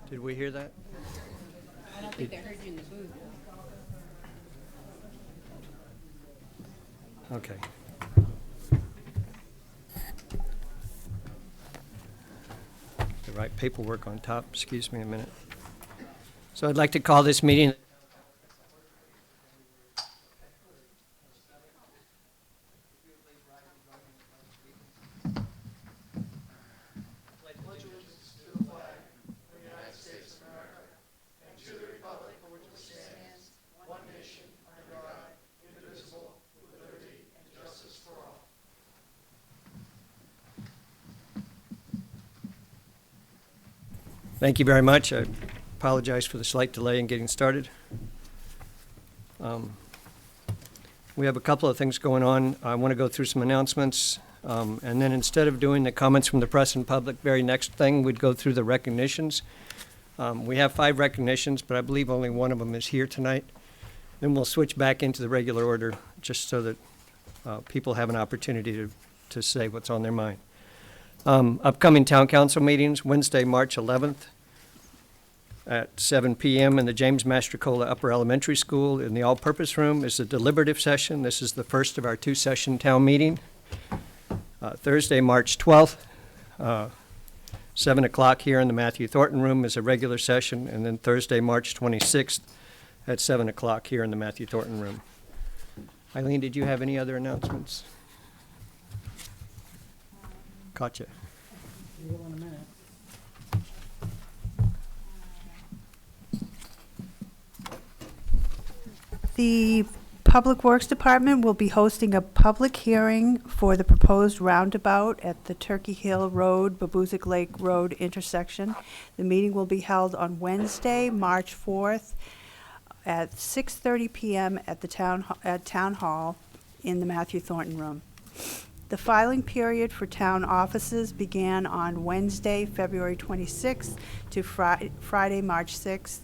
Did we hear that? I don't think they heard you in the booth. Okay. The right paperwork on top. Excuse me a minute. So I'd like to call this meeting. Thank you very much. I apologize for the slight delay in getting started. We have a couple of things going on. I want to go through some announcements, and then instead of doing the comments from the press and public, very next thing, we'd go through the recognitions. We have 5 recognitions, but I believe only one of them is here tonight. Then we'll switch back into the regular order, just so that people have an opportunity to say what's on their mind. Upcoming town council meetings, Wednesday, March 11th at 7 p.m. in the James Mastrocola Upper Elementary School in the all-purpose room is a deliberative session. This is the first of our 2-session town meeting. Thursday, March 12th, 7 o'clock here in the Matthew Thornton room is a regular session, and then Thursday, March 26th at 7 o'clock here in the Matthew Thornton room. Eileen, did you have any other announcements? Gotcha. You will in a minute. The Public Works Department will be hosting a public hearing for the proposed roundabout at the Turkey Hill Road, Babuzik Lake Road intersection. The meeting will be held on Wednesday, March 4th at 6:30 p.m. at the Town Hall in the Matthew Thornton room. The filing period for town offices began on Wednesday, February 26th to Friday, March 6th.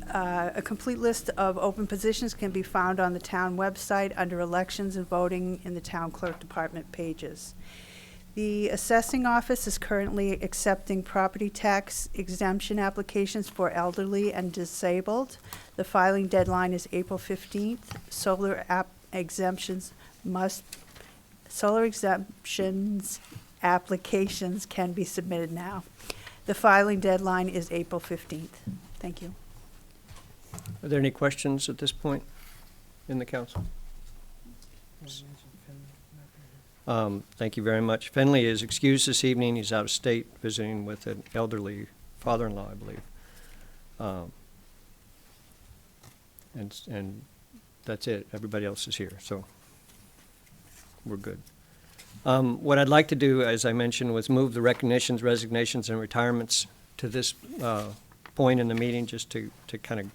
A complete list of open positions can be found on the town website under Elections and Voting in the Town Clerk Department pages. The assessing office is currently accepting property tax exemption applications for elderly and disabled. The filing deadline is April 15th. Solar exemptions applications can be submitted now. The filing deadline is April 15th. Thank you. Are there any questions at this point in the council? Thank you very much. Finley is excused this evening. He's out of state visiting with an elderly father-in-law, I believe. And that's it. Everybody else is here, so we're good. What I'd like to do, as I mentioned, was move the recognitions, resignations, and retirements to this point in the meeting, just to kind of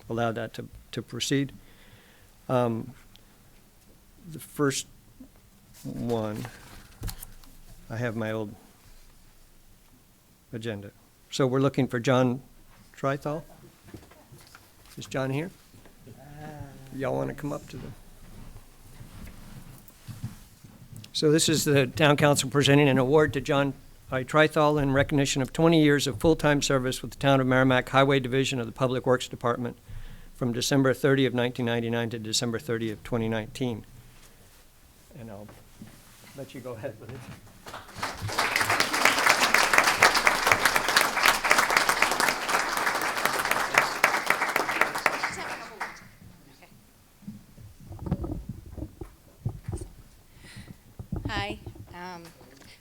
allow that to proceed. The first one, I have my old agenda. So we're looking for John Trithall. Is John here? Y'all want to come up to the... So this is the town council presenting an award to John I. Trithall in recognition of 20 years of full-time service with the Town of Merrimack Highway Division of the Public Works Department from December 30 of 1999 to December 30 of 2019. And I'll let you go ahead with it. Hi,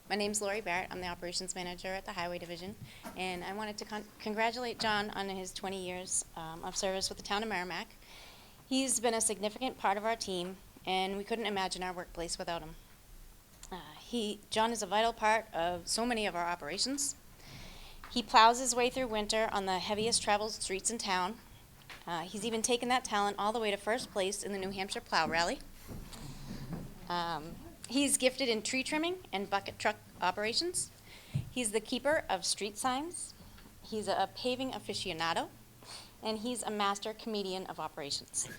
my name's Lori Barrett. I'm the operations manager at the Highway Division, and I wanted to congratulate John on his 20 years of service with the town of Merrimack. He's been a significant part of our team, and we couldn't imagine our workplace without him. John is a vital part of so many of our operations. He plows his way through winter on the heaviest traveled streets in town. He's even taken that talent all the way to first place in the New Hampshire Plow Rally. He's gifted in tree trimming and bucket truck operations. He's the keeper of street signs. He's a paving aficionado, and he's a master comedian of operations.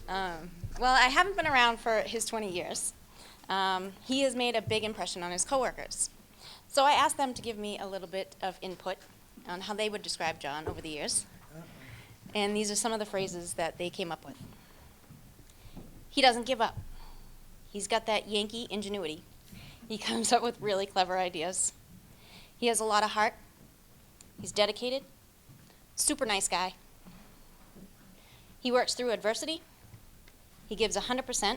Well, I haven't been around for his 20 years. He has made a big impression on his coworkers. So I asked them to give me a little bit of input on how they would describe John over the years. And these are some of the phrases that they came up with. He doesn't give up. He's got that Yankee ingenuity. He comes up with really clever ideas. He has a lot of heart. He's dedicated. Super nice guy. He works through adversity. He gives 100%.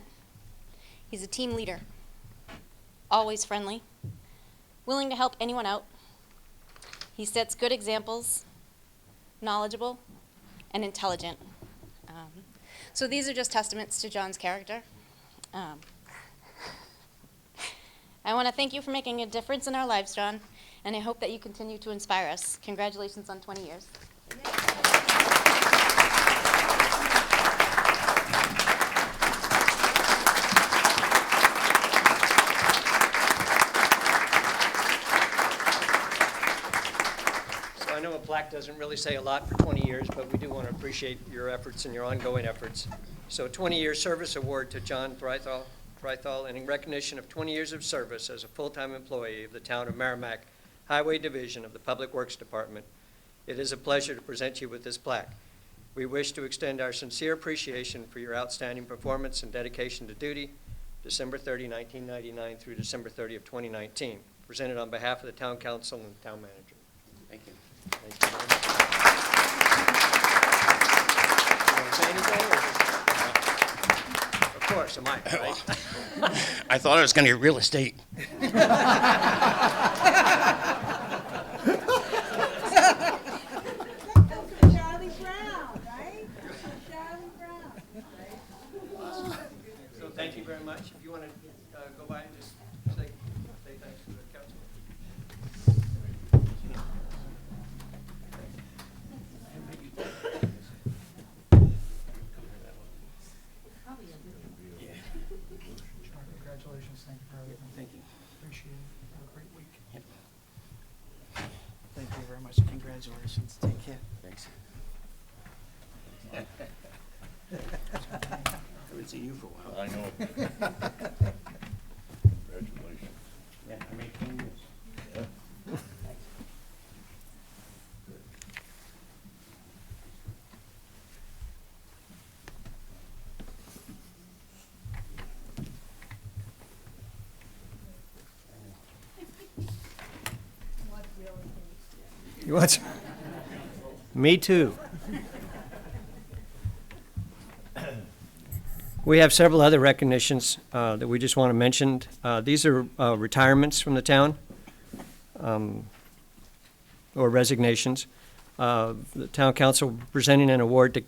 He's a team leader. Always friendly. Willing to help anyone out. He sets good examples. Knowledgeable and intelligent. So these are just testaments to John's character. I want to thank you for making a difference in our lives, John, and I hope that you continue to inspire us. Congratulations on 20 years. So I know a plaque doesn't really say a lot for 20 years, but we do want to appreciate your efforts and your ongoing efforts. So 20-year service award to John Thrythall in recognition of 20 years of service as a full-time employee of the Town of Merrimack Highway Division of the Public Works Department. It is a pleasure to present you with this plaque. We wish to extend our sincere appreciation for your outstanding performance and dedication to duty, December 30, 1999 through December 30 of 2019. Presented on behalf of the Town Council and the Town Manager. Thank you. Thank you very much. You want to say anything, or just- Of course, am I, right? I thought I was going to get real estate. Charlie Brown, right? Charlie Brown. So thank you very much. If you want to go by and just say thanks to the council. Congratulations, thank you for everything. Thank you. Appreciate it. Have a great week. Yep. Thank you very much, congratulations. Take care. Thanks. Haven't seen you for a while. I know. Congratulations. Yeah, I made 10 years. You want some? Me too. We have several other recognitions that we just want to mention. These are retirements from the town, or resignations. The town council presenting an award to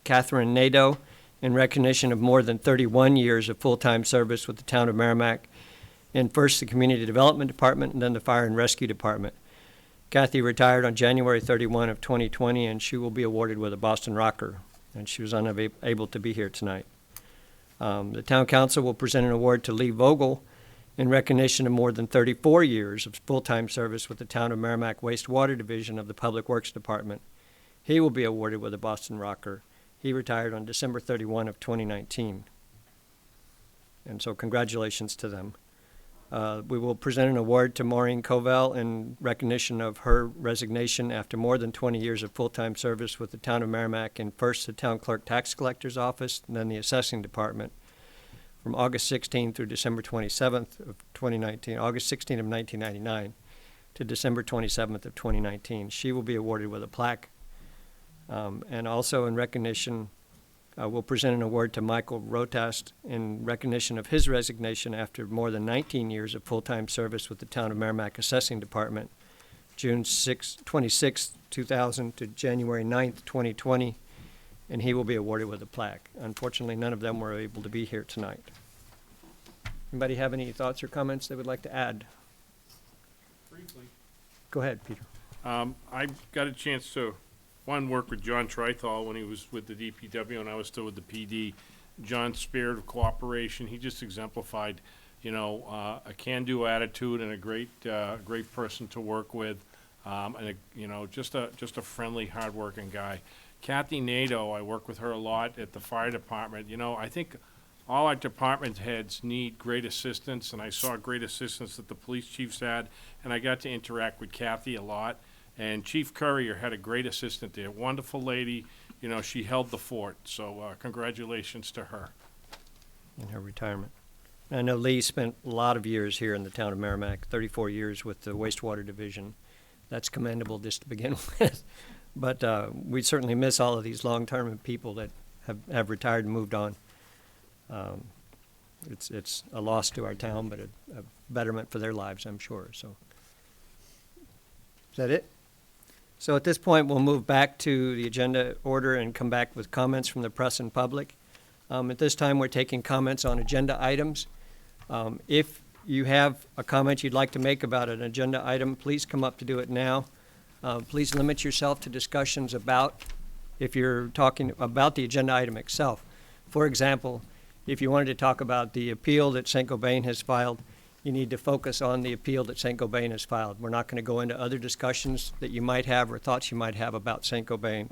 Catherine Nadeau in recognition of more than 31 years of full-time service with the town of Merrimack in first the Community Development Department and then the Fire and Rescue Department. Kathy retired on January 31 of 2020, and she will be awarded with a Boston Rocker, and she was unable to be here tonight. The town council will present an award to Lee Vogel in recognition of more than 34 years of full-time service with the town of Merrimack Wastewater Division of the Public Works Department. He will be awarded with a Boston Rocker. He retired on December 31 of 2019. And so congratulations to them. We will present an award to Maureen Covell in recognition of her resignation after more than 20 years of full-time service with the town of Merrimack in first the town clerk tax collector's office and then the assessing department from August 16 through December 27th of 2019, August 16 of 1999 to December 27th of 2019. She will be awarded with a plaque. And also in recognition, we'll present an award to Michael Rotast in recognition of his resignation after more than 19 years of full-time service with the town of Merrimack Assessing Department, June 26, 2000 to January 9th, 2020, and he will be awarded with a plaque. Unfortunately, none of them were able to be here tonight. Anybody have any thoughts or comments they would like to add? Briefly. Go ahead, Peter. I got a chance to, one, work with John Trithall when he was with the DPW and I was still with the PD. John's spirit of cooperation, he just exemplified, a can-do attitude and a great person to work with, and just a friendly, hardworking guy. Kathy Nadeau, I work with her a lot at the fire department. I think all our department heads need great assistance, and I saw great assistance that the police chiefs had, and I got to interact with Kathy a lot. And Chief Courier had a great assistant there, wonderful lady. You know, she held the fort, so congratulations to her. In her retirement. I know Lee spent a lot of years here in the town of Merrimack, 34 years with the wastewater division. That's commendable just to begin with. But we certainly miss all of these long-term people that have retired and moved on. It's a loss to our town, but a betterment for their lives, I'm sure. So, is that it? So at this point, we'll move back to the agenda order and come back with comments from the press and public. At this time, we're taking comments on agenda items. If you have a comment you'd like to make about an agenda item, please come up to do it now. Please limit yourself to discussions about, if you're talking about the agenda item itself. For example, if you wanted to talk about the appeal that Saint-Gobain has filed, you need to focus on the appeal that Saint-Gobain has filed. We're not going to go into other discussions that you might have or thoughts you might have about Saint-Gobain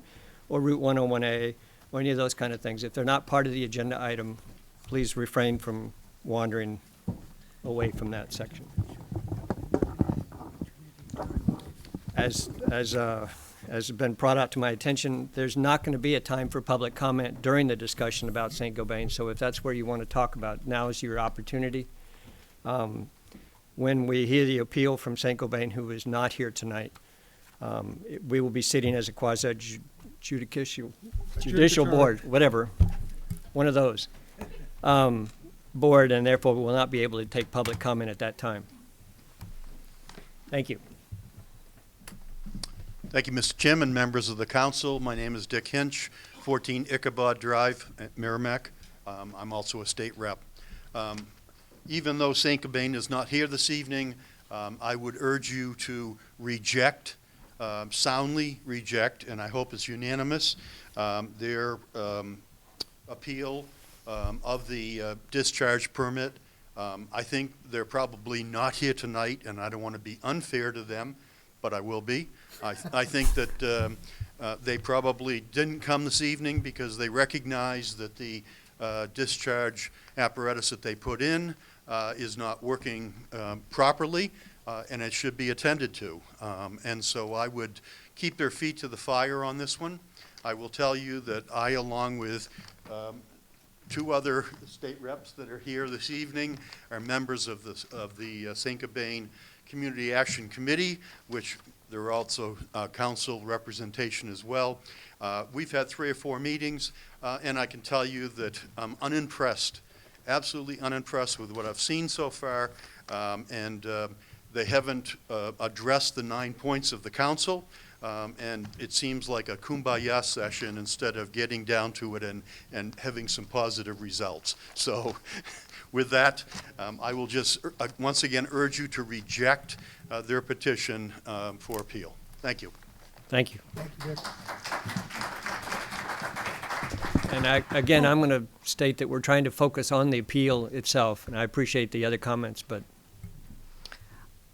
or Route 101A or any of those kind of things. If they're not part of the agenda item, please refrain from wandering away from that section. As has been brought out to my attention, there's not going to be a time for public comment during the discussion about Saint-Gobain. So if that's where you want to talk about, now is your opportunity. When we hear the appeal from Saint-Gobain, who is not here tonight, we will be sitting as a judicial board, whatever, one of those, board, and therefore we will not be able to take public comment at that time. Thank you. Thank you, Mr. Chairman, members of the council. My name is Dick Hinch, 14 Ichabod Drive at Merrimack. I'm also a state rep. Even though Saint-Gobain is not here this evening, I would urge you to reject, soundly reject, and I hope it's unanimous, their appeal of the discharge permit. I think they're probably not here tonight, and I don't want to be unfair to them, but I will be. I think that they probably didn't come this evening because they recognize that the discharge apparatus that they put in is not working properly, and it should be attended to. And so I would keep their feet to the fire on this one. I will tell you that I, along with two other state reps that are here this evening, are members of the Saint-Gobain Community Action Committee, which there are also council representation as well. We've had 3 or 4 meetings, and I can tell you that I'm unimpressed, absolutely unimpressed with what I've seen so far, and they haven't addressed the 9 points of the council, and it seems like a kumbaya session instead of getting down to it and having some positive results. So with that, I will just once again urge you to reject their petition for appeal. Thank you. Thank you. And again, I'm going to state that we're trying to focus on the appeal itself, and I appreciate the other comments, but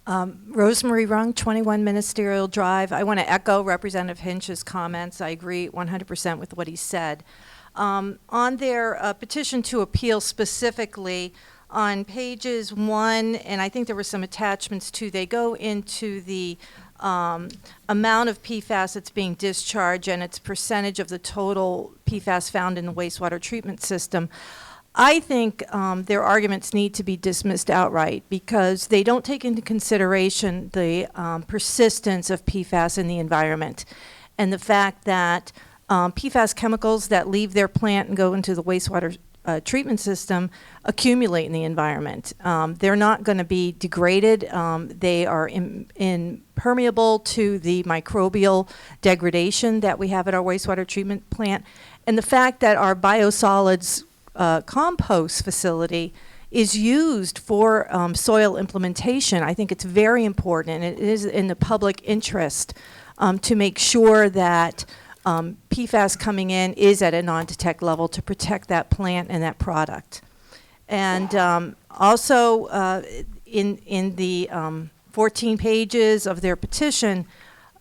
Rosemary Rung, 21 Ministerial Drive. I want to echo Representative Hinch's comments. I agree 100% with what he said. On their petition to appeal specifically, on pages 1, and I think there were some attachments too, they go into the amount of PFAS that's being discharged and its percentage of the total PFAS found in the wastewater treatment system. I think their arguments need to be dismissed outright because they don't take into consideration the persistence of PFAS in the environment and the fact that PFAS chemicals that leave their plant and go into the wastewater treatment system accumulate in the environment. They're not going to be degraded. They are impermeable to the microbial degradation that we have at our wastewater treatment plant. And the fact that our biosolids compost facility is used for soil implementation, I think it's very important, and it is in the public interest to make sure that PFAS coming in is at a non-detect level to protect that plant and that product. And also in the 14 pages of their petition,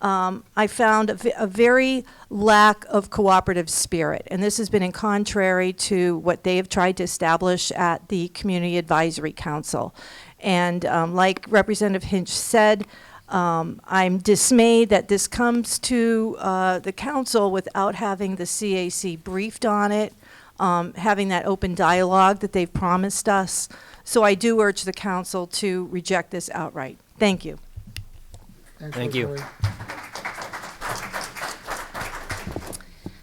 I found a very lack of cooperative spirit, and this has been in contrary to what they have tried to establish at the Community Advisory Council. And like Representative Hinch said, I'm dismayed that this comes to the council without having the CAC briefed on it, having that open dialogue that they've promised us. So I do urge the council to reject this outright. Thank you. Thank you.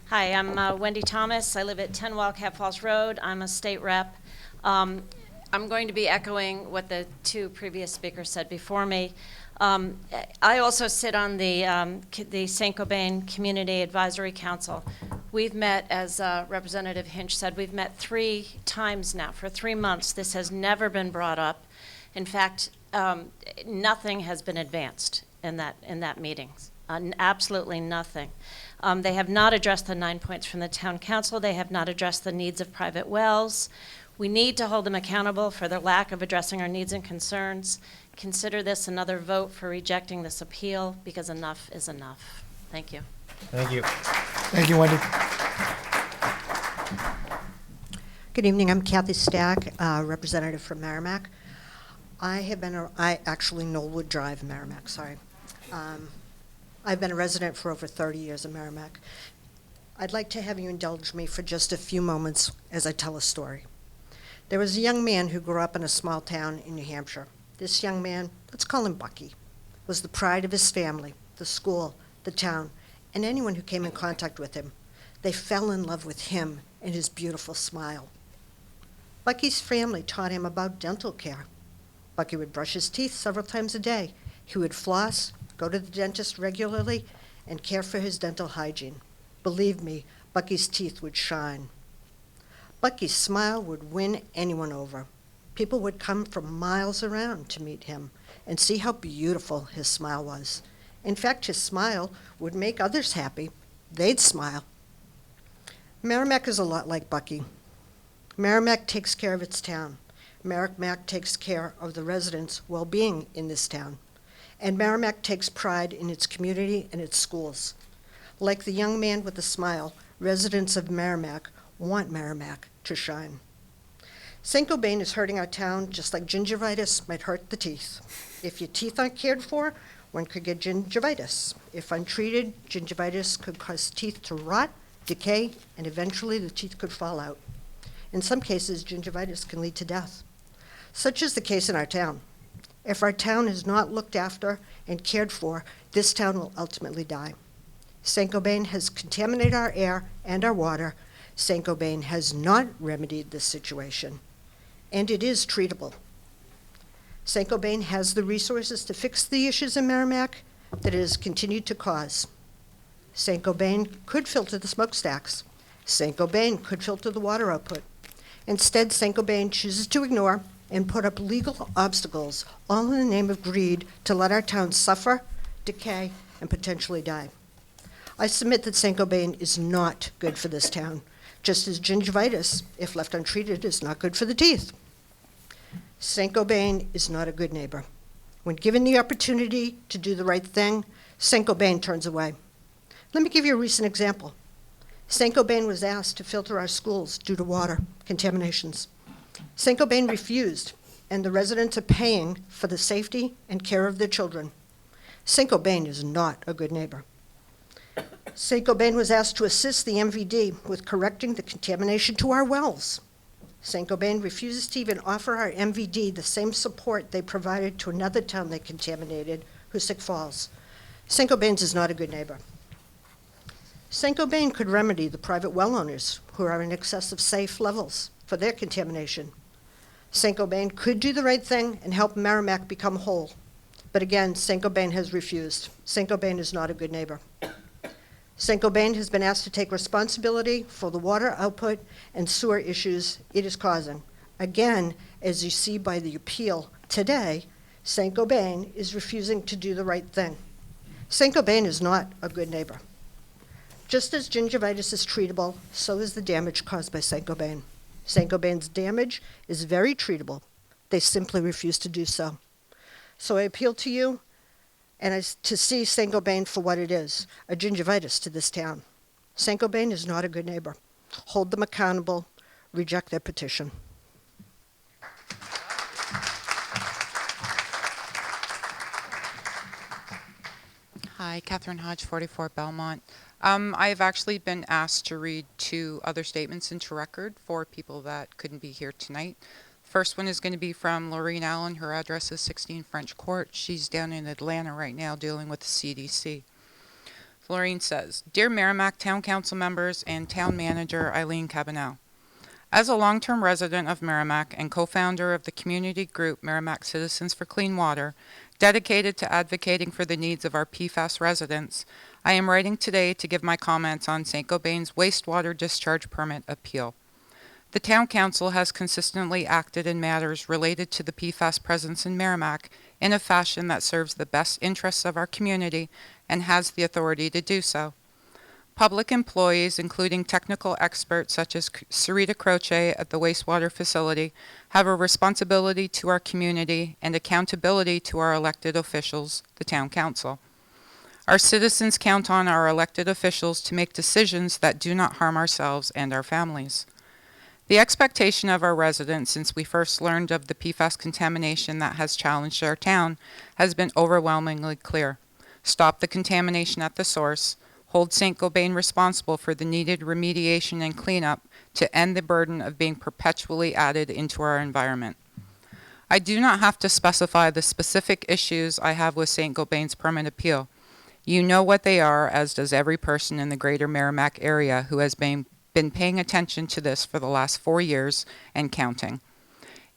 Hi, I'm Wendy Thomas. I live at 10 Wildcat Falls Road. I'm a state rep. I'm going to be echoing what the two previous speakers said before me. I also sit on the St. Cobain Community Advisory Council. We've met, as Representative Hinch said, we've met 3 times now for 3 months. This has never been brought up. In fact, nothing has been advanced in that meeting. Absolutely nothing. They have not addressed the 9 points from the town council. They have not addressed the needs of private wells. We need to hold them accountable for their lack of addressing our needs and concerns. Consider this another vote for rejecting this appeal, because enough is enough. Thank you. Thank you. Thank you, Wendy. Good evening. I'm Kathy Stack, representative from Merrimack. I actually Knollwood Drive, Merrimack, sorry. I've been a resident for over 30 years in Merrimack. I'd like to have you indulge me for just a few moments as I tell a story. There was a young man who grew up in a small town in New Hampshire. This young man, let's call him Bucky, was the pride of his family, the school, the town, and anyone who came in contact with him. They fell in love with him and his beautiful smile. Bucky's family taught him about dental care. Bucky would brush his teeth several times a day. He would floss, go to the dentist regularly, and care for his dental hygiene. Believe me, Bucky's teeth would shine. Bucky's smile would win anyone over. People would come from miles around to meet him and see how beautiful his smile was. In fact, his smile would make others happy. They'd smile. Merrimack is a lot like Bucky. Merrimack takes care of its town. Merrimack takes care of the residents' well-being in this town. And Merrimack takes pride in its community and its schools. Like the young man with the smile, residents of Merrimack want Merrimack to shine. St. Cobain is hurting our town just like gingivitis might hurt the teeth. If your teeth aren't cared for, one could get gingivitis. If untreated, gingivitis could cause teeth to rot, decay, and eventually the teeth could fall out. In some cases, gingivitis can lead to death. Such is the case in our town. If our town is not looked after and cared for, this town will ultimately die. St. Cobain has contaminated our air and our water. St. Cobain has not remedied this situation, and it is treatable. St. Cobain has the resources to fix the issues in Merrimack that it has continued to cause. St. Cobain could filter the smokestacks. St. Cobain could filter the water output. Instead, St. Cobain chooses to ignore and put up legal obstacles, all in the name of greed, to let our town suffer, decay, and potentially die. I submit that St. Cobain is not good for this town, just as gingivitis, if left untreated, is not good for the teeth. St. Cobain is not a good neighbor. When given the opportunity to do the right thing, St. Cobain turns away. Let me give you a recent example. St. Cobain was asked to filter our schools due to water contaminations. St. Cobain refused, and the residents are paying for the safety and care of their children. St. Cobain is not a good neighbor. St. Cobain was asked to assist the MVD with correcting the contamination to our wells. St. Cobain refuses to even offer our MVD the same support they provided to another town they contaminated, Hoosick Falls. St. Cobain is not a good neighbor. St. Cobain could remedy the private well owners who are in excess of safe levels for their contamination. St. Cobain could do the right thing and help Merrimack become whole. But again, St. Cobain has refused. St. Cobain is not a good neighbor. St. Cobain has been asked to take responsibility for the water output and sewer issues it is causing. Again, as you see by the appeal today, St. Cobain is refusing to do the right thing. St. Cobain is not a good neighbor. Just as gingivitis is treatable, so is the damage caused by St. Cobain. St. Cobain's damage is very treatable. They simply refuse to do so. So I appeal to you, and to see Saint-Gobain for what it is, a gingivitis to this town. Saint-Gobain is not a good neighbor. Hold them accountable, reject their petition. Hi, Catherine Hodge, 44 Belmont. I have actually been asked to read 2 other statements into record for people that couldn't be here tonight. First one is going to be from Laureen Allen. Her address is 16 French Court. She's down in Atlanta right now dealing with the CDC. Laureen says, Dear Merrimack Town Council members and Town Manager Eileen Cabanel, as a long-term resident of Merrimack and co-founder of the community group Merrimack Citizens for Clean Water, dedicated to advocating for the needs of our PFAS residents, I am writing today to give my comments on Saint-Gobain's wastewater discharge permit appeal. The Town Council has consistently acted in matters related to the PFAS presence in Merrimack in a fashion that serves the best interests of our community and has the authority to do so. Public employees, including technical experts such as Sarita Croce at the wastewater facility, have a responsibility to our community and accountability to our elected officials, the Town Council. Our citizens count on our elected officials to make decisions that do not harm ourselves and our families. The expectation of our residents since we first learned of the PFAS contamination that has challenged our town has been overwhelmingly clear. Stop the contamination at the source, hold Saint-Gobain responsible for the needed remediation and cleanup to end the burden of being perpetually added into our environment. I do not have to specify the specific issues I have with Saint-Gobain's permit appeal. You know what they are, as does every person in the greater Merrimack area who has been paying attention to this for the last 4 years and counting.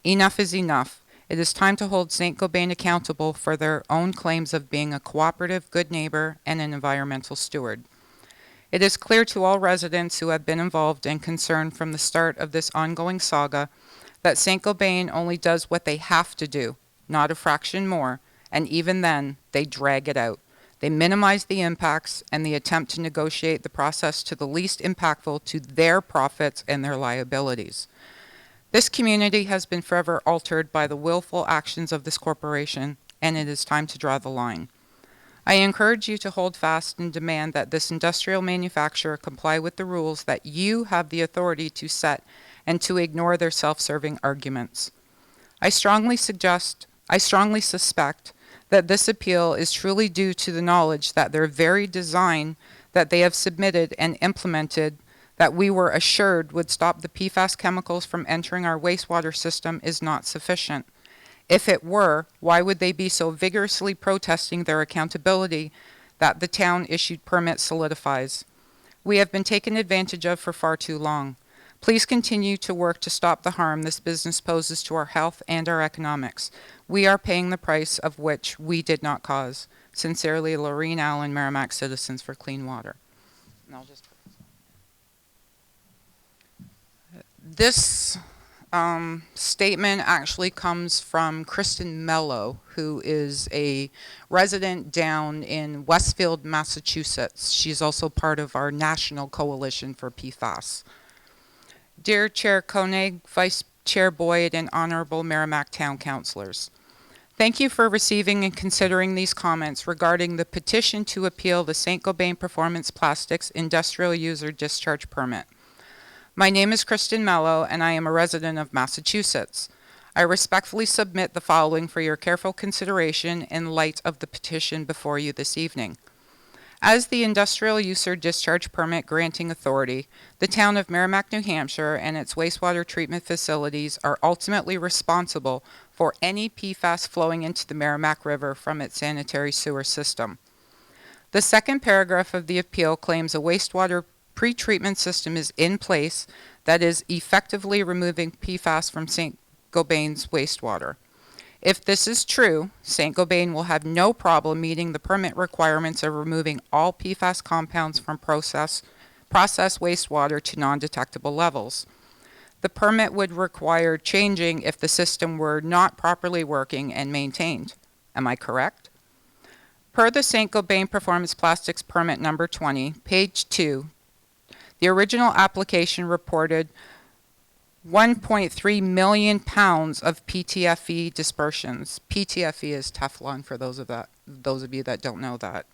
Enough is enough. It is time to hold Saint-Gobain accountable for their own claims of being a cooperative, good neighbor and an environmental steward. It is clear to all residents who have been involved and concerned from the start of this ongoing saga that Saint-Gobain only does what they have to do, not a fraction more, and even then, they drag it out. They minimize the impacts and the attempt to negotiate the process to the least impactful to their profits and their liabilities. This community has been forever altered by the willful actions of this corporation, and it is time to draw the line. I encourage you to hold fast and demand that this industrial manufacturer comply with the rules that you have the authority to set and to ignore their self-serving arguments. I strongly suspect that this appeal is truly due to the knowledge that their very design that they have submitted and implemented that we were assured would stop the PFAS chemicals from entering our wastewater system is not sufficient. If it were, why would they be so vigorously protesting their accountability that the town-issued permit solidifies? We have been taken advantage of for far too long. Please continue to work to stop the harm this business poses to our health and our economics. We are paying the price of which we did not cause. Sincerely, Laureen Allen, Merrimack Citizens for Clean Water. And I'll just This statement actually comes from Kristen Mello, who is a resident down in Westfield, Massachusetts. She's also part of our national coalition for PFAS. Dear Chair Koenig, Vice Chair Boyd, and Honorable Merrimack Town Councilors, thank you for receiving and considering these comments regarding the petition to appeal the Saint-Gobain Performance Plastics Industrial User Discharge Permit. My name is Kristen Mello, and I am a resident of Massachusetts. I respectfully submit the following for your careful consideration in light of the petition before you this evening. As the Industrial User Discharge Permit granting authority, the town of Merrimack, New Hampshire, and its wastewater treatment facilities are ultimately responsible for any PFAS flowing into the Merrimack River from its sanitary sewer system. The second paragraph of the appeal claims a wastewater pre-treatment system is in place that is effectively removing PFAS from Saint-Gobain's wastewater. If this is true, Saint-Gobain will have no problem meeting the permit requirements of removing all PFAS compounds from processed wastewater to non-detectable levels. The permit would require changing if the system were not properly working and maintained. Am I correct? Per the Saint-Gobain Performance Plastics Permit number 20, page 2, the original application reported 1.3 million pounds of PTFE dispersions. PTFE is Teflon for those of you that don't know that.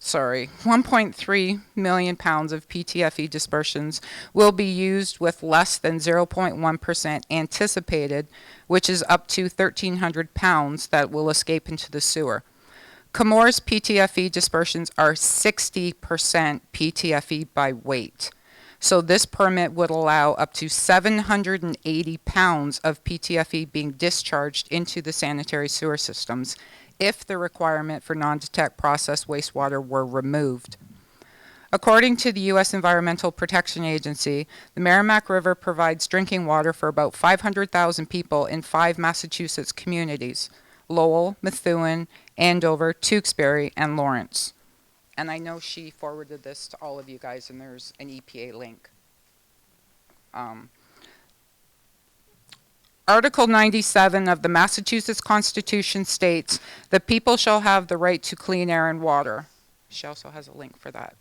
1.3 million pounds of PTFE dispersions will be used with less than 0.1% anticipated, which is up to 1,300 pounds that will escape into the sewer. Chemours PTFE dispersions are 60% PTFE by weight. So this permit would allow up to 780 pounds of PTFE being discharged into the sanitary sewer systems if the requirement for non-detect processed wastewater were removed. According to the U.S. Environmental Protection Agency, the Merrimack River provides drinking water for about 500,000 people in 5 Massachusetts communities: Lowell, Methuen, Andover, Tewksbury, and Lawrence. And I know she forwarded this to all of you guys, and there's an EPA link. Article 97 of the Massachusetts Constitution states, "The people shall have the right to clean air and water." She also has a link for that.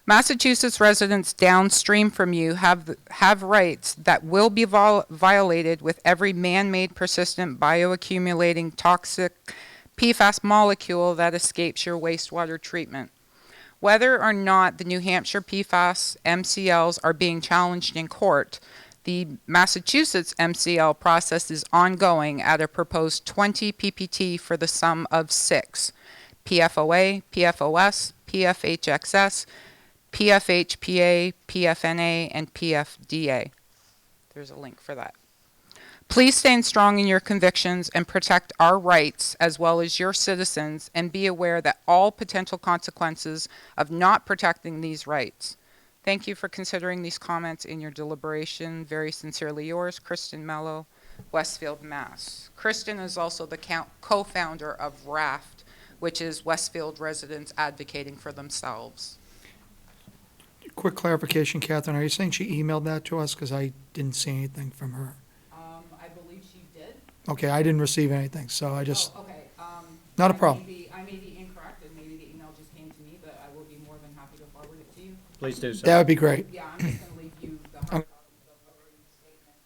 Massachusetts residents downstream from you have rights that will be violated with every man-made persistent bioaccumulating toxic PFAS molecule that escapes your wastewater treatment. Whether or not the New Hampshire PFAS MCLs are being challenged in court, the Massachusetts MCL process is ongoing at a proposed 20 PPT for the sum of 6: PFOA, PFOS, PFHXS, PFHPA, PFNA, and PFDA. There's a link for that. Please stand strong in your convictions and protect our rights as well as your citizens, and be aware that all potential consequences of not protecting these rights. Thank you for considering these comments in your deliberation. Very sincerely yours, Kristen Mello, Westfield, Mass. Kristen is also the co-founder of RAFT, which is Westfield Residents Advocating for Themselves. Quick clarification, Catherine, are you saying she emailed that to us? Because I didn't see anything from her. I believe she did. Okay, I didn't receive anything, so I just, Okay. not a problem. I may be incorrect, and maybe the email just came to me, but I will be more than happy to forward it to you. Please do so. That would be great. Yeah, I'm just gonna leave you the hard copy of Lorraine's statement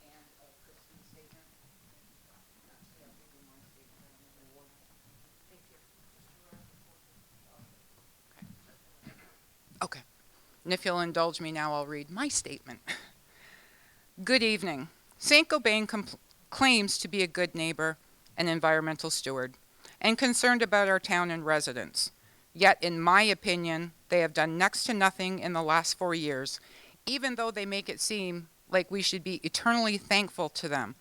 and of Kristen's statement. Actually, I'll give you my statement and then we'll work. Thank you. Okay. And if you'll indulge me now, I'll read my statement. Good evening. St. Gobain claims to be a good neighbor, an environmental steward, and concerned about our town and residents. Yet, in my opinion, they have done next to nothing in the last 4 years, even though they make it seem like we should be eternally thankful to them.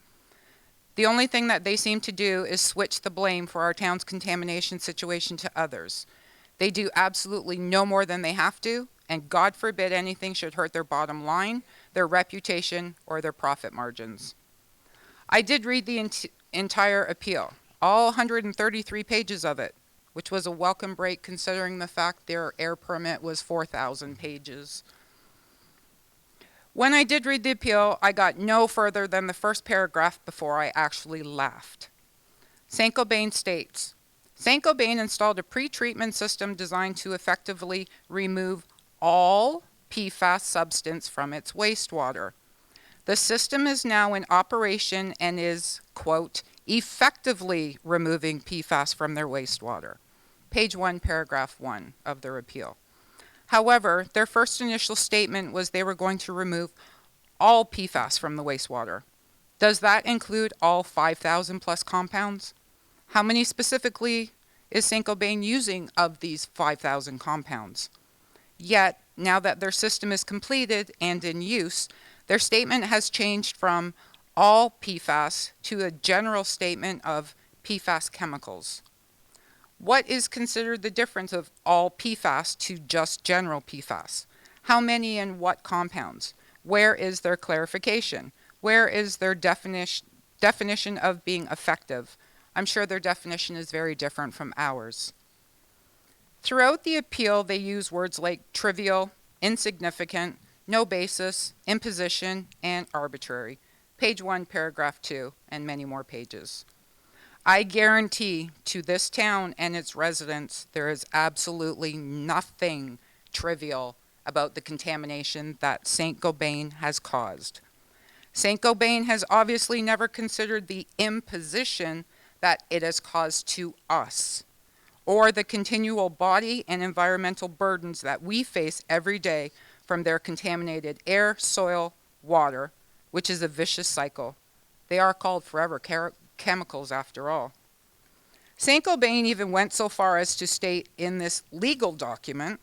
The only thing that they seem to do is switch the blame for our town's contamination situation to others. They do absolutely no more than they have to, and God forbid anything should hurt their bottom line, their reputation, or their profit margins. I did read the entire appeal, all 133 pages of it, which was a welcome break considering the fact their air permit was 4,000 pages. When I did read the appeal, I got no further than the first paragraph before I actually laughed. St. Gobain states, St. Gobain installed a pre-treatment system designed to effectively remove all PFAS substance from its wastewater. The system is now in operation and is, quote, effectively removing PFAS from their wastewater. Page 1, paragraph 1 of their appeal. However, their first initial statement was they were going to remove all PFAS from the wastewater. Does that include all 5,000 plus compounds? How many specifically is St. Gobain using of these 5,000 compounds? Yet, now that their system is completed and in use, their statement has changed from all PFAS to a general statement of PFAS chemicals. What is considered the difference of all PFAS to just general PFAS? How many and what compounds? Where is their clarification? Where is their definition of being effective? I'm sure their definition is very different from ours. Throughout the appeal, they use words like trivial, insignificant, no basis, imposition, and arbitrary. Page 1, paragraph 2, and many more pages. I guarantee to this town and its residents there is absolutely nothing trivial about the contamination that Saint-Gobain has caused. Saint-Gobain has obviously never considered the imposition that it has caused to us, or the continual body and environmental burdens that we face every day from their contaminated air, soil, water, which is a vicious cycle. They are called forever chemicals after all. Saint-Gobain even went so far as to state in this legal document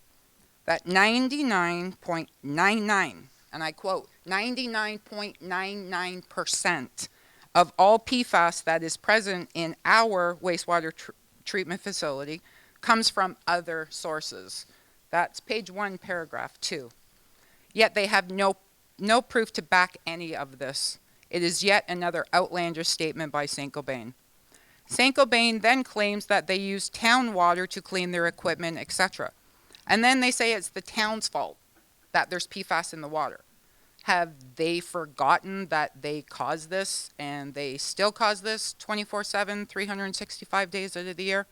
that 99.99, and I quote, 99.99% of all PFAS that is present in our wastewater treatment facility comes from other sources. That's page 1, paragraph 2. Yet they have no proof to back any of this. It is yet another outlandish statement by Saint-Gobain. Saint-Gobain then claims that they use town water to clean their equipment, etc. And then they say it's the town's fault that there's PFAS in the water. Have they forgotten that they caused this and they still cause this 24/7, 365 days out of the year?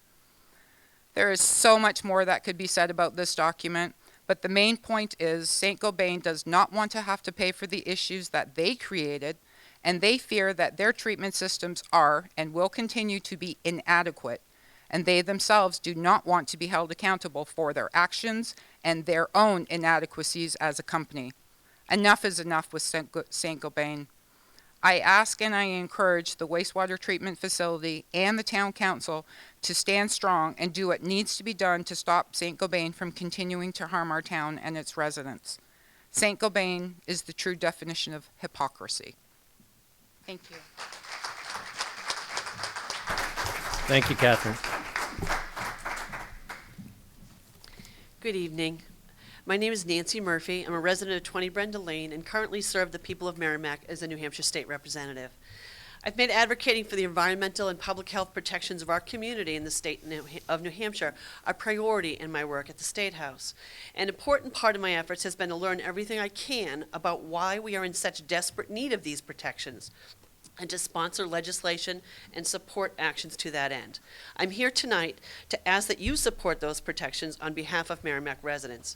There is so much more that could be said about this document, but the main point is Saint-Gobain does not want to have to pay for the issues that they created, and they fear that their treatment systems are and will continue to be inadequate, and they themselves do not want to be held accountable for their actions and their own inadequacies as a company. Enough is enough with Saint-Gobain. I ask and I encourage the wastewater treatment facility and the town council to stand strong and do what needs to be done to stop Saint-Gobain from continuing to harm our town and its residents. Saint-Gobain is the true definition of hypocrisy. Thank you. Thank you, Catherine. Good evening. My name is Nancy Murphy. I'm a resident of 20 Brenda Lane and currently serve the people of Merrimack as a New Hampshire State Representative. I've made advocating for the environmental and public health protections of our community in the state of New Hampshire a priority in my work at the State House. An important part of my efforts has been to learn everything I can about why we are in such desperate need of these protections, and to sponsor legislation and support actions to that end. I'm here tonight to ask that you support those protections on behalf of Merrimack residents.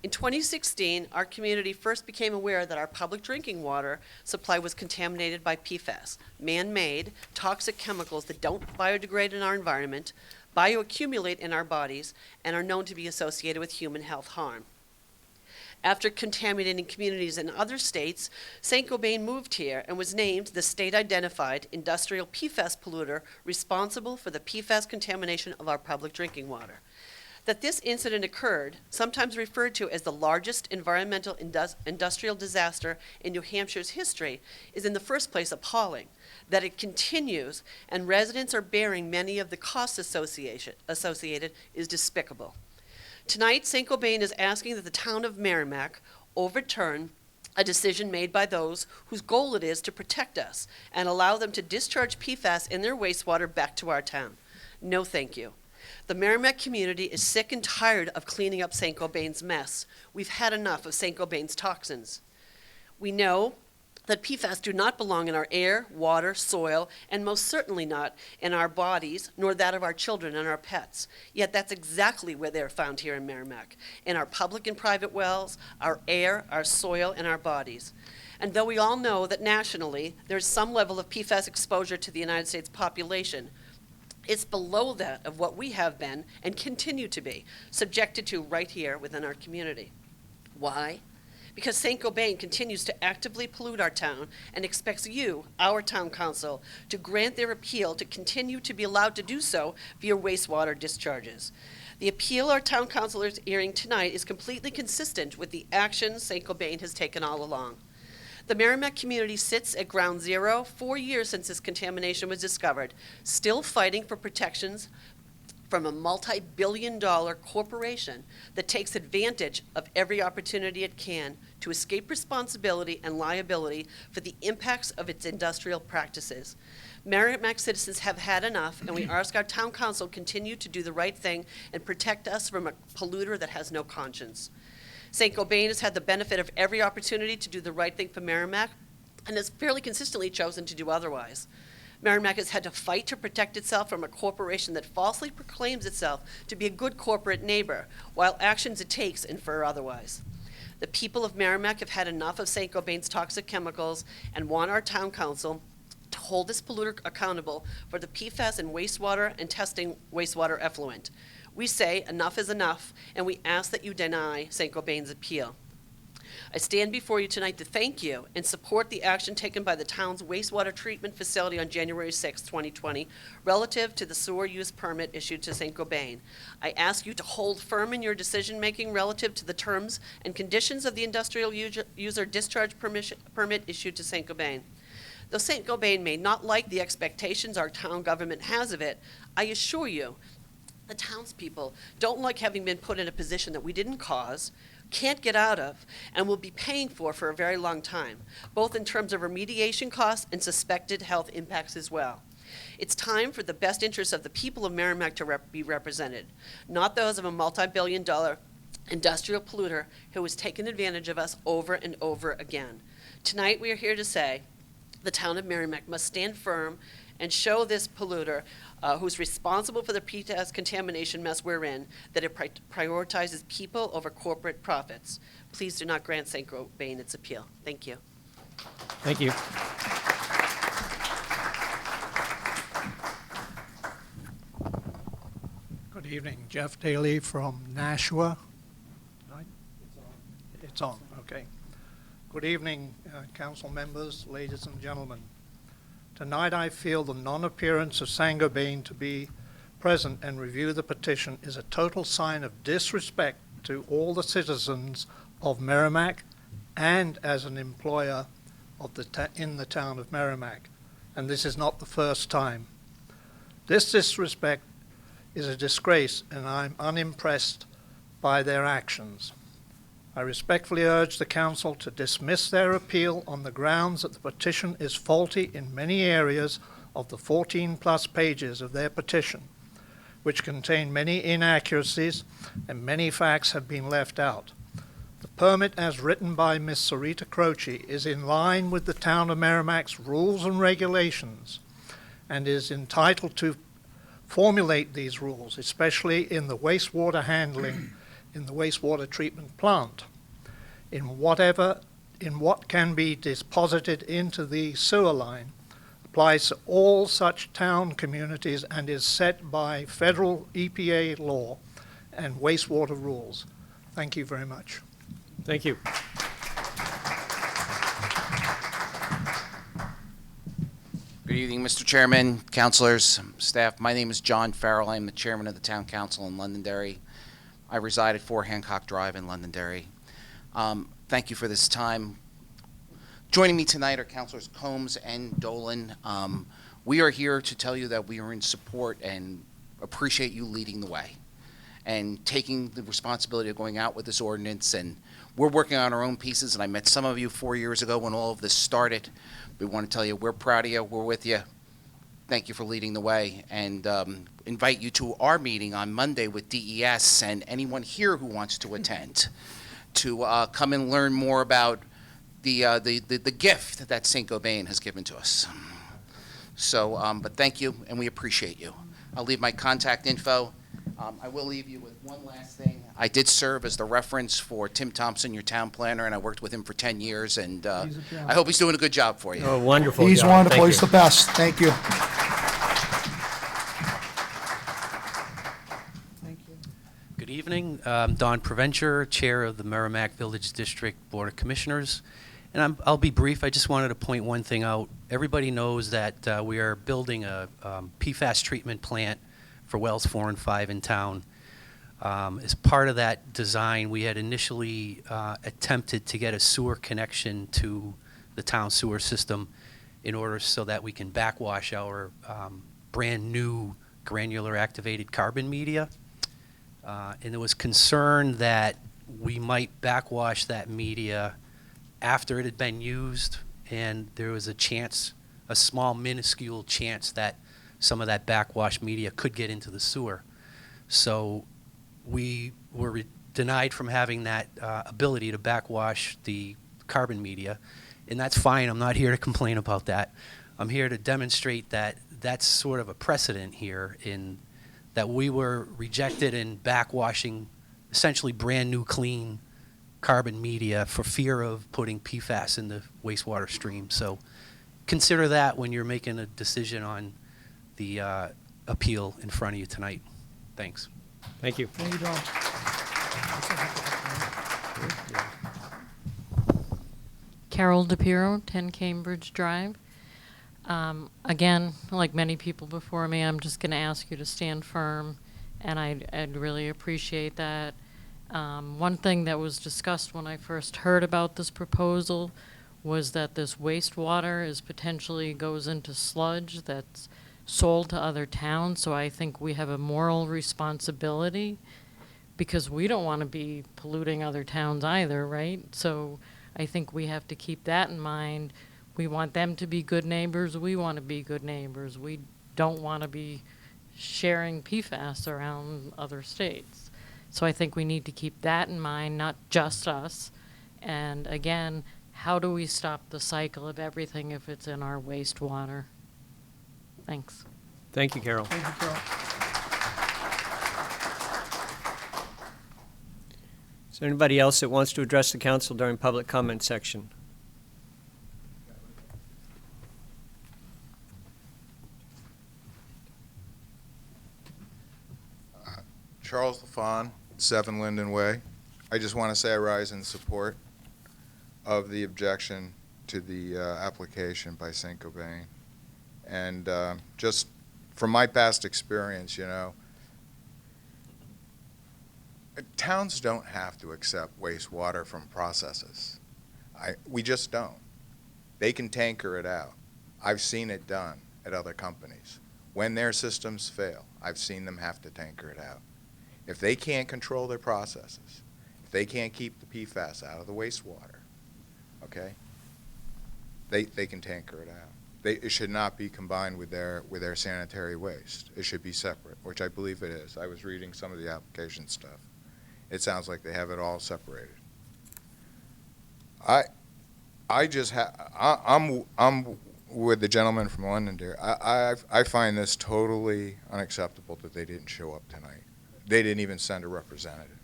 In 2016, our community first became aware that our public drinking water supply was contaminated by PFAS, man-made, toxic chemicals that don't biodegrade in our environment, bioaccumulate in our bodies, and are known to be associated with human health harm. After contaminating communities in other states, Saint-Gobain moved here and was named the state-identified industrial PFAS polluter responsible for the PFAS contamination of our public drinking water. That this incident occurred, sometimes referred to as the largest environmental industrial disaster in New Hampshire's history, is in the first place appalling. That it continues and residents are bearing many of the costs associated is despicable. Tonight, Saint-Gobain is asking that the town of Merrimack overturn a decision made by those whose goal it is to protect us and allow them to discharge PFAS in their wastewater back to our town. No, thank you. The Merrimack community is sick and tired of cleaning up Saint-Gobain's mess. We've had enough of Saint-Gobain's toxins. We know that PFAS do not belong in our air, water, soil, and most certainly not in our bodies, nor that of our children and our pets. Yet that's exactly where they're found here in Merrimack, in our public and private wells, our air, our soil, and our bodies. And though we all know that nationally there's some level of PFAS exposure to the United States population, it's below that of what we have been and continue to be subjected to right here within our community. Why? Because Saint-Gobain continues to actively pollute our town and expects you, our town council, to grant their appeal to continue to be allowed to do so via wastewater discharges. The appeal our town council is hearing tonight is completely consistent with the actions Saint-Gobain has taken all along. The Merrimack community sits at ground zero 4 years since this contamination was discovered, still fighting for protections from a multi-billion-dollar corporation that takes advantage of every opportunity it can to escape responsibility and liability for the impacts of its industrial practices. Merrimack citizens have had enough, and we ask our town council continue to do the right thing and protect us from a polluter that has no conscience. Saint-Gobain has had the benefit of every opportunity to do the right thing for Merrimack and has fairly consistently chosen to do otherwise. Merrimack has had to fight to protect itself from a corporation that falsely proclaims itself to be a good corporate neighbor, while actions it takes infer otherwise. The people of Merrimack have had enough of St. Gobain's toxic chemicals and want our town council to hold this polluter accountable for the PFAS in wastewater and testing wastewater effluent. We say enough is enough, and we ask that you deny St. Gobain's appeal. I stand before you tonight to thank you and support the action taken by the town's wastewater treatment facility on January 6, 2020, relative to the sewer use permit issued to St. Gobain. I ask you to hold firm in your decision-making relative to the terms and conditions of the industrial user discharge permit issued to St. Gobain. Though St. Gobain may not like the expectations our town government has of it, I assure you, the townspeople don't like having been put in a position that we didn't cause, can't get out of, and will be paying for a very long time, both in terms of remediation costs and suspected health impacts as well. It's time for the best interests of the people of Merrimack to be represented, not those of a multi-billion-dollar industrial polluter who has taken advantage of us over and over again. Tonight we are here to say the town of Merrimack must stand firm and show this polluter who's responsible for the PFAS contamination mess we're in, that it prioritizes people over corporate profits. Please do not grant St. Gobain its appeal. Thank you. Thank you. Good evening, Jeff Daly from Nashua. Right? It's on, okay. Good evening, council members, ladies and gentlemen. Tonight I feel the non-appearance of St. Gobain to be present and review the petition is a total sign of disrespect to all the citizens of Merrimack and as an employer of in the town of Merrimack. And this is not the first time. This disrespect is a disgrace, and I'm unimpressed by their actions. I respectfully urge the council to dismiss their appeal on the grounds that the petition is faulty in many areas of the 14-plus pages of their petition, which contain many inaccuracies and many facts have been left out. The permit as written by Ms. Sarita Croce is in line with the town of Merrimack's rules and regulations and is entitled to formulate these rules, especially in the wastewater handling in the wastewater treatment plant, in what can be deposited into the sewer line, applies to all such town communities and is set by federal EPA law and wastewater rules. Thank you very much. Thank you. Good evening, Mr. Chairman, councilors, staff. My name is John Farrell. I'm the chairman of the town council in Londonderry. I reside at 4 Hancock Drive in Londonderry. Thank you for this time. Joining me tonight are Councilors Combs and Dolan. We are here to tell you that we are in support and appreciate you leading the way and taking the responsibility of going out with this ordinance. And we're working on our own pieces, and I met some of you 4 years ago when all of this started. We want to tell you we're proud of you, we're with you. Thank you for leading the way, and invite you to our meeting on Monday with DES and anyone here who wants to attend to come and learn more about the gift that St. Gobain has given to us. So, but thank you, and we appreciate you. I'll leave my contact info. I will leave you with one last thing. I did serve as the reference for Tim Thompson, your town planner, and I worked with him for 10 years, and I hope he's doing a good job for you. Oh, wonderful. He's job. wonderful. Thank He's you. the best. Thank you. Good evening. I'm Don Preventure, Chair of the Merrimack Village District Board of Commissioners. And I'll be brief. I just wanted to point one thing out. Everybody knows that we are building a PFAS treatment plant for wells 4 and 5 in town. As part of that design, we had initially attempted to get a sewer connection to the town sewer system in order so that we can backwash our brand new granular activated carbon media. And there was concern that we might backwash that media after it had been used, and there was a chance, a small minuscule chance, that some of that backwash media could get into the sewer. So we were denied from having that ability to backwash the carbon media, and that's fine. I'm not here to complain about that. I'm here to demonstrate that that's sort of a precedent here in that we were rejected in backwashing essentially brand new clean carbon media for fear of putting PFAS in the wastewater stream. So consider that when you're making a decision on the appeal in front of you tonight. Thanks. Thank you. Thank you, Don. Carol DePiero, 10 Cambridge Drive. Again, like many people before me, I'm just going to ask you to stand firm, and I'd really appreciate that. One thing that was discussed when I first heard about this proposal was that this wastewater is potentially goes into sludge that's sold to other towns, so I think we have a moral responsibility because we don't want to be polluting other towns either, right? So I think we have to keep that in mind. We want them to be good neighbors. We want to be good neighbors. We don't want to be sharing PFAS around other states. So I think we need to keep that in mind, not just us. And again, how do we stop the cycle of everything if it's in our wastewater? Thanks. Thank you, Carol. Thank you, Carol. Is there anybody else that wants to address the council during public comment section? Charles LaFawn, 7 Linden Way. I just want to say I rise in support of the objection to the application by Saint-Gobain. And just from my past experience, you know, towns don't have to accept wastewater from processes. We just don't. They can tanker it out. I've seen it done at other companies. When their systems fail, I've seen them have to tanker it out. If they can't control their processes, if they can't keep the PFAS out of the wastewater, okay, they can tanker it out. It should not be combined with their sanitary waste. It should be separate, which I believe it is. I was reading some of the application stuff. It sounds like they have it all separated. I'm with the gentleman from Londonderry. I find this totally unacceptable that they didn't show up tonight. They didn't even send a representative,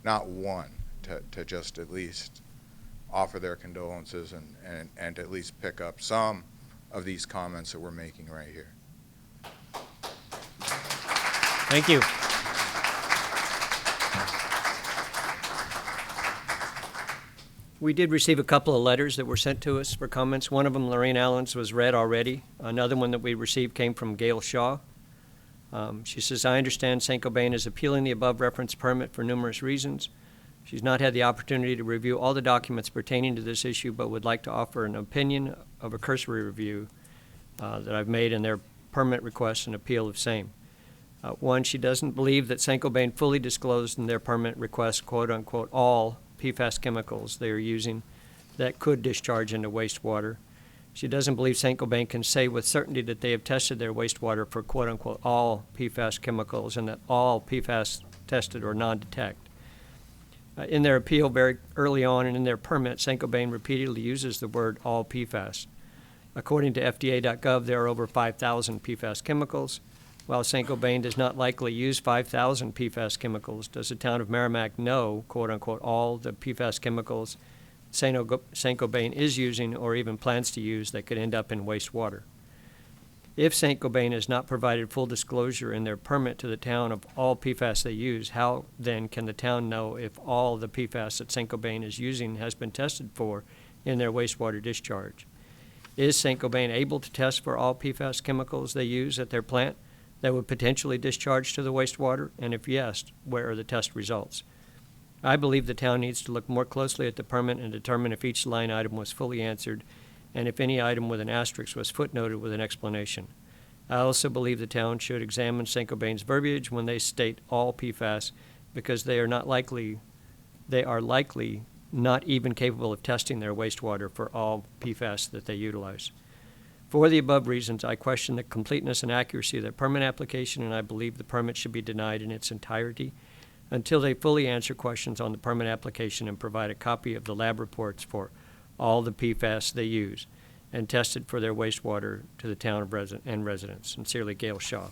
not one, to just at least offer their condolences and to at least pick up some of these comments that we're making right here. Thank you. We did receive a couple of letters that were sent to us for comments. One of them, Lorraine Allen's, was read already. Another one that we received came from Gail Shaw. She says, I understand Saint-Gobain is appealing the above referenced permit for numerous reasons. She's not had the opportunity to review all the documents pertaining to this issue, but would like to offer an opinion of a cursory review that I've made in their permit request and appeal of same. One, she doesn't believe that Saint-Gobain fully disclosed in their permit request, quote unquote, all PFAS chemicals they are using that could discharge into wastewater. She doesn't believe Saint-Gobain can say with certainty that they have tested their wastewater for quote unquote all PFAS chemicals and that all PFAS tested or non-detect. In their appeal very early on and in their permit, Saint-Gobain repeatedly uses the word all PFAS. According to FDA.gov, there are over 5,000 PFAS chemicals. While Saint-Gobain does not likely use 5,000 PFAS chemicals, does the town of Merrimack know, quote unquote, all the PFAS chemicals Saint-Gobain is using or even plans to use that could end up in wastewater? If Saint-Gobain has not provided full disclosure in their permit to the town of all PFAS they use, how then can the town know if all the PFAS that Saint-Gobain is using has been tested for in their wastewater discharge? Is Saint-Gobain able to test for all PFAS chemicals they use at their plant that would potentially discharge to the wastewater? And if yes, where are the test results? I believe the town needs to look more closely at the permit and determine if each line item was fully answered and if any item with an asterisk was footnoted with an explanation. I also believe the town should examine Saint-Gobain's verbiage when they state all PFAS because they are likely not even capable of testing their wastewater for all PFAS that they utilize. For the above reasons, I question the completeness and accuracy of the permit application, and I believe the permit should be denied in its entirety until they fully answer questions on the permit application and provide a copy of the lab reports for all the PFAS they use and tested for their wastewater to the town of residents. Sincerely, Gail Shaw.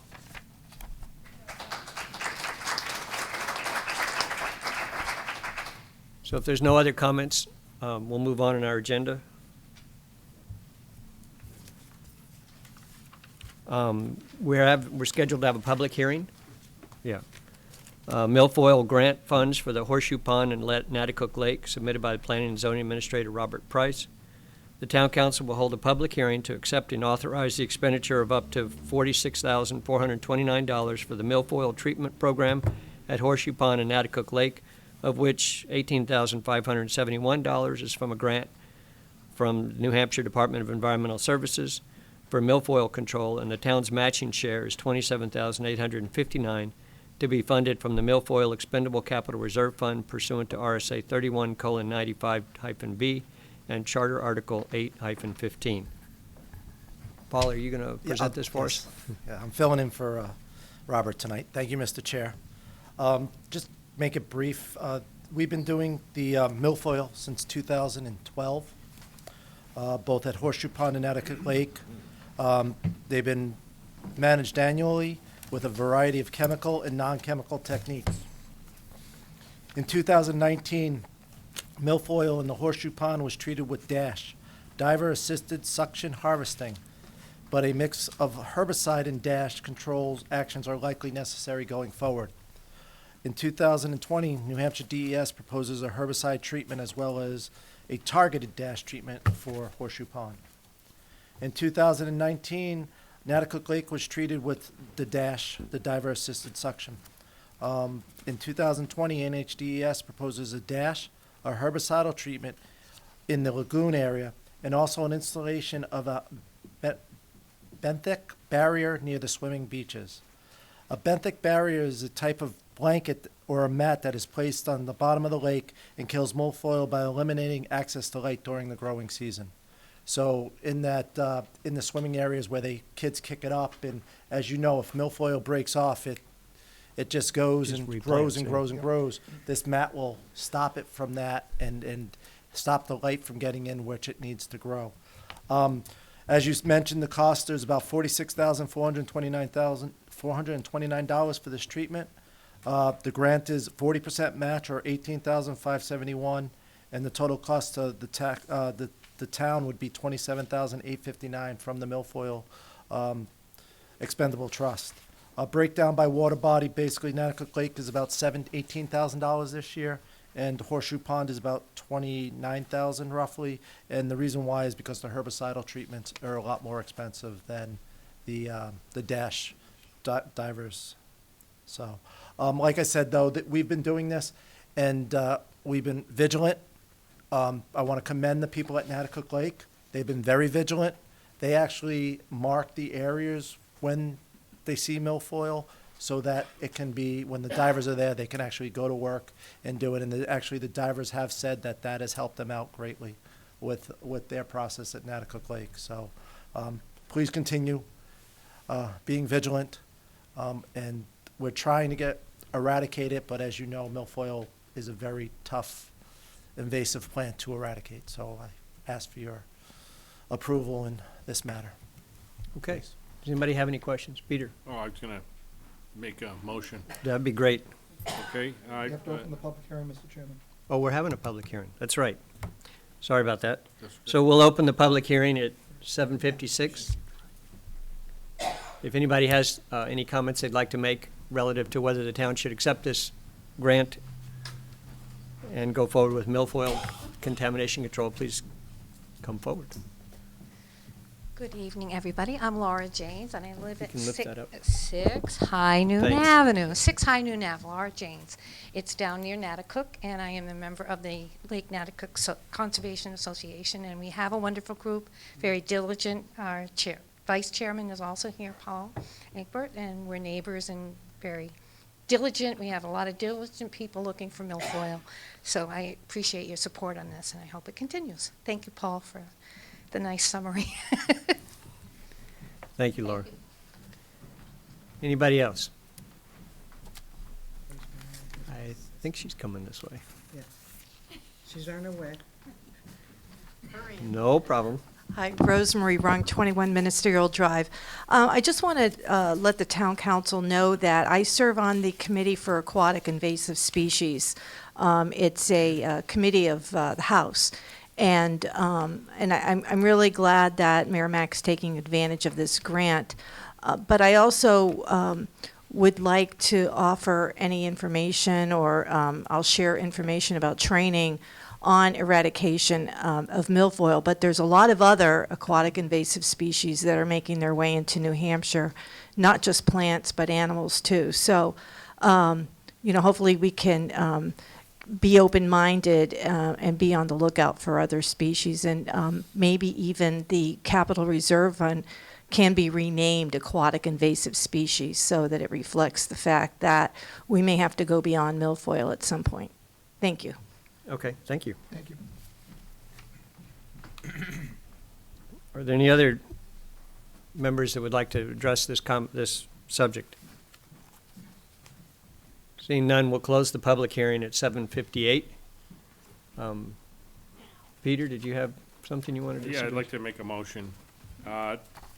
So if there's no other comments, we'll move on in our agenda. We're scheduled to have a public hearing. Yeah. Milfoil grant funds for the Horseshoe Pond and Natticook Lake submitted by the Planning and Zoning Administrator Robert Price. The Town Council will hold a public hearing to accept and authorize the expenditure of up to $46,429 for the milfoil treatment program at Horseshoe Pond and Natticook Lake, of which $18,571 is from a grant from New Hampshire Department of Environmental Services for milfoil control, and the town's matching share is $27,859 to be funded from the Milfoil Expendable Capital Reserve Fund pursuant to RSA 31:95-B and Charter Article 8-15. Paul, are you going to present this for us? Yeah, I'm filling in for Robert tonight. Thank you, Mr. Chair. Just make it brief. We've been doing the milfoil since 2012, both at Horseshoe Pond and Natticook Lake. They've been managed annually with a variety of chemical and non-chemical techniques. In 2019, milfoil in the Horseshoe Pond was treated with DASH, diver-assisted suction harvesting, but a mix of herbicide and DASH controls actions are likely necessary going forward. In 2020, New Hampshire DES proposes a herbicide treatment as well as a targeted DASH treatment for Horseshoe Pond. In 2019, Natticook Lake was treated with the DASH, the diver-assisted suction. In 2020, NHDES proposes a DASH, a herbicidal treatment in the lagoon area, and also an installation of a benthic barrier near the swimming beaches. A benthic barrier is a type of blanket or a mat that is placed on the bottom of the lake and kills milfoil by eliminating access to light during the growing season. So in that, in the swimming areas where kids kick it up, and as you know, if milfoil breaks off, it just goes Just and replants, grows and yeah. grows and grows. This mat will stop it from that and stop the light from getting in which it needs to grow. As you mentioned, the cost is about $46,429 for this treatment. The grant is 40% match or $18,571, and the total cost to the town would be $27,859 from the milfoil expendable trust. Breakdown by water body, basically Natticook Lake is about $18,000 this year, and Horseshoe Pond is about $29,000 roughly. And the reason why is because the herbicidal treatments are a lot more expensive than the DASH divers. So, like I said, though, that we've been doing this, and we've been vigilant. I want to commend the people at Natticook Lake. They've been very vigilant. They actually mark the areas when they see milfoil so that it can be, when the divers are there, they can actually go to work and do it. And actually, the divers have said that that has helped them out greatly with their process at Natticook Lake. So please continue being vigilant. And we're trying to eradicate it, but as you know, milfoil is a very tough, invasive plant to eradicate. So I ask for your approval in this matter. Okay. Does anybody have any questions? Peter? Oh, I was gonna make a motion, That'd be great. okay? You have to open the public hearing, Mr. Chairman. Oh, we're having a public hearing. That's right. Sorry about that. That's good. So we'll open the public hearing at 7:56. If anybody has any comments they'd like to make relative to whether the town should accept this grant and go forward with milfoil contamination control, please come forward. Good evening, everybody. I'm Laura Janes, and I live at can lift that up. 6 High Noon Thanks. Avenue. 6 High Noon Ave, Laura Janes. It's down near Natticook, and I am a member of the Lake Natticook Conservation Association, and we have a wonderful group, very diligent. Our vice chairman is also here, Paul Egbert, and we're neighbors and very diligent. We have a lot of diligent people looking for milfoil. So I appreciate your support on this, and I hope it continues. Thank you, Paul, for the nice summary. Thank you, Laura. Anybody else? I think she's coming this way. Yeah. She's on her way. No problem. Hi, Rosemary Rung, 21 Ministerial Drive. I just want to let the town council know that I serve on the Committee for Aquatic Invasive Species. It's a committee of the House. And I'm really glad that Merrimack's taking advantage of this grant. But I also would like to offer any information, or I'll share information about training on eradication of milfoil. But there's a lot of other aquatic invasive species that are making their way into New Hampshire, not just plants, but animals too. So, hopefully we can be open-minded and be on the lookout for other species, and maybe even the Capital Reserve Fund can be renamed aquatic invasive species so that it reflects the fact that we may have to go beyond milfoil at some point. Thank you. Okay, thank you. Thank you. Are there any other members that would like to address this subject? Seeing none, we'll close the public hearing at 7:58. Peter, did you have something you wanted to say? Yeah, I'd like to make a motion.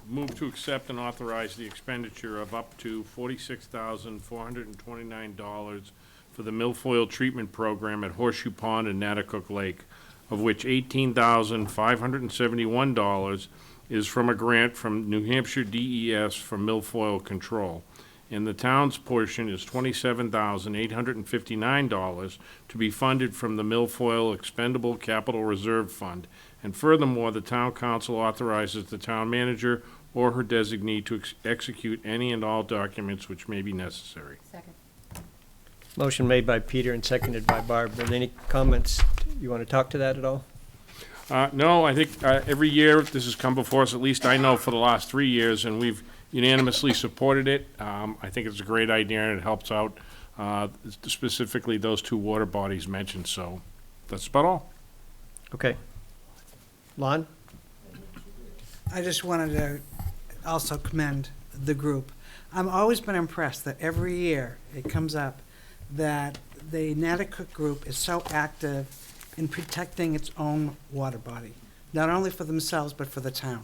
Move to accept and authorize the expenditure of up to $46,429 for the milfoil treatment program at Horseshoe Pond and Natticook Lake, of which $18,571 is from a grant from New Hampshire DES for milfoil control. And the town's portion is $27,859 to be funded from the Milfoil Expendable Capital Reserve Fund. And furthermore, the town council authorizes the town manager or her designee to execute any and all documents which may be necessary. Second. Motion made by Peter and seconded by Barb. Are there any comments? You want to talk to that at all? No, I think every year this has come before us, at least I know for the last 3 years, and we've unanimously supported it. I think it's a great idea, and it helps out specifically those two water bodies mentioned, so that's about all. Okay. Lon? I just wanted to also commend the group. I've always been impressed that every year it comes up that the Natticook group is so active in protecting its own water body, not only for themselves, but for the town.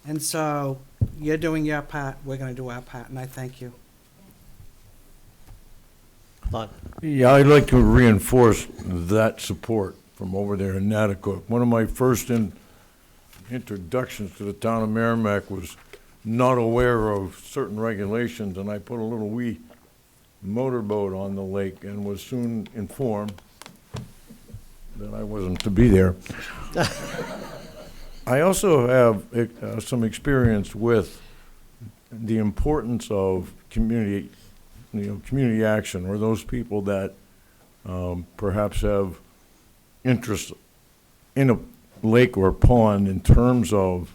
And so you're doing your part, we're going to do our part, and I thank you. Lon? Yeah, I'd like to reinforce that support from over there in Natticook. One of my first introductions to the town of Merrimack was not aware of certain regulations, and I put a little wee motorboat on the lake and was soon informed that I wasn't to be there. I also have some experience with the importance of community action, or those people that perhaps have interest in a lake or pond in terms of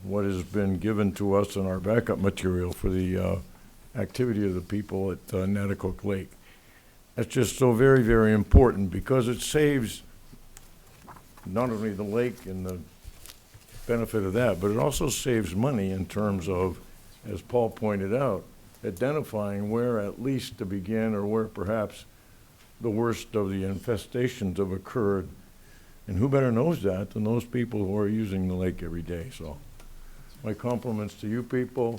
what has been given to us in our backup material for the activity of the people at Natticook Lake. That's just so very, very important, because it saves not only the lake and the benefit of that, but it also saves money in terms of, as Paul pointed out, identifying where at least to begin, or where perhaps the worst of the infestations have occurred. And who better knows that than those people who are using the lake every day? So my compliments to you people,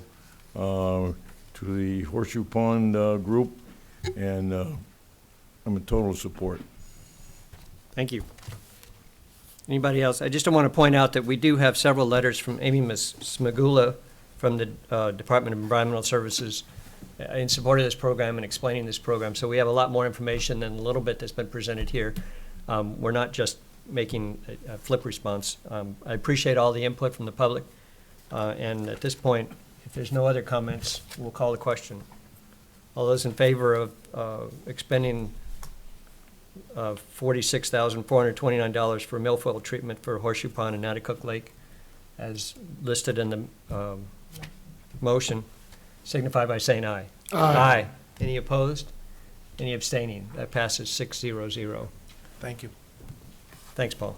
to the Horseshoe Pond group, and I'm in total support. Thank you. Anybody else? I just want to point out that we do have several letters from Amy Smagula from the Department of Environmental Services in support of this program and explaining this program. So we have a lot more information than a little bit that's been presented here. We're not just making a flip response. I appreciate all the input from the public. And at this point, if there's no other comments, we'll call the question. All those in favor of expending $46,429 for milfoil treatment for Horseshoe Pond and Natticook Lake, as listed in the motion, signify by saying aye. Aye. Any opposed? Any abstaining? That passes 6-0-0. Thank you. Thanks, Paul.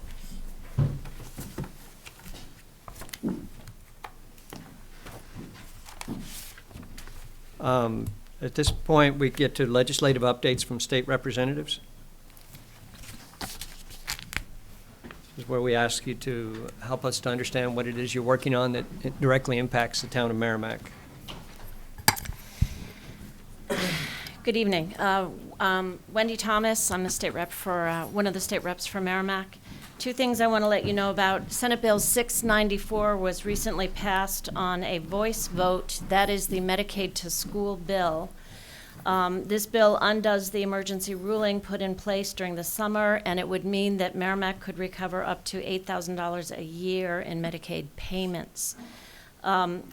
At this point, we get to legislative updates from state representatives. This is where we ask you to help us to understand what it is you're working on that directly impacts the town of Merrimack. Good evening. Wendy Thomas, I'm the state rep for, one of the state reps for Merrimack. Two things I want to let you know about. Senate Bill 694 was recently passed on a voice vote. That is the Medicaid to School bill. This bill undoes the emergency ruling put in place during the summer, and it would mean that Merrimack could recover up to $8,000 a year in Medicaid payments.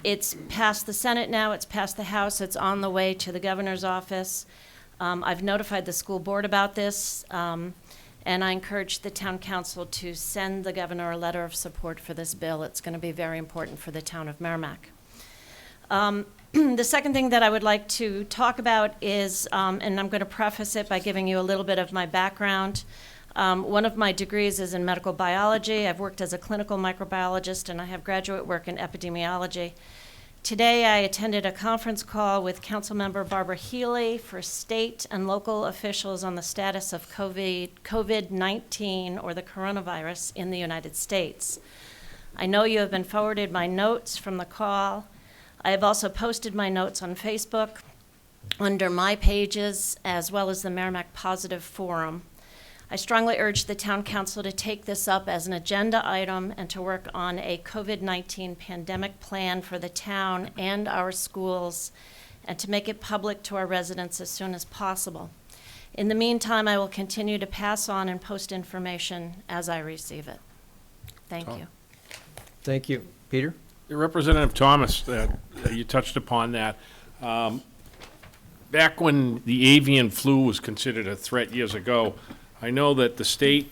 It's passed the Senate now, it's passed the House, it's on the way to the governor's office. I've notified the school board about this, and I encourage the town council to send the governor a letter of support for this bill. It's going to be very important for the town of Merrimack. The second thing that I would like to talk about is, and I'm going to preface it by giving you a little bit of my background. One of my degrees is in medical biology. I've worked as a clinical microbiologist, and I have graduate work in epidemiology. Today, I attended a conference call with Councilmember Barbara Healy for state and local officials on the status of COVID-19, or the coronavirus, in the United States. I know you have been forwarded my notes from the call. I have also posted my notes on Facebook under my pages, as well as the Merrimack Positive Forum. I strongly urge the town council to take this up as an agenda item and to work on a COVID-19 pandemic plan for the town and our schools, and to make it public to our residents as soon as possible. In the meantime, I will continue to pass on and post information as I receive it. Thank you. Thank you. Peter? Representative Thomas, you touched upon that. Back when the avian flu was considered a threat years ago, I know that the state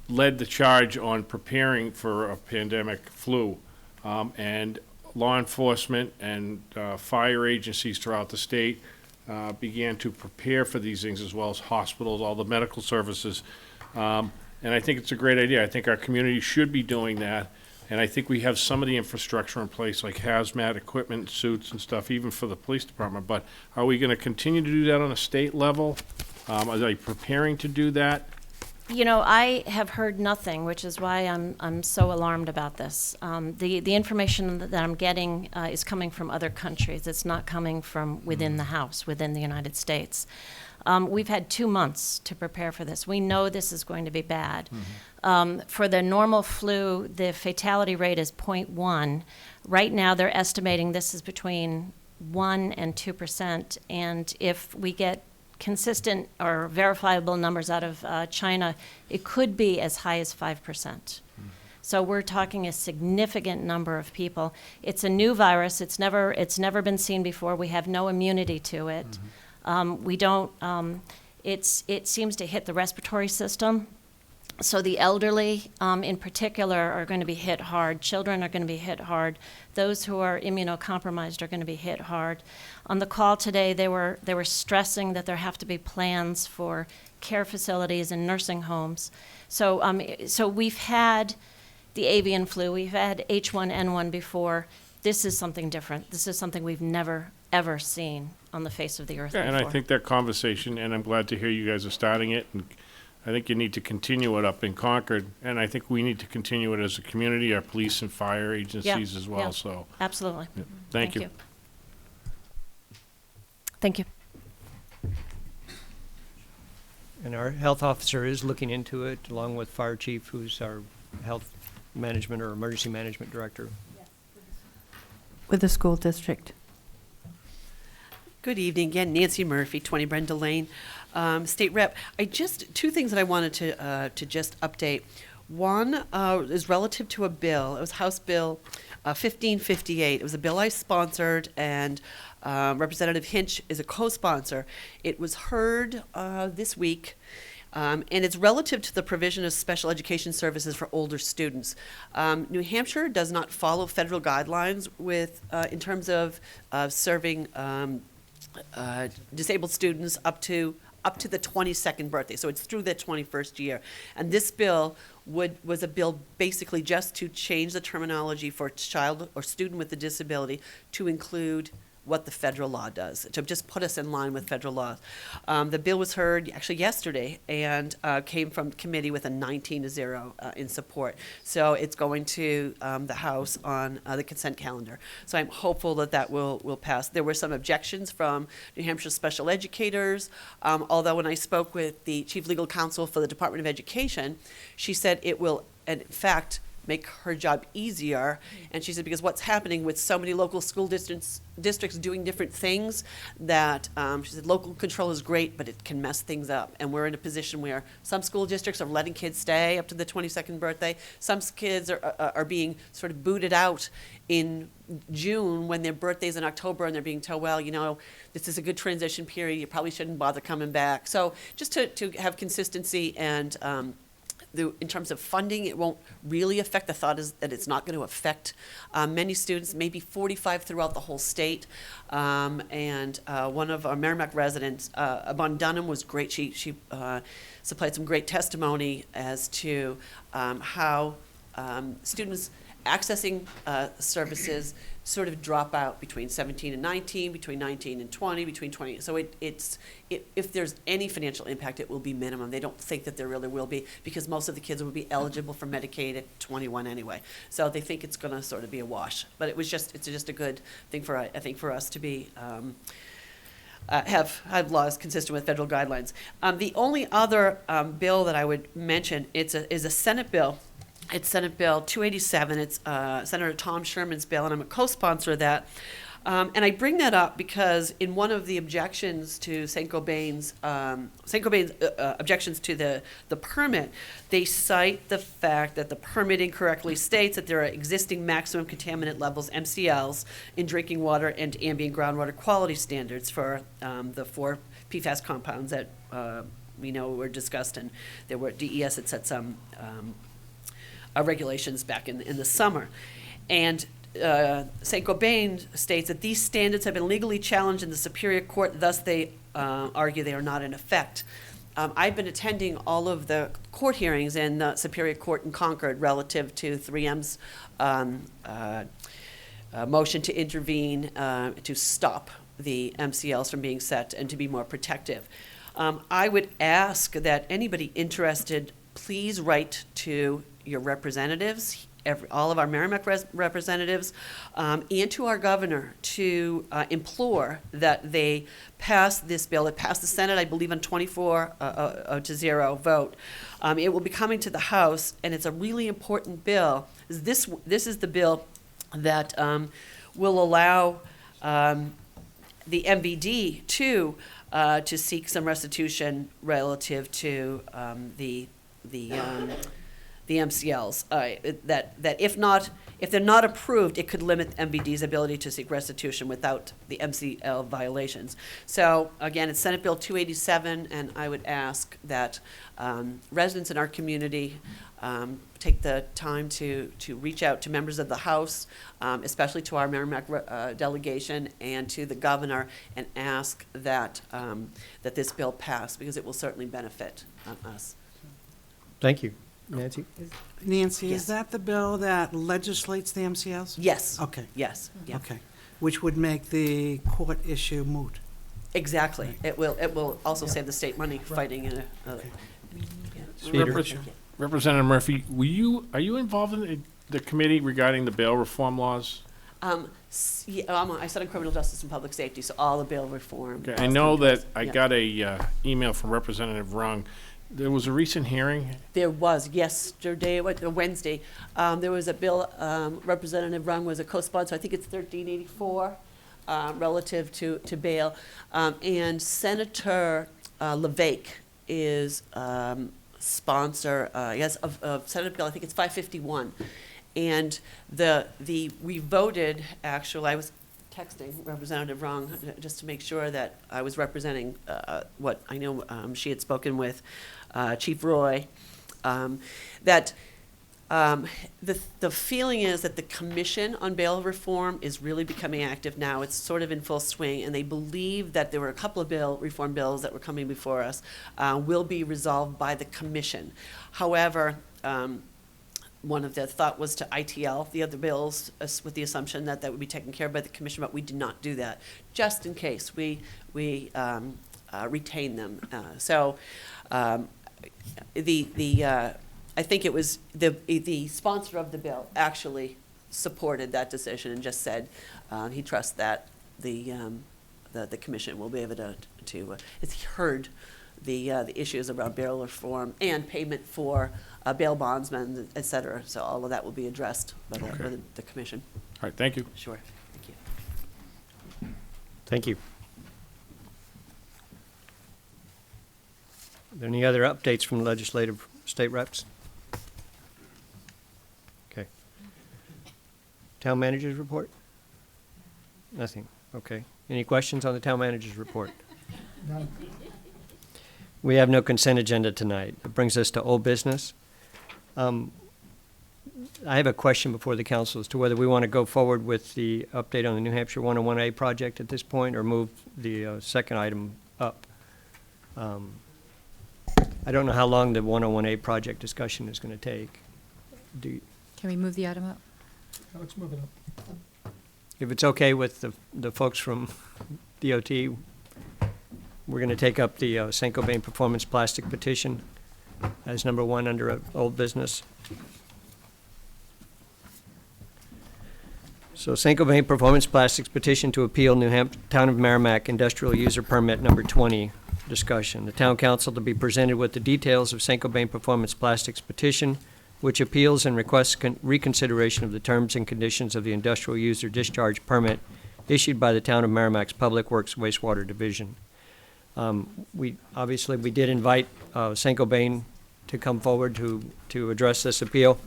led the charge on preparing for a pandemic flu, and law enforcement and fire agencies throughout the state began to prepare for these things, as well as hospitals, all the medical services. And I think it's a great idea. I think our community should be doing that. And I think we have some of the infrastructure in place, like hazmat equipment, suits and stuff, even for the police department. But are we going to continue to do that on a state level? Are they preparing to do that? You know, I have heard nothing, which is why I'm so alarmed about this. The information that I'm getting is coming from other countries. It's not coming from within the House, within the United States. We've had 2 months to prepare for this. We know this is going to be bad. For the normal flu, the fatality rate is 0.1. Right now, they're estimating this is between 1% and 2%. And if we get consistent or verifiable numbers out of China, it could be as high as 5%. So we're talking a significant number of people. It's a new virus. It's never been seen before. We have no immunity to it. It seems to hit the respiratory system. So the elderly, in particular, are going to be hit hard. Children are going to be hit hard. Those who are immunocompromised are going to be hit hard. On the call today, they were stressing that there have to be plans for care facilities and nursing homes. So we've had the avian flu. We've had H1N1 before. This is something different. This is something we've never, ever seen on the face of the earth before. And I think that conversation, and I'm glad to hear you guys are starting it, and I think you need to continue it up in Concord, and I think we need to continue it as a community, our police and fire agencies as well, so. Absolutely. Yeah. Thank you. Thank you. And our health officer is looking into it, along with Fire Chief, who's our health management or emergency management director. With the school district. Good evening again, Nancy Murphy, 20 Brenda Lane, State Rep. Two things that I wanted to just update. One is relative to a bill. It was House Bill 1558. It was a bill I sponsored, and Representative Hinch is a co-sponsor. It was heard this week. And it's relative to the provision of special education services for older students. New Hampshire does not follow federal guidelines in terms of serving disabled students up to the 22nd birthday. So it's through their 21st year. And this bill was a bill basically just to change the terminology for child or student with a disability to include what the federal law does, to just put us in line with federal laws. The bill was heard actually yesterday and came from committee with a 19-0 in support. So it's going to the House on the consent calendar. So I'm hopeful that that will pass. There were some objections from New Hampshire special educators, although when I spoke with the chief legal counsel for the Department of Education, she said it will, in fact, make her job easier. And she said, because what's happening with so many local school districts doing different things, that she said local control is great, but it can mess things up. And we're in a position where some school districts are letting kids stay up to the 22nd birthday. Some kids are being sort of booted out in June when their birthday's in October, and they're being told, well, you know, this is a good transition period, you probably shouldn't bother coming back. So just to have consistency and in terms of funding, it won't really affect. The thought is that it's not going to affect many students, maybe 45 throughout the whole state. And one of our Merrimack residents, Bon Dunham, was great. She supplied some great testimony as to how students accessing services sort of drop out between 17 and 19, between 19 and 20, between 20. So if there's any financial impact, it will be minimum. They don't think that there really will be, because most of the kids will be eligible for Medicaid at 21 anyway. So they think it's going to sort of be a wash. But it's just a good thing I think for us to be have laws consistent with federal guidelines. The only other bill that I would mention is a Senate bill. It's Senate Bill 287. It's Senator Tom Sherman's bill, and I'm a co-sponsor of that. And I bring that up because in one of the objections to Saint-Gobain's objections to the permit, they cite the fact that the permit incorrectly states that there are existing maximum contaminant levels, MCLs, in drinking water and ambient groundwater quality standards for the 4 PFAS compounds that we know were discussed, and there were DES had set some regulations back in the summer. And Saint-Gobain states that these standards have been legally challenged in the Superior Court, thus they argue they are not in effect. I've been attending all of the court hearings in the Superior Court in Concord relative to 3M's motion to intervene to stop the MCLs from being set and to be more protective. I would ask that anybody interested please write to your representatives, all of our Merrimack representatives, and to our governor to implore that they pass this bill. It passed the Senate, I believe, on 24-0 vote. It will be coming to the House, and it's a really important bill. This is the bill that will allow the MVD to seek some restitution relative to the MCLs. That if they're not approved, it could limit MVD's ability to seek restitution without the MCL violations. So again, it's Senate Bill 287, and I would ask that residents in our community take the time to reach out to members of the House, especially to our Merrimack delegation and to the governor, and ask that that this bill pass, because it will certainly benefit us. Thank you. Nancy? Nancy, Yes. is that the bill that legislates the MCLs? Yes. Okay. Yes. Yeah. Okay. Which would make the court issue moot. Exactly. It will also save the state money fighting in a. Peter? Representative Murphy, are you involved in the committee regarding the bail reform laws? I sit on criminal justice and public safety, so all the bail reform. Okay, I know that I Yeah. got a email from Representative Rung. There was a recent hearing. There was yesterday, Wednesday, there was a bill, Representative Rung was a co-sponsor, I think it's 1384, relative to bail. And Senator LeVake is sponsor, yes, of Senate Bill, I think it's 551. And we voted, actually, I was texting Representative Rung just to make sure that I was representing what I know she had spoken with Chief Roy, that the feeling is that the Commission on Bail Reform is really becoming active now. It's sort of in full swing, and they believe that there were a couple of bail reform bills that were coming before us will be resolved by the Commission. However, one of the thought was to ITL the other bills with the assumption that that would be taken care of by the commission, but we did not do that, just in case we retain them. I think it was the sponsor of the bill actually supported that decision and just said he trusts that the commission will be able to it's heard the issues around bail reform and payment for bail bondsmen, et cetera. So all of that will be addressed by the commission. All right, thank you. Sure. Thank you. Thank you. Are there any other updates from legislative state reps? Okay. Town manager's report? Nothing. Okay. Any questions on the town manager's report? None. We have no consent agenda tonight. It brings us to old business. I have a question before the council as to whether we want to go forward with the update on the New Hampshire 101A project at this point or move the second item up. I don't know how long the 101A project discussion is going to take. Can we move the item up? Let's move it up. If it's okay with the folks from DOT, we're going to take up the Saint-Gobain Performance Plastic petition as number 1 under old business. So Saint-Gobain Performance Plastics petition to appeal Town of Merrimack Industrial User Permit number 20 discussion. The Town Council to be presented with the details of Saint-Gobain Performance Plastics petition, which appeals and requests reconsideration of the terms and conditions of the industrial user discharge permit issued by the Town of Merrimack's Public Works Wastewater Division. We did invite Saint-Gobain to come forward to address this appeal.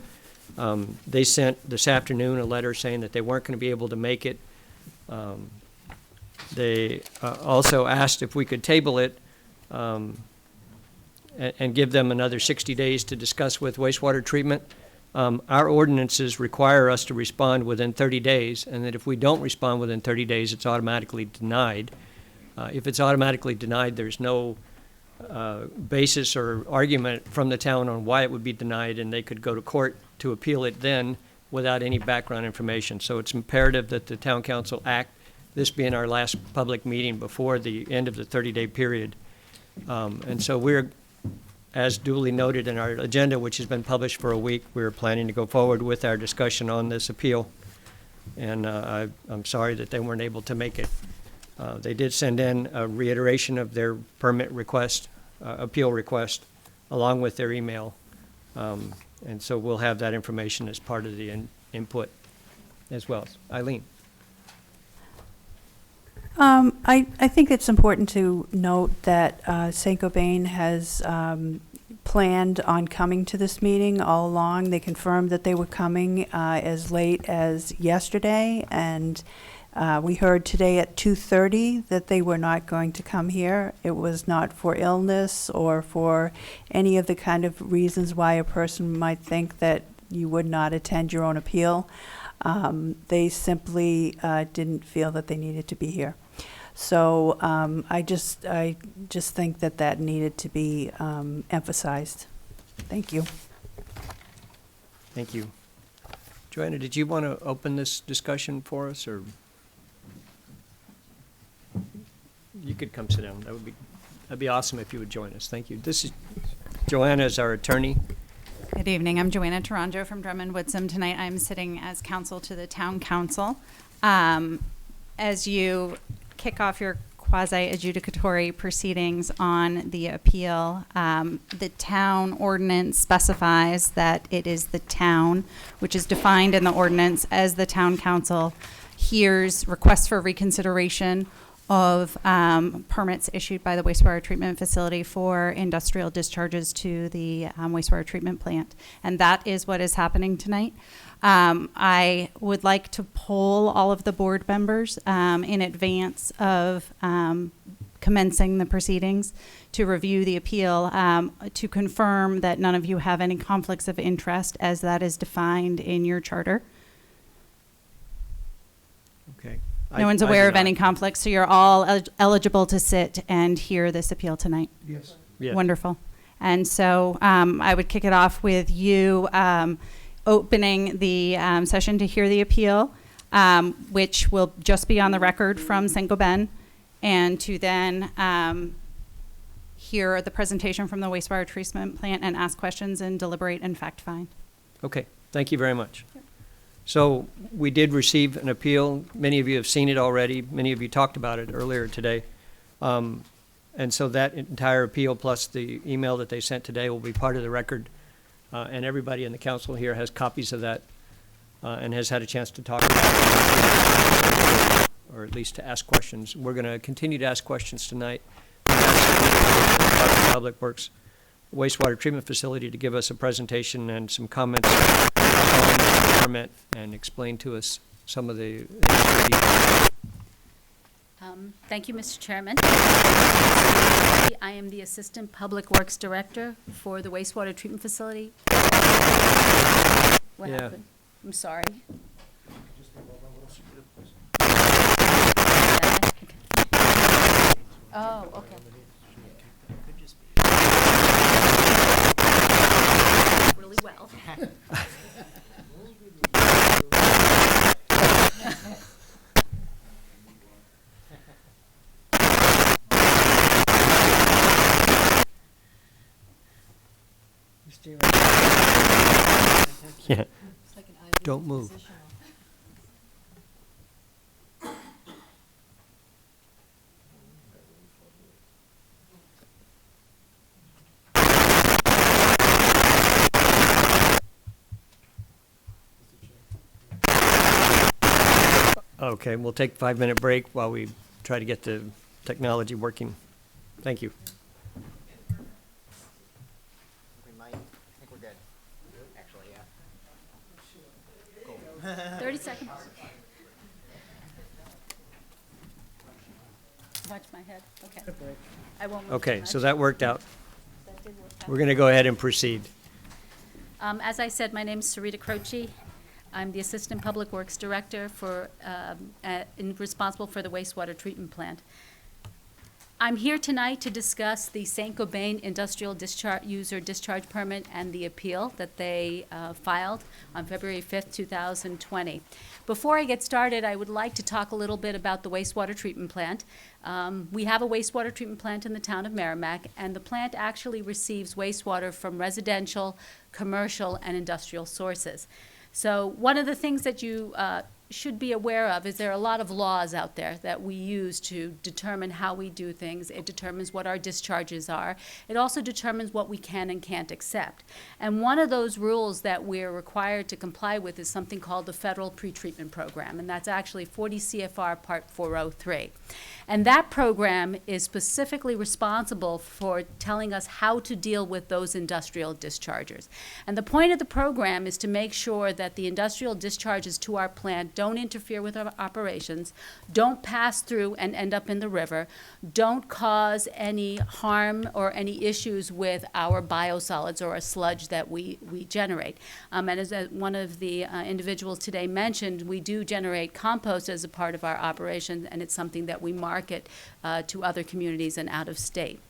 They sent this afternoon a letter saying that they weren't going to be able to make it. They also asked if we could table it and give them another 60 days to discuss with wastewater treatment. Our ordinances require us to respond within 30 days, and that if we don't respond within 30 days, it's automatically denied. If it's automatically denied, there's no basis or argument from the town on why it would be denied, and they could go to court to appeal it then without any background information. So it's imperative that the town council act, this being our last public meeting before the end of the 30-day period. And so we're, as duly noted in our agenda, which has been published for a week, we're planning to go forward with our discussion on this appeal. And I'm sorry that they weren't able to make it. They did send in a reiteration of their permit request, appeal request, along with their email. And so we'll have that information as part of the input as well. Eileen. I think it's important to note that Saint-Gobain has planned on coming to this meeting all along. They confirmed that they were coming as late as yesterday, and we heard today at 2:30 that they were not going to come here. It was not for illness or for any of the kind of reasons why a person might think that you would not attend your own appeal. They simply didn't feel that they needed to be here. So I just think that needed to be emphasized. Thank you. Thank you. Joanna, did you want to open this discussion for us, or? You could come sit down. That'd be awesome if you would join us. Thank you. This is Joanna is our attorney. Good evening. I'm Joanna Taranjo from Drummond Woodsum. Tonight I'm sitting as counsel to the town council. As you kick off your quasi-adjudicatory proceedings on the appeal, the town ordinance specifies that it is the town, which is defined in the ordinance as the town council hears requests for reconsideration of permits issued by the wastewater treatment facility for industrial discharges to the wastewater treatment plant. And that is what is happening tonight. I would like to poll all of the board members in advance of commencing the proceedings to review the appeal to confirm that none of you have any conflicts of interest as that is defined in your charter. Okay. No one's aware of any conflicts, so you're all eligible to sit and hear this appeal tonight. Yes. Yes. Wonderful. And so I would kick it off with you. opening the session to hear the appeal, which will just be on the record from Saint-Gobain, and to then hear the presentation from the wastewater treatment plant and ask questions and deliberate and fact find. Okay, thank you very much. So we did receive an appeal. Many of you have seen it already. Many of you talked about it earlier today. And so that entire appeal plus the email that they sent today will be part of the record. And everybody in the council here has copies of that and has had a chance to talk about it, or at least to ask questions. We're going to continue to ask questions tonight. Public Works wastewater treatment facility to give us a presentation and some comments on the permit and explain to us some of the details. Thank you, Mr. Chairman. I am the Assistant Public Works Director for the wastewater treatment facility. What Yeah. happened? I'm sorry. Oh, okay. Really well. Yeah. Don't move. Okay, we'll take a 5-minute break while we try to get the technology working. Thank you. I think we're good. Actually, yeah. 30 seconds. Watch my head. Okay. I won't move too Okay, much. so that worked out. That did work out. We're going to go ahead and proceed. As I said, my name is Sarita Croce. I'm the Assistant Public Works Director responsible for the wastewater treatment plant. I'm here tonight to discuss the Saint-Gobain Industrial User Discharge Permit and the appeal that they filed on February 5th, 2020. Before I get started, I would like to talk a little bit about the wastewater treatment plant. We have a wastewater treatment plant in the town of Merrimack, and the plant actually receives wastewater from residential, commercial, and industrial sources. So one of the things that you should be aware of is there are a lot of laws out there that we use to determine how we do things. It determines what our discharges are. It also determines what we can and can't accept. And one of those rules that we're required to comply with is something called the Federal Pretreatment Program, and that's actually 40 CFR Part 403. And that program is specifically responsible for telling us how to deal with those industrial discharges. And the point of the program is to make sure that the industrial discharges to our plant don't interfere with our operations, don't pass through and end up in the river, don't cause any harm or any issues with our biosolids or a sludge that we generate. And as one of the individuals today mentioned, we do generate compost as a part of our operation, and it's something that we market to other communities and out of state.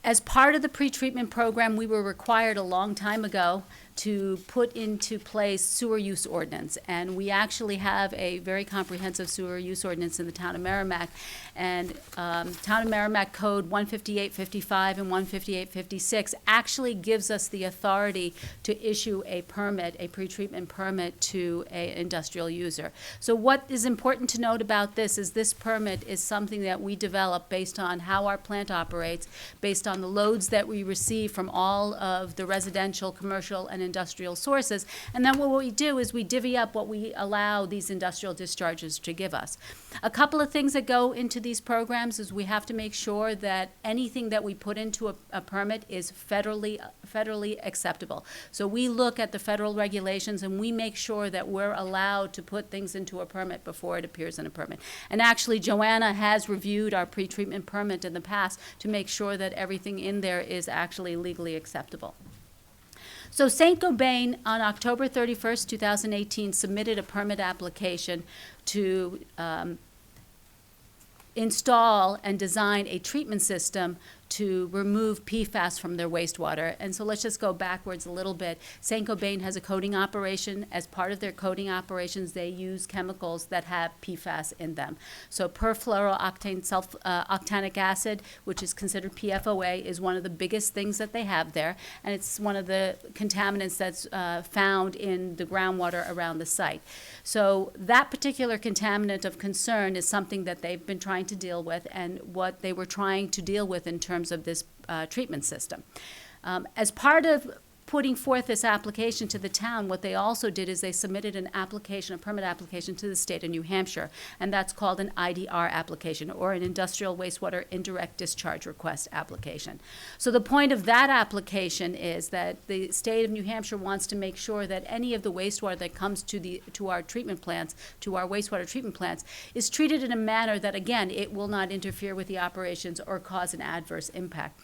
As part of the pretreatment program, we were required a long time ago to put into place sewer use ordinance. And we actually have a very comprehensive sewer use ordinance in the town of Merrimack. And Town of Merrimack Code 15855 and 15856 actually gives us the authority to issue a permit, a pretreatment permit to an industrial user. So what is important to note about this is this permit is something that we develop based on how our plant operates, based on the loads that we receive from all of the residential, commercial, and industrial sources. And then what we do is we divvy up what we allow these industrial discharges to give us. A couple of things that go into these programs is we have to make sure that anything that we put into a permit is federally acceptable. So we look at the federal regulations and we make sure that we're allowed to put things into a permit before it appears in a permit. And actually, Joanna has reviewed our pretreatment permit in the past to make sure that everything in there is actually legally acceptable. So Saint-Gobain, on October 31st, 2018, submitted a permit application to install and design a treatment system to remove PFAS from their wastewater. And so let's just go backwards a little bit. Saint-Gobain has a coating operation. As part of their coating operations, they use chemicals that have PFAS in them. So perfluorooctane octanic acid, which is considered PFOA, is one of the biggest things that they have there, and it's one of the contaminants that's found in the groundwater around the site. So that particular contaminant of concern is something that they've been trying to deal with, and what they were trying to deal with in terms of this treatment system. As part of putting forth this application to the town, what they also did is they submitted an application, a permit application to the state of New Hampshire, and that's called an IDR application, or an Industrial Wastewater Indirect Discharge Request application. So the point of that application is that the state of New Hampshire wants to make sure that any of the wastewater that comes to our treatment plants, to our wastewater treatment plants, is treated in a manner that, again, it will not interfere with the operations or cause an adverse impact.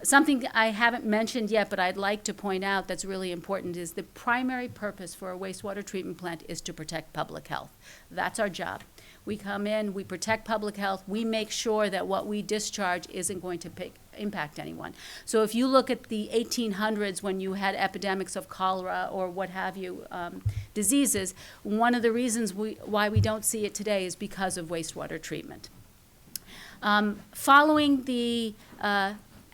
Something I haven't mentioned yet, but I'd like to point out that's really important, is the primary purpose for a wastewater treatment plant is to protect public health. That's our job. We come in, we protect public health, we make sure that what we discharge isn't going to impact anyone. So if you look at the 1800s, when you had epidemics of cholera or what have you, diseases, one of the reasons why we don't see it today is because of wastewater treatment. Following the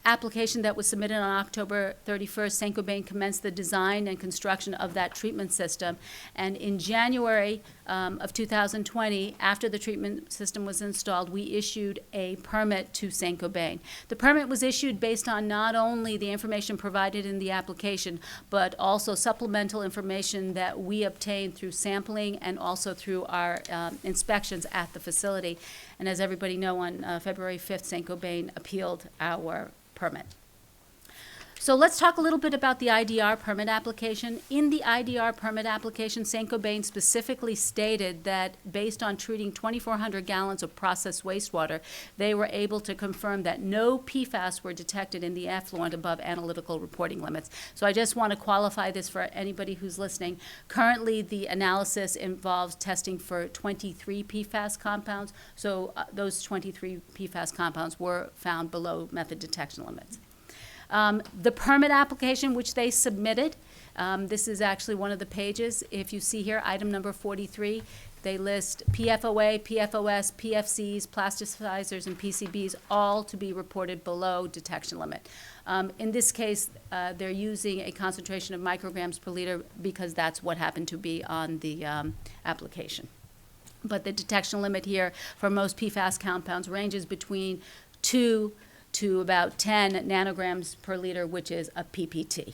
application that was submitted on October 31st, Saint-Gobain commenced the design and construction of that treatment system. And in January of 2020, after the treatment system was installed, we issued a permit to Saint-Gobain. The permit was issued based on not only the information provided in the application, but also supplemental information that we obtained through sampling and also through our inspections at the facility. And as everybody know, on February 5th, Saint-Gobain appealed our permit. So let's talk a little bit about the IDR permit application. In the IDR permit application, Saint-Gobain specifically stated that based on treating 2,400 gallons of processed wastewater, they were able to confirm that no PFAS were detected in the effluent above analytical reporting limits. So I just want to qualify this for anybody who's listening. Currently, the analysis involves testing for 23 PFAS compounds. So those 23 PFAS compounds were found below method detection limits. The permit application which they submitted, this is actually one of the pages. If you see here, item number 43, they list PFOA, PFOS, PFCs, plasticizers, and PCBs, all to be reported below detection limit. In this case, they're using a concentration of micrograms per liter because that's what happened to be on the application. But the detection limit here for most PFAS compounds ranges between 2 to about 10 nanograms per liter, which is a PPT.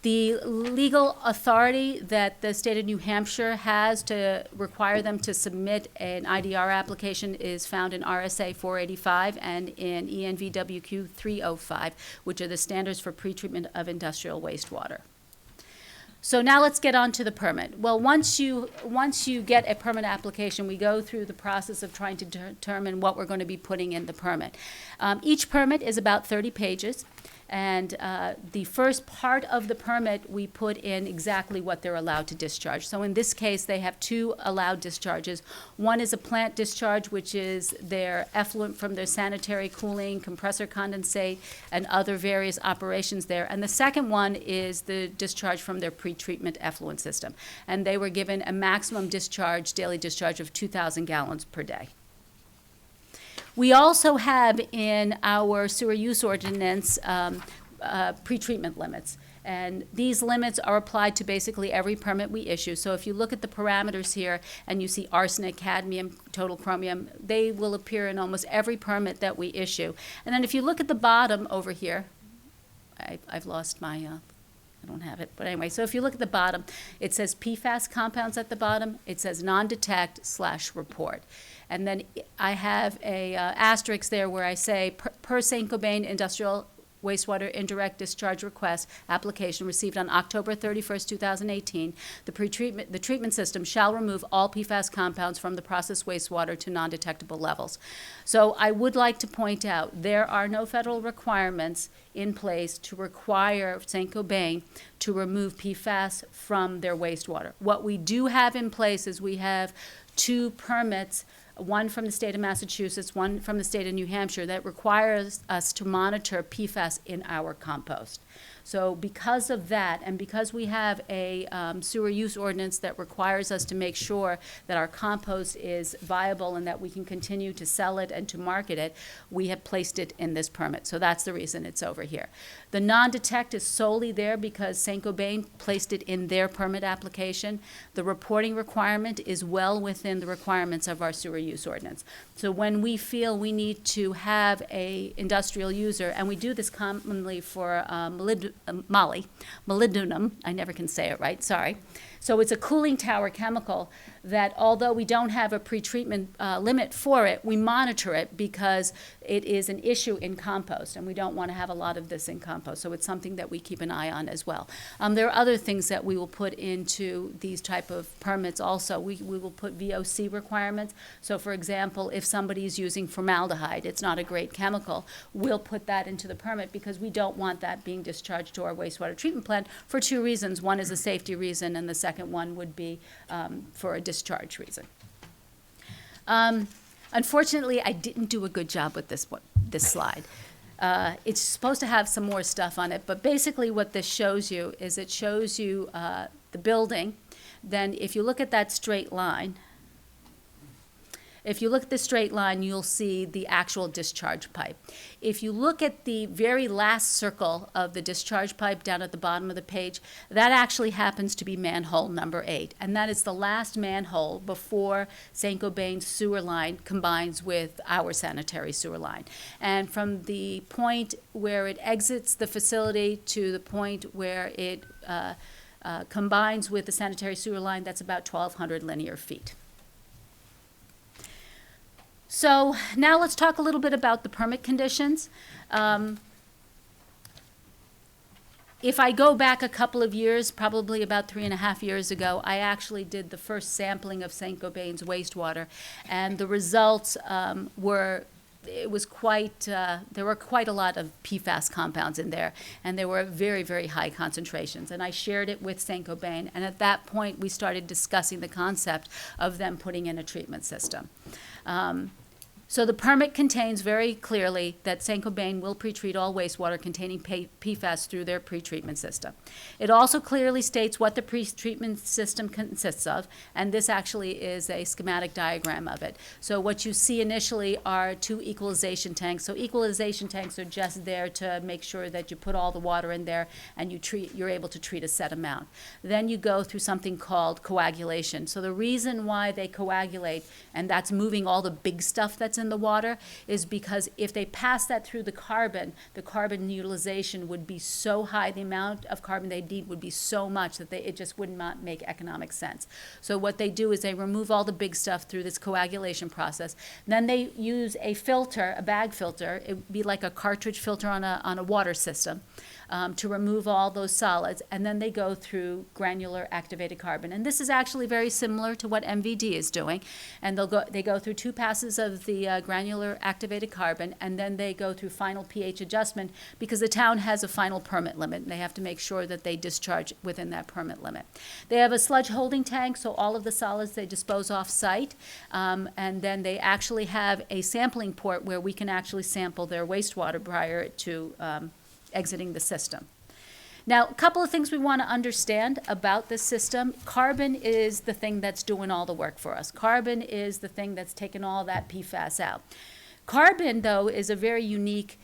The legal authority that the state of New Hampshire has to require them to submit an IDR application is found in RSA 485 and in ENVWQ 305, which are the standards for pretreatment of industrial wastewater. So now let's get on to the permit. Well, once you get a permit application, we go through the process of trying to determine what we're going to be putting in the permit. Each permit is about 30 pages. And the first part of the permit, we put in exactly what they're allowed to discharge. So in this case, they have two allowed discharges. One is a plant discharge, which is their effluent from their sanitary cooling, compressor condensate, and other various operations there. And the second one is the discharge from their pretreatment effluent system. And they were given a maximum discharge, daily discharge of 2,000 gallons per day. We also have in our sewer use ordinance pretreatment limits. And these limits are applied to basically every permit we issue. So if you look at the parameters here and you see arsenic, cadmium, total chromium, they will appear in almost every permit that we issue. And then if you look at the bottom over here, I've lost my, I don't have it, but anyway, so if you look at the bottom, it says PFAS compounds at the bottom. It says non-detect/report. And then I have a asterisk there where I say, per Saint-Gobain Industrial Wastewater Indirect Discharge Request application received on October 31st, 2018, the treatment system shall remove all PFAS compounds from the processed wastewater to non-detectable levels. So I would like to point out there are no federal requirements in place to require Saint-Gobain to remove PFAS from their wastewater. What we do have in place is we have two permits one from the state of Massachusetts, one from the state of New Hampshire, that requires us to monitor PFAS in our compost. So because of that, and because we have a sewer use ordinance that requires us to make sure that our compost is viable and that we can continue to sell it and to market it, we have placed it in this permit. So that's the reason it's over here. The non-detect is solely there because Saint-Gobain placed it in their permit application. The reporting requirement is well within the requirements of our sewer use ordinance. So when we feel we need to have a industrial user, and we do this commonly for molybdenum, I never can say it right, sorry. So it's a cooling tower chemical that, although we don't have a pretreatment limit for it, we monitor it because it is an issue in compost, and we don't want to have a lot of this in compost. So it's something that we keep an eye on as well. There are other things that we will put into these type of permits also. We will put VOC requirements. So for example, if somebody is using formaldehyde, it's not a great chemical, we'll put that into the permit because we don't want that being discharged to our wastewater treatment plant for two reasons. One is a safety reason, and the second one would be for a discharge reason. Unfortunately, I didn't do a good job with this slide. It's supposed to have some more stuff on it, but basically what this shows you is it shows you the building. Then if you look at that straight line, you'll see the actual discharge pipe. If you look at the very last circle of the discharge pipe down at the bottom of the page, that actually happens to be manhole number 8. And that is the last manhole before Saint-Gobain's sewer line combines with our sanitary sewer line. And from the point where it exits the facility to the point where it combines with the sanitary sewer line, that's about 1,200 linear feet. So now let's talk a little bit about the permit conditions. If I go back a couple of years, probably about 3.5 years ago, I actually did the first sampling of Saint-Gobain's wastewater, and the results were, it was quite, there were quite a lot of PFAS compounds in there, and there were very, very high concentrations. And I shared it with Saint-Gobain, and at that point, we started discussing the concept of them putting in a treatment system. So the permit contains very clearly that Saint-Gobain will pretreat all wastewater containing PFAS through their pretreatment system. It also clearly states what the pretreatment system consists of, and this actually is a schematic diagram of it. So what you see initially are 2 equalization tanks. So equalization tanks are just there to make sure that you put all the water in there and you're able to treat a set amount. Then you go through something called coagulation. So the reason why they coagulate, and that's moving all the big stuff that's in the water, is because if they pass that through the carbon utilization would be so high, the amount of carbon they need would be so much that it just would not make economic sense. So what they do is they remove all the big stuff through this coagulation process. Then they use a filter, a bag filter, it would be like a cartridge filter on a water system, to remove all those solids, and then they go through granular activated carbon. And this is actually very similar to what MVD is doing. And they go through 2 passes of the granular activated carbon, and then they go through final pH adjustment because the town has a final permit limit, and they have to make sure that they discharge within that permit limit. They have a sludge holding tank, so all of the solids they dispose off-site, and then they actually have a sampling port where we can actually sample their wastewater prior to exiting the system. Now, a couple of things we want to understand about this system. Carbon is the thing that's doing all the work for us. Carbon is the thing that's taking all that PFAS out. Carbon, though, is a very unique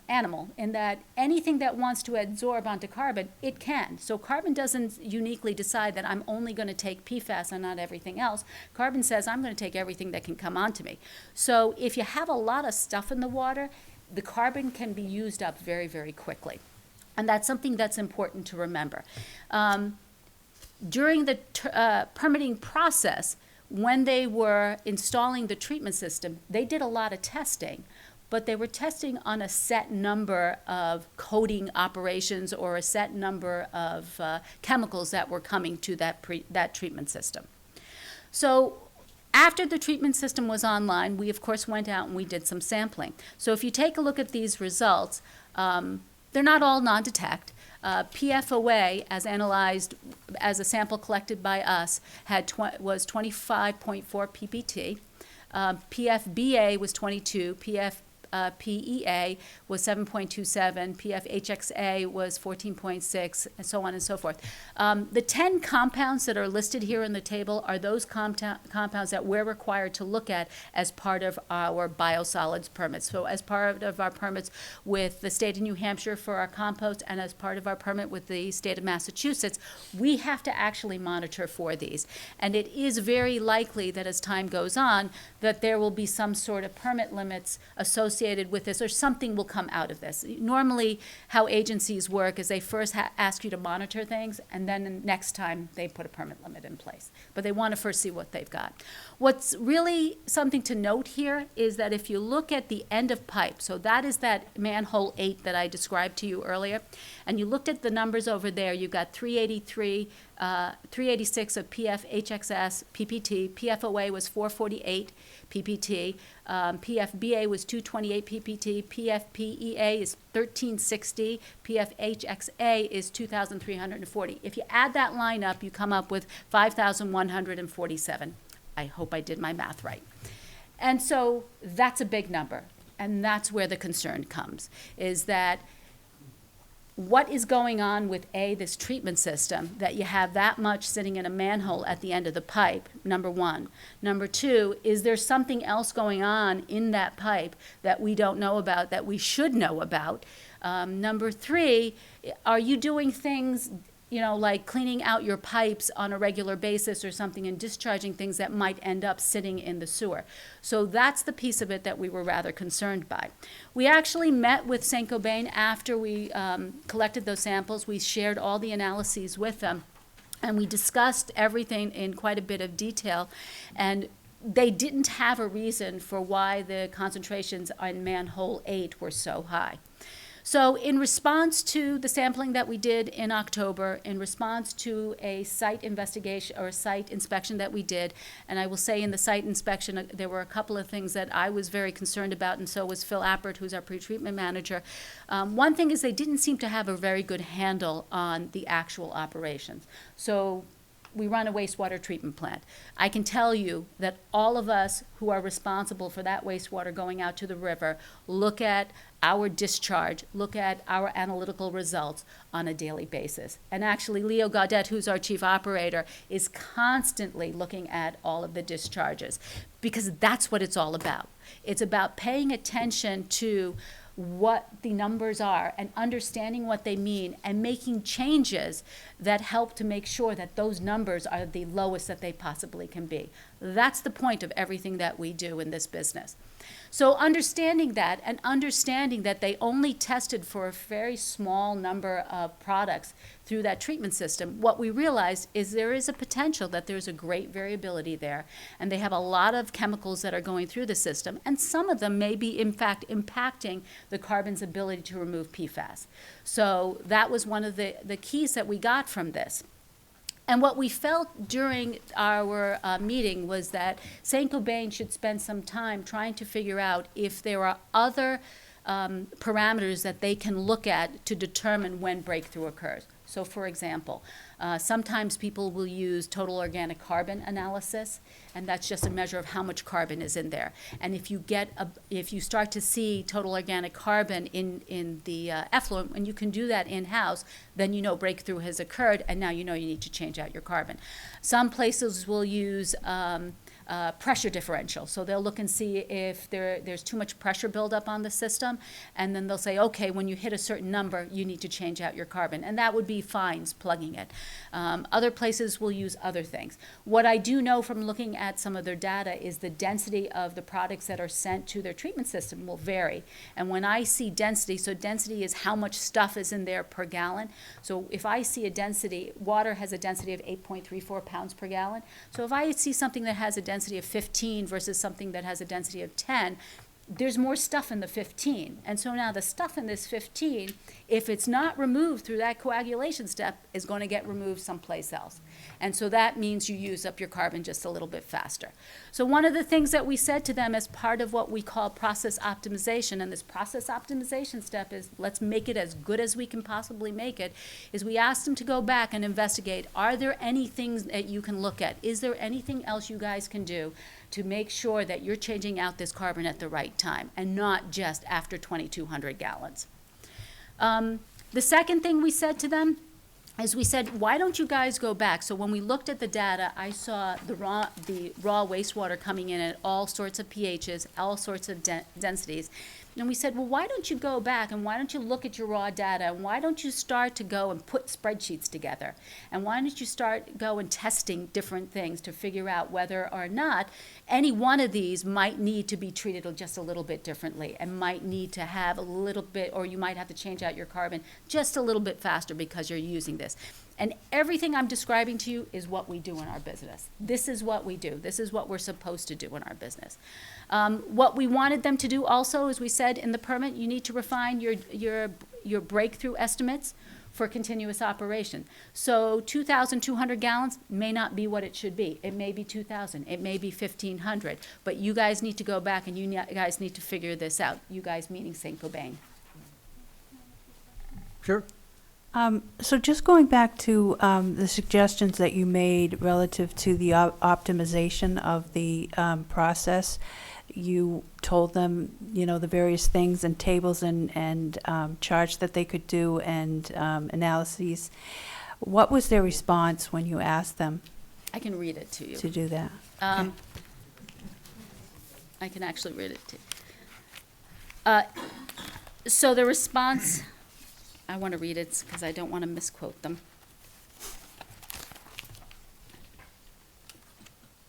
animal in that anything that wants to adsorb onto carbon, it can. So carbon doesn't uniquely decide that I'm only going to take PFAS and not everything else. Carbon says I'm going to take everything that can come onto me. So if you have a lot of stuff in the water, the carbon can be used up very, very quickly. And that's something that's important to remember. During the permitting process, when they were installing the treatment system, they did a lot of testing, but they were testing on a set number of coating operations or a set number of chemicals that were coming to that treatment system. So after the treatment system was online, we of course went out and we did some sampling. So if you take a look at these results, they're not all non-detect. PFOA, as analyzed as a sample collected by us, was 25.4 ppt. PFBA was 22, PEA was 7.27, PFHXA was 14.6, and so on and so forth. The 10 compounds that are listed here in the table are those compounds that we're required to look at as part of our biosolids permits. So as part of our permits with the state of New Hampshire for our compost, and as part of our permit with the state of Massachusetts, we have to actually monitor for these. And it is very likely that as time goes on, that there will be some sort of permit limits associated with this, or something will come out of this. Normally, how agencies work is they first ask you to monitor things, and then the next time they put a permit limit in place. But they want to first see what they've got. What's really something to note here is that if you look at the end of pipe, so that is that manhole 8 that I described to you earlier, and you looked at the numbers over there, you got 383, 386 of PFHXS PPT, PFOA was 448 PPT, PFBA was 228 PPT, PFPEA is 1360, PFHXA is 2,340. If you add that line up, you come up with 5,147. I hope I did my math right. And so that's a big number, and that's where the concern comes, is that what is going on with this treatment system, that you have that much sitting in a manhole at the end of the pipe, number one. Number two, is there something else going on in that pipe that we don't know about, that we should know about? Number three, are you doing things, like cleaning out your pipes on a regular basis or something, and discharging things that might end up sitting in the sewer? So that's the piece of it that we were rather concerned by. We actually met with Saint-Gobain after we collected those samples. We shared all the analyses with them, and we discussed everything in quite a bit of detail. And they didn't have a reason for why the concentrations on manhole 8 were so high. So in response to the sampling that we did in October, in response to a site investigation or a site inspection that we did, and I will say in the site inspection, there were a couple of things that I was very concerned about, and so was Phil Appert, who's our pretreatment manager. One thing is they didn't seem to have a very good handle on the actual operations. So we run a wastewater treatment plant. I can tell you that all of us who are responsible for that wastewater going out to the river look at our discharge, look at our analytical results on a daily basis. And actually, Leo Gaudet, who's our chief operator, is constantly looking at all of the discharges, because that's what it's all about. It's about paying attention to what the numbers are and understanding what they mean and making changes that help to make sure that those numbers are the lowest that they possibly can be. That's the point of everything that we do in this business. So understanding that, and understanding that they only tested for a very small number of products through that treatment system, what we realized is there is a potential that there's a great variability there, and they have a lot of chemicals that are going through the system, and some of them may be in fact impacting the carbon's ability to remove PFAS. So that was one of the keys that we got from this. And what we felt during our meeting was that Saint-Gobain should spend some time trying to figure out if there are other parameters that they can look at to determine when breakthrough occurs. So for example, sometimes people will use total organic carbon analysis, and that's just a measure of how much carbon is in there. And if you start to see total organic carbon in the effluent, and you can do that in-house, then you know breakthrough has occurred, and now you know you need to change out your carbon. Some places will use pressure differential. So they'll look and see if there's too much pressure buildup on the system, and then they'll say, okay, when you hit a certain number, you need to change out your carbon. And that would be fines plugging it. Other places will use other things. What I do know from looking at some of their data is the density of the products that are sent to their treatment system will vary. And when I see density, so density is how much stuff is in there per gallon. So if I see a density, water has a density of 8.34 pounds per gallon. So if I see something that has a density of 15 versus something that has a density of 10, there's more stuff in the 15. And so now the stuff in this 15, if it's not removed through that coagulation step, is going to get removed someplace else. And so that means you use up your carbon just a little bit faster. So one of the things that we said to them as part of what we call process optimization, and this process optimization step is let's make it as good as we can possibly make it, is we asked them to go back and investigate, are there any things that you can look at? Is there anything else you guys can do to make sure that you're changing out this carbon at the right time and not just after 2,200 gallons? The second thing we said to them is we said, why don't you guys go back? So when we looked at the data, I saw the raw wastewater coming in at all sorts of pHs, all sorts of densities. And we said, well, why don't you go back and why don't you look at your raw data and why don't you start to go and put spreadsheets together? And why don't you start going testing different things to figure out whether or not any one of these might need to be treated just a little bit differently and might need to have a little bit, or you might have to change out your carbon just a little bit faster because you're using this. And everything I'm describing to you is what we do in our business. This is what we do. This is what we're supposed to do in our business. What we wanted them to do also, as we said in the permit, you need to refine your breakthrough estimates for continuous operation. So 2,200 gallons may not be what it should be. It may be 2,000. It may be 1,500. But you guys need to go back and you guys need to figure this out. You guys meaning Saint-Gobain. Sure. So just going back to the suggestions that you made relative to the optimization of the process, you told them, the various things and tables and charts that they could do and analyses. What was their response when you asked them? I can read it to you. To do that. I can actually read it to you. So the response, I want to read it because I don't want to misquote them.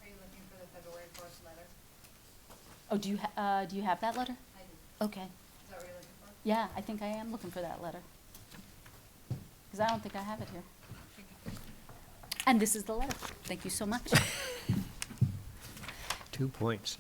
Are you looking for the February 4th letter? Oh, do you have that letter? I do. Okay. Is that what you're looking for? Yeah, I think I am looking for that letter. Because I don't think I have it here. And this is the letter. Thank you so much. 2 points.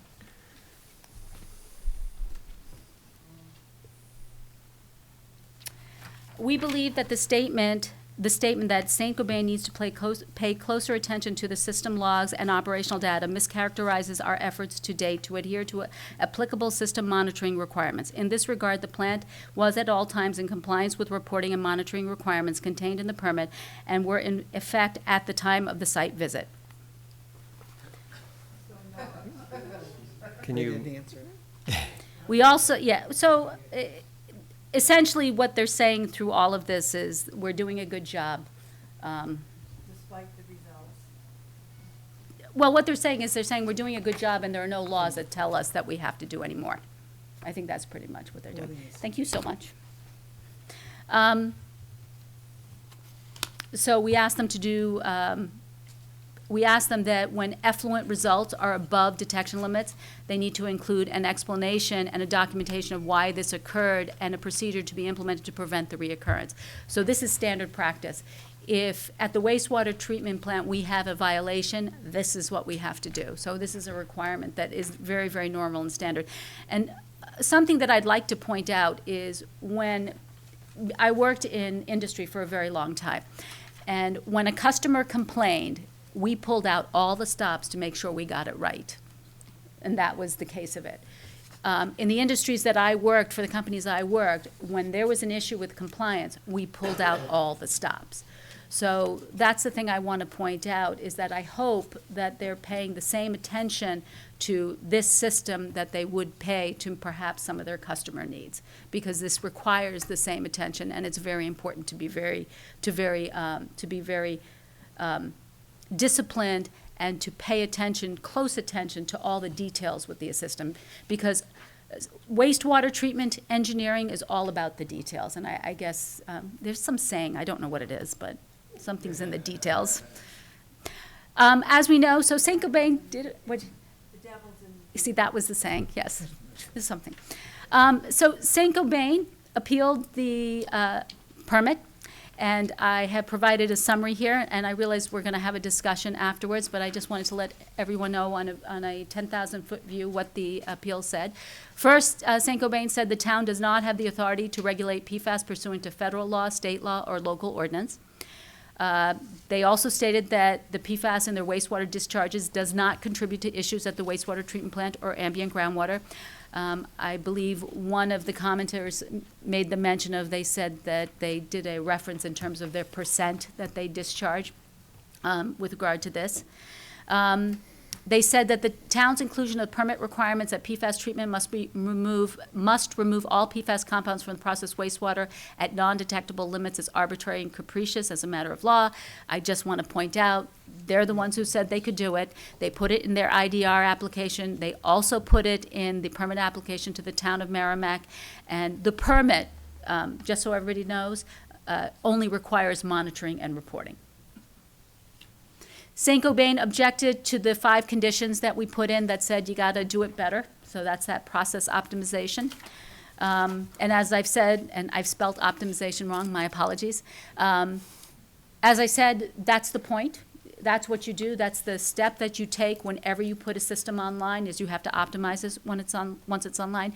We believe that the statement that Saint-Gobain needs to pay closer attention to the system logs and operational data mischaracterizes our efforts to date to adhere to applicable system monitoring requirements. In this regard, the plant was at all times in compliance with reporting and monitoring requirements contained in the permit and were in effect at the time of the site visit. Can you? We also, essentially, what they're saying through all of this is we're doing a good job. Despite the results. Well, what they're saying is we're doing a good job and there are no laws that tell us that we have to do any more. I think that's pretty much what they're doing. Thank you so much. So we asked them to do, we asked them that when effluent results are above detection limits, they need to include an explanation and a documentation of why this occurred and a procedure to be implemented to prevent the reoccurrence. So this is standard practice. If at the wastewater treatment plant we have a violation, this is what we have to do. So this is a requirement that is very, very normal and standard. And something that I'd like to point out is when I worked in industry for a very long time, and when a customer complained, we pulled out all the stops to make sure we got it right. And that was the case of it. In the industries that I worked, for the companies I worked, when there was an issue with compliance, we pulled out all the stops. So that's the thing I want to point out, is that I hope that they're paying the same attention to this system that they would pay to perhaps some of their customer needs, because this requires the same attention, and it's very important to be very disciplined and to pay attention, close attention to all the details with the system, because wastewater treatment engineering is all about the details. And I guess there's some saying, I don't know what it is, but something's in the details. As we know, so Saint-Gobain did it. What? The devil's in. You see, that was the saying. Yes, there's something. So Saint-Gobain appealed the permit. And I have provided a summary here, and I realize we're going to have a discussion afterwards, but I just wanted to let everyone know on a 10,000-foot view what the appeal said. First, Saint-Gobain said the town does not have the authority to regulate PFAS pursuant to federal law, state law, or local ordinance. They also stated that the PFAS in their wastewater discharges does not contribute to issues at the wastewater treatment plant or ambient groundwater. I believe one of the commenters made the mention of, they said that they did a reference in terms of their percent that they discharge with regard to this. They said that the town's inclusion of permit requirements at PFAS treatment must remove all PFAS compounds from the processed wastewater at non-detectable limits is arbitrary and capricious as a matter of law. I just want to point out, they're the ones who said they could do it. They put it in their IDR application. They also put it in the permit application to the town of Merrimack. And the permit, just so everybody knows, only requires monitoring and reporting. Saint-Gobain objected to the 5 conditions that we put in that said you got to do it better. So that's that process optimization. And as I've said, and I've spelled optimization wrong, my apologies. As I said, that's the point. That's what you do. That's the step that you take whenever you put a system online, is you have to optimize it once it's online.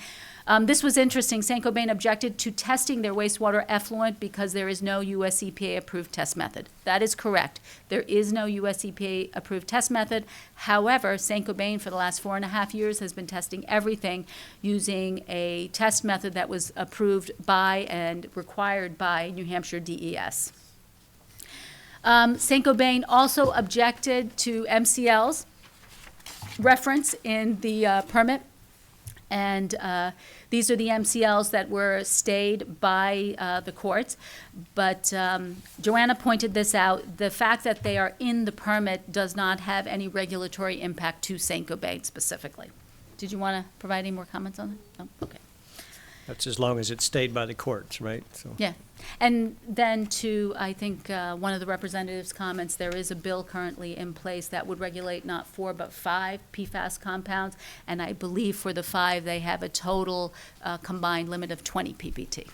This was interesting. Saint-Gobain objected to testing their wastewater effluent because there is no US EPA-approved test method. That is correct. There is no US EPA-approved test method. However, Saint-Gobain for the last 4.5 years has been testing everything using a test method that was approved by and required by New Hampshire DES. Saint-Gobain also objected to MCL's reference in the permit. And these are the MCLs that were stayed by the courts. But Joanna pointed this out. The fact that they are in the permit does not have any regulatory impact to Saint-Gobain specifically. Did you want to provide any more comments on that? No? Okay. That's as long as it's stayed by the courts, right? So. Yeah. And then to, I think, one of the representatives' comments, there is a bill currently in place that would regulate not 4 but 5 PFAS compounds. And I believe for the 5, they have a total combined limit of 20 ppt.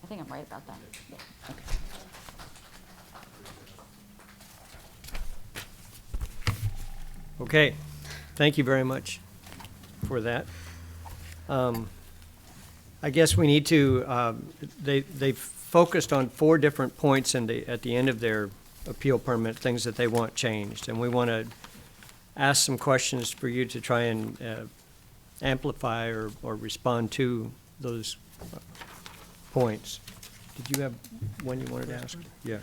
I think I'm right about that. Yeah. Okay. Thank you very much for that. I guess we need to, they focused on 4 different points at the end of their appeal permit, things that they want changed. And we want to ask some questions for you to try and amplify or respond to those points. Did you have one you wanted to ask? Yeah.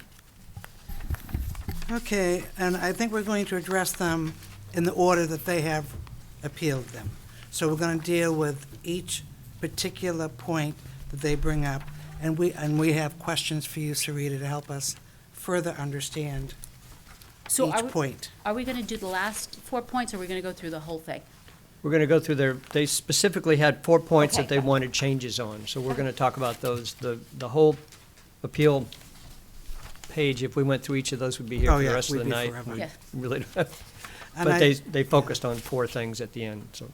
Okay, and I think we're going to address them in the order that they have appealed them. So we're going to deal with each particular point that they bring up, and we have questions for you, Sarita, to help us further understand each point. Are we going to do the last 4 points, or are we going to go through the whole thing? We're going to go through they specifically had 4 points Okay. that they wanted changes on. So we're going to talk about those. The whole appeal page, if we went through each of those, would be here Oh, for the yeah, rest of we'd the be night. forever. We Yeah. really don't have. And But I- they focused on 4 things at the end, so.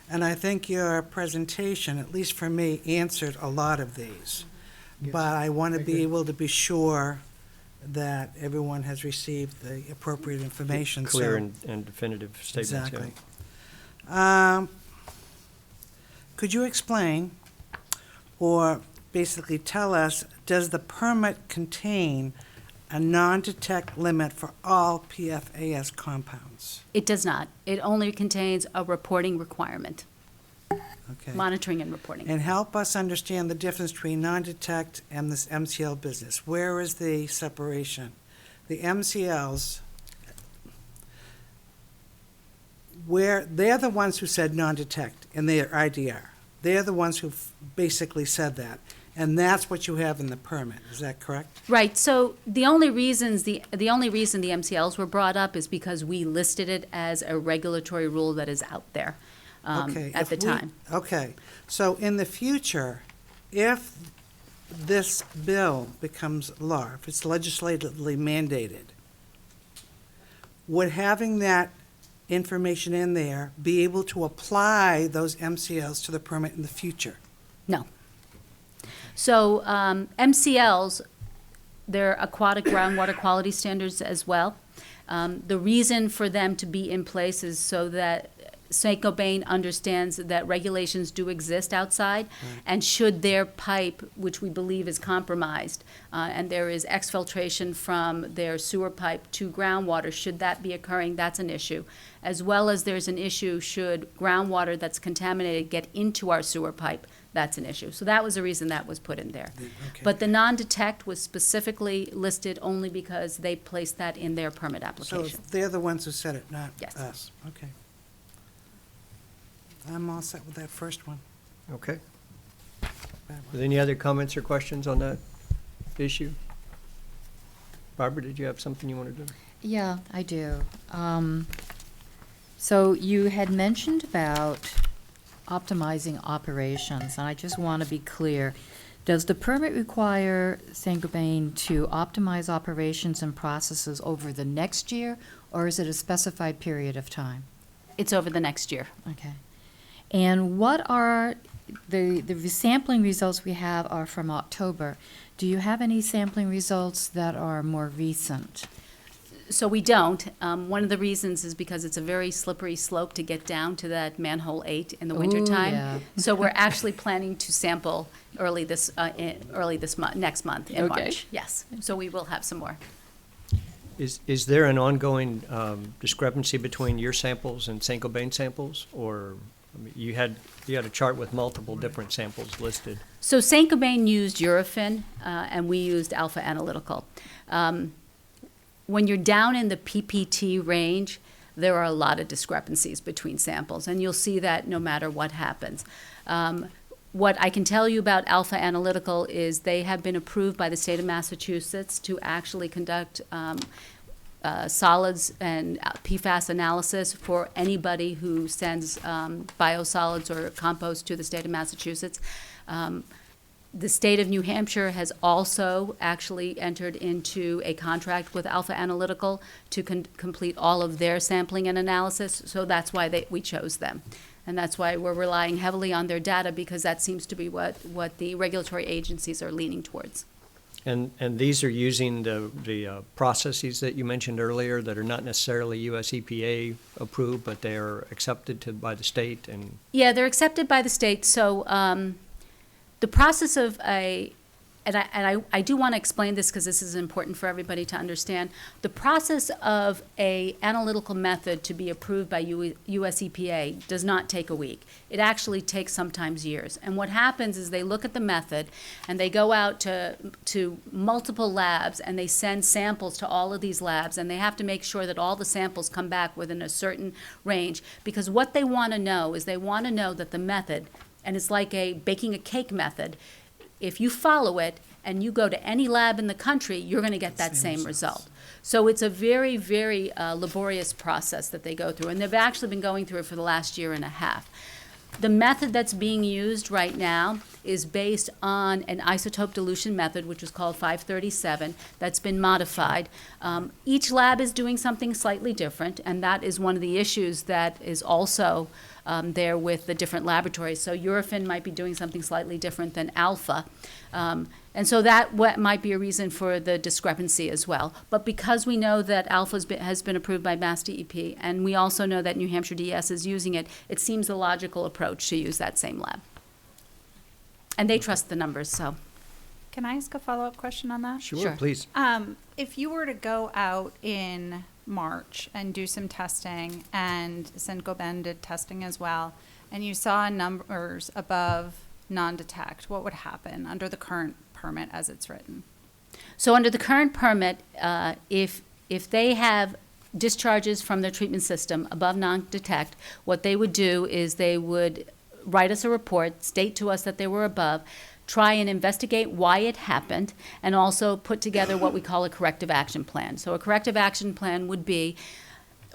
And I think your presentation, at least for me, answered a lot of these. But I want to be able to be sure that everyone has received the appropriate information. Clear so- and definitive statements, yeah. Exactly. Could you explain, or basically tell us, does the permit contain a non-detect limit for all PFAS compounds? It does not. It only contains a reporting requirement, Okay. monitoring and reporting. And help us understand the difference between non-detect and this MCL business. Where is the separation? The MCLs, they're the ones who said non-detect in their IDR. They're the ones who basically said that. And that's what you have in the permit, is that correct? Right, so the only reason the MCLs were brought up is because we listed it as a regulatory rule that is out there Okay, at if the we- time. Okay, so in the future, if this bill becomes law, if it's legislatively mandated, would having that information in there be able to apply those MCLs to the permit in the future? No. So MCLs, they're aquatic groundwater quality standards as well. The reason for them to be in place is so that Saint-Gobain understands that regulations do exist outside, and should their pipe, which we believe is compromised, and there is exfiltration from their sewer pipe to groundwater, should that be occurring, that's an issue. As well as there's an issue should groundwater that's contaminated get into our sewer pipe, that's an issue. So that was the reason that was put in there. But the non-detect was specifically listed only because they placed that in their permit So application. they're the ones who said it, not Yes. us. Okay. I'm all set with that first one. Okay. With any other comments or questions on that issue? Barbara, did you have something you wanted to? Yeah, I do. So you had mentioned about optimizing operations, and I just want to be clear. Does the permit require Saint-Gobain to optimize operations and processes over the next year, or is it a specified period of time? It's over the next year. Okay. And what are the sampling results we have are from October. Do you have any sampling results that are more recent? So we don't. One of the reasons is because it's a very slippery slope to get down to that manhole 8 in the Ooh, wintertime. yeah. So we're actually planning to sample early this month, next month in Okay. March. Yes. So we will have some more. Is there an ongoing discrepancy between your samples and Saint-Gobain samples? Or, I mean, you had a chart with multiple different samples listed. So Saint-Gobain used Eurofin, and we used Alpha Analytical. When you're down in the PPT range, there are a lot of discrepancies between samples, and you'll see that no matter what happens. What I can tell you about Alpha Analytical is they have been approved by the state of Massachusetts to actually conduct solids and PFAS analysis for anybody who sends biosolids or compost to the state of Massachusetts. The state of New Hampshire has also actually entered into a contract with Alpha Analytical to complete all of their sampling and analysis, so that's why we chose them. And that's why we're relying heavily on their data, because that seems to be what the regulatory agencies are leaning towards. And these are using the processes that you mentioned earlier that are not necessarily US EPA approved, but they are accepted by the state and. Yeah, they're accepted by the state. So the process of I do want to explain this because this is important for everybody to understand. The process of a analytical method to be approved by US EPA does not take a week. It actually takes sometimes years. And what happens is they look at the method and they go out to multiple labs and they send samples to all of these labs, and they have to make sure that all the samples come back within a certain range, because what they want to know is they want to know that the method, and it's like baking a cake method, if you follow it and you go to any lab in the country, you're going to get that same result. So it's a very, very laborious process that they go through, and they've actually been going through it for the last year and a half. The method that's being used right now is based on an isotope dilution method, which is called 537, that's been modified. Each lab is doing something slightly different, and that is one of the issues that is also there with the different laboratories. So Eurofin might be doing something slightly different than Alpha. And so that might be a reason for the discrepancy as well. But because we know that Alpha has been approved by Mass DEP, and we also know that New Hampshire DES is using it, it seems the logical approach to use that same lab. And they trust the numbers, so. Can I ask a follow-up question on that? Sure, please. If you were to go out in March and do some testing, and Saint-Gobain did testing as well, and you saw numbers above non-detect, what would happen under the current permit as it's written? So under the current permit, if they have discharges from their treatment system above non-detect, what they would do is they would write us a report, state to us that they were above, try and investigate why it happened, and also put together what we call a corrective action plan. So a corrective action plan would be,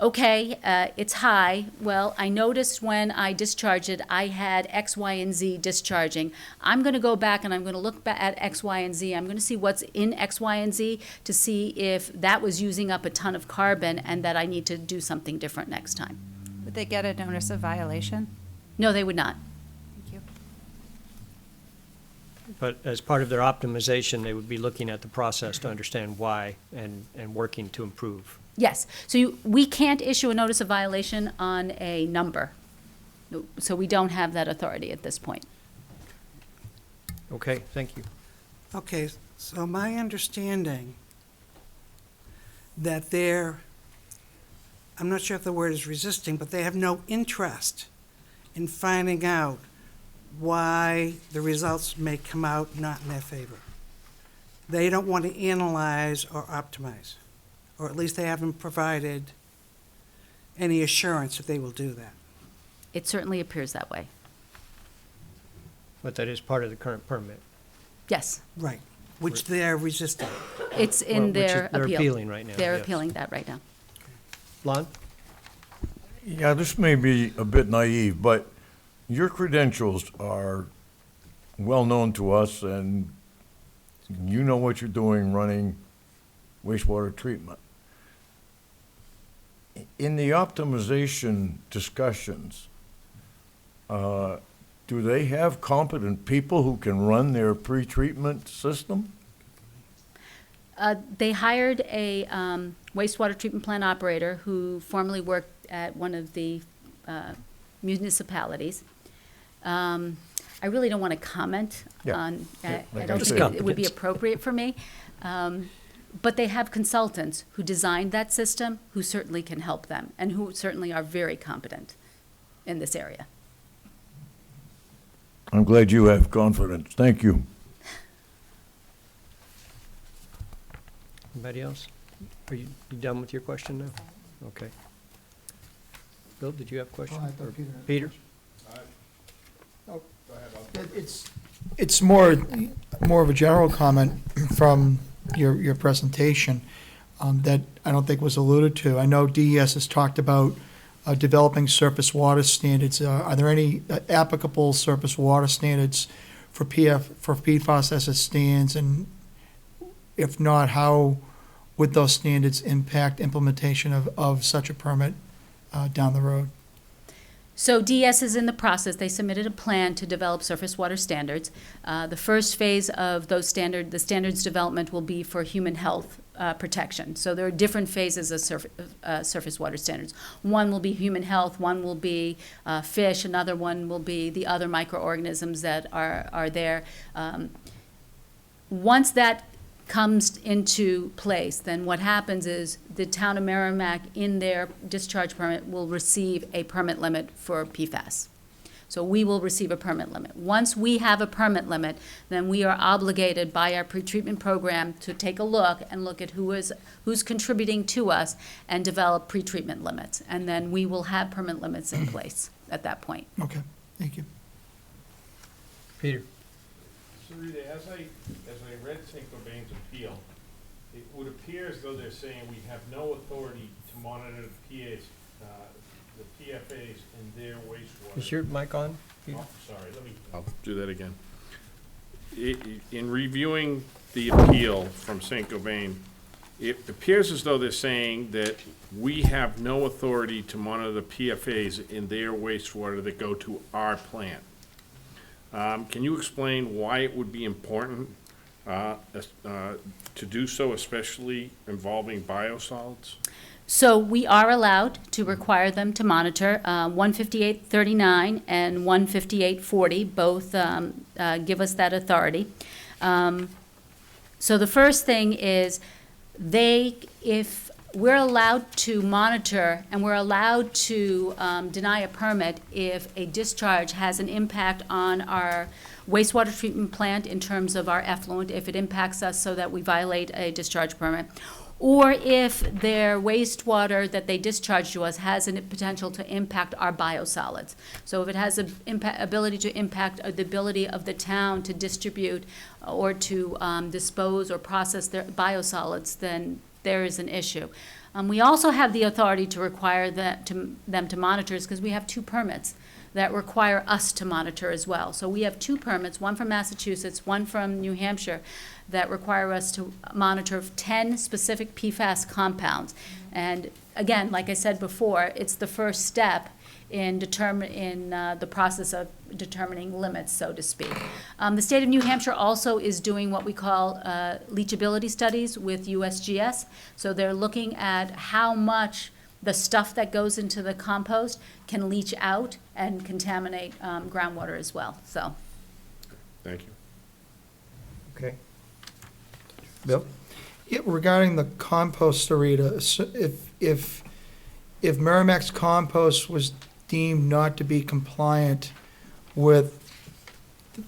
okay, it's high. Well, I noticed when I discharged it, I had X, Y, and Z discharging. I'm going to go back and I'm going to look at X, Y, and Z. I'm going to see what's in X, Y, and Z to see if that was using up a ton of carbon and that I need to do something different next time. Would they get a notice of violation? No, they would not. Thank you. But as part of their optimization, they would be looking at the process to understand why and working to improve. Yes. So we can't issue a notice of violation on a number. So we don't have that authority at this point. Okay, thank you. Okay, so my understanding that I'm not sure if the word is resisting, but they have no interest in finding out why the results may come out not in their favor. They don't want to analyze or optimize, or at least they haven't provided any assurance that they will do that. It certainly appears that way. But that is part of the current permit. Yes, Right, which they're resisting. it's Well, in which is- their appeal. they're appealing right now, They're yes. appealing that right now. Lon? Yeah, this may be a bit naive, but your credentials are well-known to us, and you know what you're doing running wastewater treatment. In the optimization discussions, do they have competent people who can run their pretreatment system? They hired a wastewater treatment plant operator who formerly worked at one of the municipalities. I really don't want to comment Yeah. on, Yeah, I like don't I think said. it would be appropriate for me. But they have consultants who designed that system, who certainly can help them, and who certainly are very competent in this area. I'm glad you have confidence. Thank you. Anybody else? Are you done with your question now? Okay. Bill, did you have a question? Oh, I thought Or Peter had a Peter? It's more of a general comment from your presentation that I don't think was alluded to. I know DES has talked about developing surface water standards. Are there any applicable surface water standards for PFAS as it stands? And if not, how would those standards impact implementation of such a permit down the road? So DS is in the process. They submitted a plan to develop surface water standards. The first phase of the standards development will be for human health protection. So there are different phases of surface water standards. One will be human health, one will be fish, another one will be the other microorganisms that are there. Once that comes into place, then what happens is the town of Merrimack, in their discharge permit, will receive a permit limit for PFAS. So we will receive a permit limit. Once we have a permit limit, then we are obligated by our pretreatment program to take a look and look at who's contributing to us and develop pretreatment limits. And then we will have permit limits in place at that point. Okay, thank you. Peter? So Rita, as I read St. Cobain's appeal, it would appear as though they're saying we have no authority to monitor the PFAs in their wastewater. Is your mic on, Peter? Oh, sorry, I'll do that again. In reviewing the appeal from St. Cobain, it appears as though they're saying that we have no authority to monitor the PFAs in their wastewater that go to our plant. Can you explain why it would be important to do so, especially involving biosolids? So we are allowed to require them to monitor. 15839 and 15840 both give us that authority. So the first thing is if we're allowed to monitor and we're allowed to deny a permit if a discharge has an impact on our wastewater treatment plant in terms of our effluent, if it impacts us so that we violate a discharge permit, or if their wastewater that they discharge to us has a potential to impact our biosolids. So if it has an ability to impact the ability of the town to distribute or to dispose or process their biosolids, then there is an issue. We also have the authority to require them to monitor, because we have 2 permits that require us to monitor as well. So we have 2 permits, one from Massachusetts, one from New Hampshire, that require us to monitor 10 specific PFAS compounds. And again, like I said before, it's the first step in the process of determining limits, so to speak. The state of New Hampshire also is doing what we call leachability studies with USGS. So they're looking at how much the stuff that goes into the compost can leach out and contaminate groundwater as well, so. Thank you. Okay. Bill? Yeah, regarding the compost, Sarita, if Merrimack's compost was deemed not to be compliant with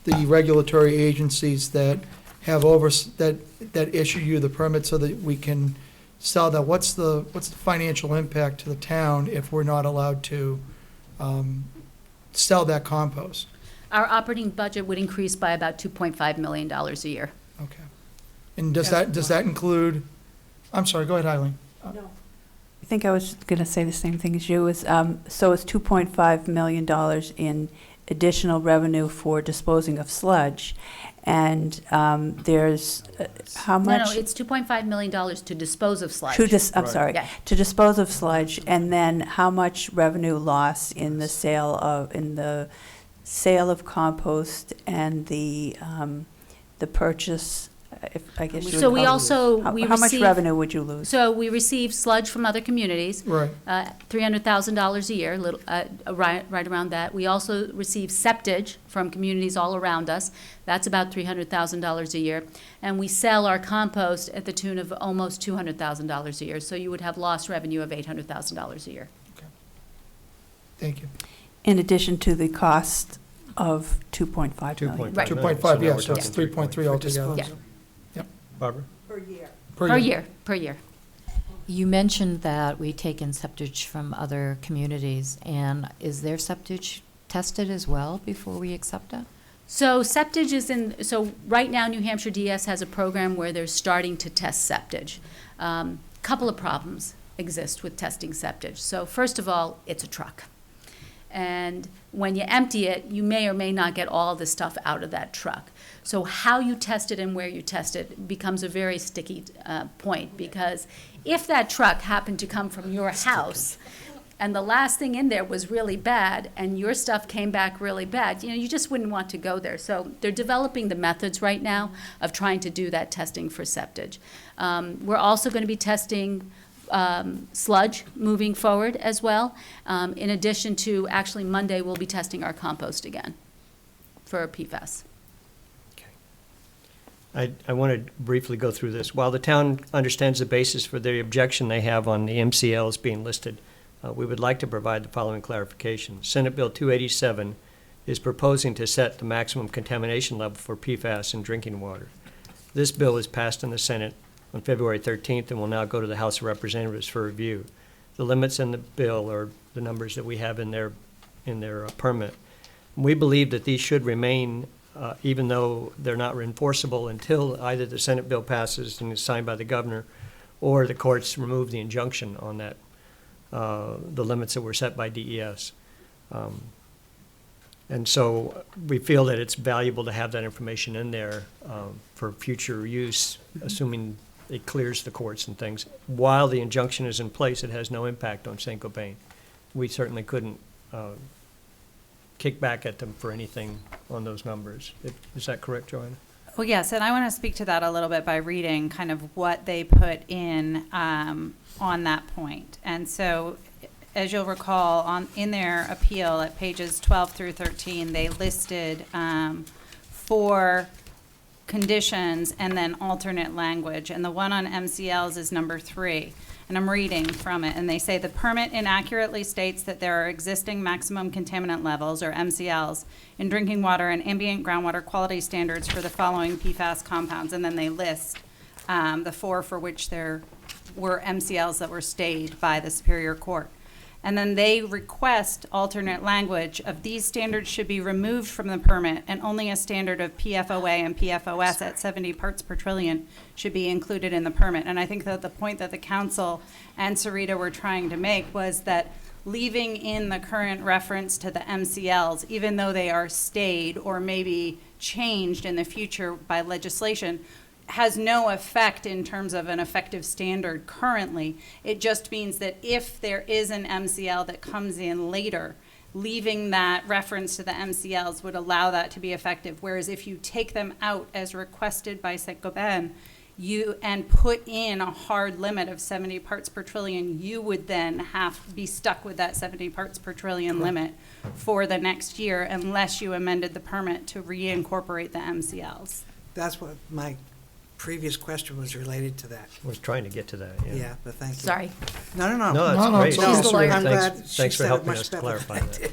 the regulatory agencies that have that issue you the permit so that we can sell that, what's the financial impact to the town if we're not allowed to sell that compost? Our operating budget would increase by about $2.5 million a year. Okay. And does that include, I'm sorry, go ahead, Eileen. No. I think I was going to say the same thing as you. So it's $2.5 million in additional revenue for disposing of sludge. And there's how much? No, it's $2.5 million to dispose of sludge. I'm sorry, Yeah. to dispose of sludge, and then how much revenue loss in the sale of compost and the purchase. I guess. So we also, how we much receive- revenue would you lose? So we receive sludge from other communities. Right. $300,000 a year, right around that. We also receive septage from communities all around us. That's about $300,000 a year. And we sell our compost at the tune of almost $200,000 a year. So you would have lost revenue of $800,000 a year. Thank you. In addition to the cost of $2.5 million. Right. 2.5, yeah, so it's 3.3 altogether. Yeah. Yep. Barbara? Per year. Per year. You mentioned that we take in septage from other communities, and is their septage tested as well before we accept it? So septage so right now New Hampshire DS has a program where they're starting to test septage. Couple of problems exist with testing septage. So first of all, it's a truck. And when you empty it, you may or may not get all the stuff out of that truck. So how you test it and where you test it becomes a very sticky point, because if that truck happened to come from your house and the last thing in there was really bad and your stuff came back really bad, you just wouldn't want to go there. So they're developing the methods right now of trying to do that testing for septage. We're also going to be testing sludge moving forward as well. In addition to, actually Monday, we'll be testing our compost again for PFAS. I want to briefly go through this. While the town understands the basis for the objection they have on the MCLs being listed, we would like to provide the following clarification. Senate Bill 287 is proposing to set the maximum contamination level for PFAS in drinking water. This bill was passed in the Senate on February 13th and will now go to the House of Representatives for review. The limits in the bill are the numbers that we have in their permit. We believe that these should remain even though they're not enforceable until either the Senate bill passes and is signed by the governor, or the courts remove the injunction on that, the limits that were set by DES. And so we feel that it's valuable to have that information in there for future use, assuming it clears the courts and things. While the injunction is in place, it has no impact on Saint-Gobain. We certainly couldn't kick back at them for anything on those numbers. Is that correct, Joanna? Well, yes, and I want to speak to that a little bit by reading kind of what they put in on that point. And so, as you'll recall, in their appeal at pages 12 through 13, they listed 4 conditions and then alternate language. And the one on MCLs is number 3. And I'm reading from it, and they say the permit inaccurately states that there are existing maximum contaminant levels, or MCLs, in drinking water and ambient groundwater quality standards for the following PFAS compounds. And then they list the 4 for which there were MCLs that were stayed by the Superior Court. And then they request alternate language of these standards should be removed from the permit, and only a standard of PFOA and PFOS at 70 parts per trillion should be included in the permit. And I think that the point that the council and Sarita were trying to make was that leaving in the current reference to the MCLs, even though they are stayed or maybe changed in the future by legislation, has no effect in terms of an effective standard currently. It just means that if there is an MCL that comes in later, leaving that reference to the MCLs would allow that to be effective. Whereas if you take them out as requested by Saint-Gobain, and put in a hard limit of 70 parts per trillion, you would then have to be stuck with that 70 parts per trillion limit for the next year unless you amended the permit to reincorporate the MCLs. That's what my previous question was related to that. Was trying to get to that, yeah. Yeah, but thank you. Sorry. No. No, No, that's no, great. it's all She's the lawyer. I'm Thanks- glad she Thanks for said it helping much us to better than clarify I that.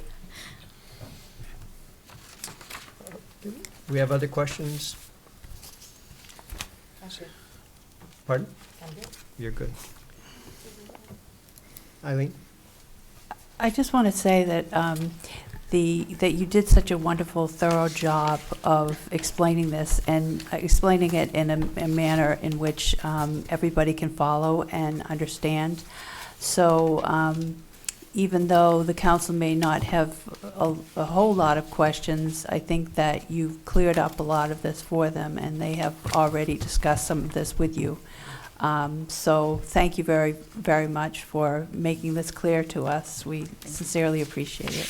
did. We have other questions? Pardon? You're good. Eileen? I just want to say that that you did such a wonderful, thorough job of explaining this and explaining it in a manner in which everybody can follow and understand. So even though the council may not have a whole lot of questions, I think that you've cleared up a lot of this for them, and they have already discussed some of this with you. So thank you very, very much for making this clear to us. We sincerely appreciate it.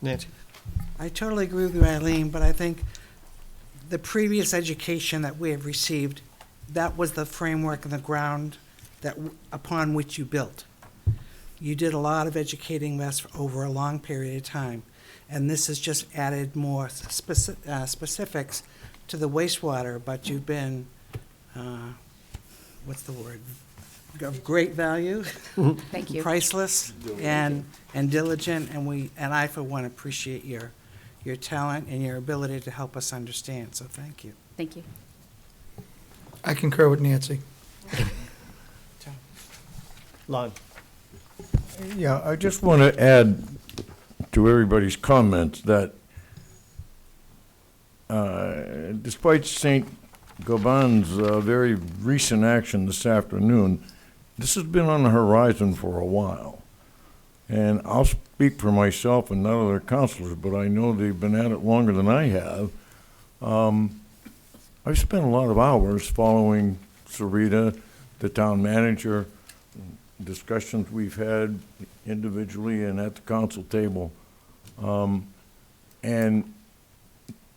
Nancy? I totally agree with you, Eileen, but I think the previous education that we have received, that was the framework and the ground upon which you built. You did a lot of educating us over a long period of time, and this has just added more specifics to the wastewater, but you've been, what's the word? Of great value. Thank you. Priceless and diligent, and I for one appreciate your talent and your ability to help us understand, so thank you. Thank you. I concur with Nancy. Lon? Yeah, I just want to add to everybody's comments that despite St. Gobain's very recent action this afternoon, this has been on the horizon for a while. And I'll speak for myself and not other councilors, but I know they've been at it longer than I have. I've spent a lot of hours following Sarita, the town manager, discussions we've had individually and at the council table. And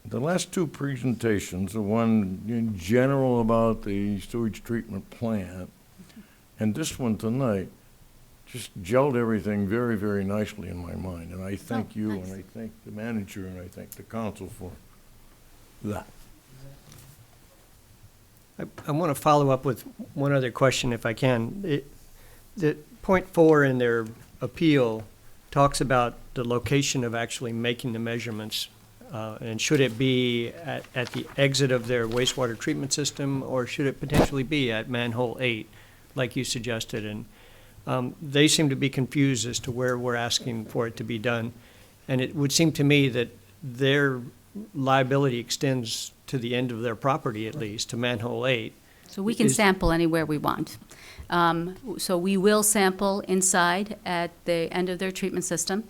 the last two presentations, the one in general about the sewage treatment plant, and this one tonight, just gelled everything very, very nicely in my mind. And I thank you, and I thank the manager, and I thank the council for that. I want to follow up with one other question, if I can. The point 4 in their appeal talks about the location of actually making the measurements. And should it be at the exit of their wastewater treatment system, or should it potentially be at manhole 8, like you suggested? And they seem to be confused as to where we're asking for it to be done. And it would seem to me that their liability extends to the end of their property, at least, to manhole 8. So we can sample anywhere we want. So we will sample inside at the end of their treatment system.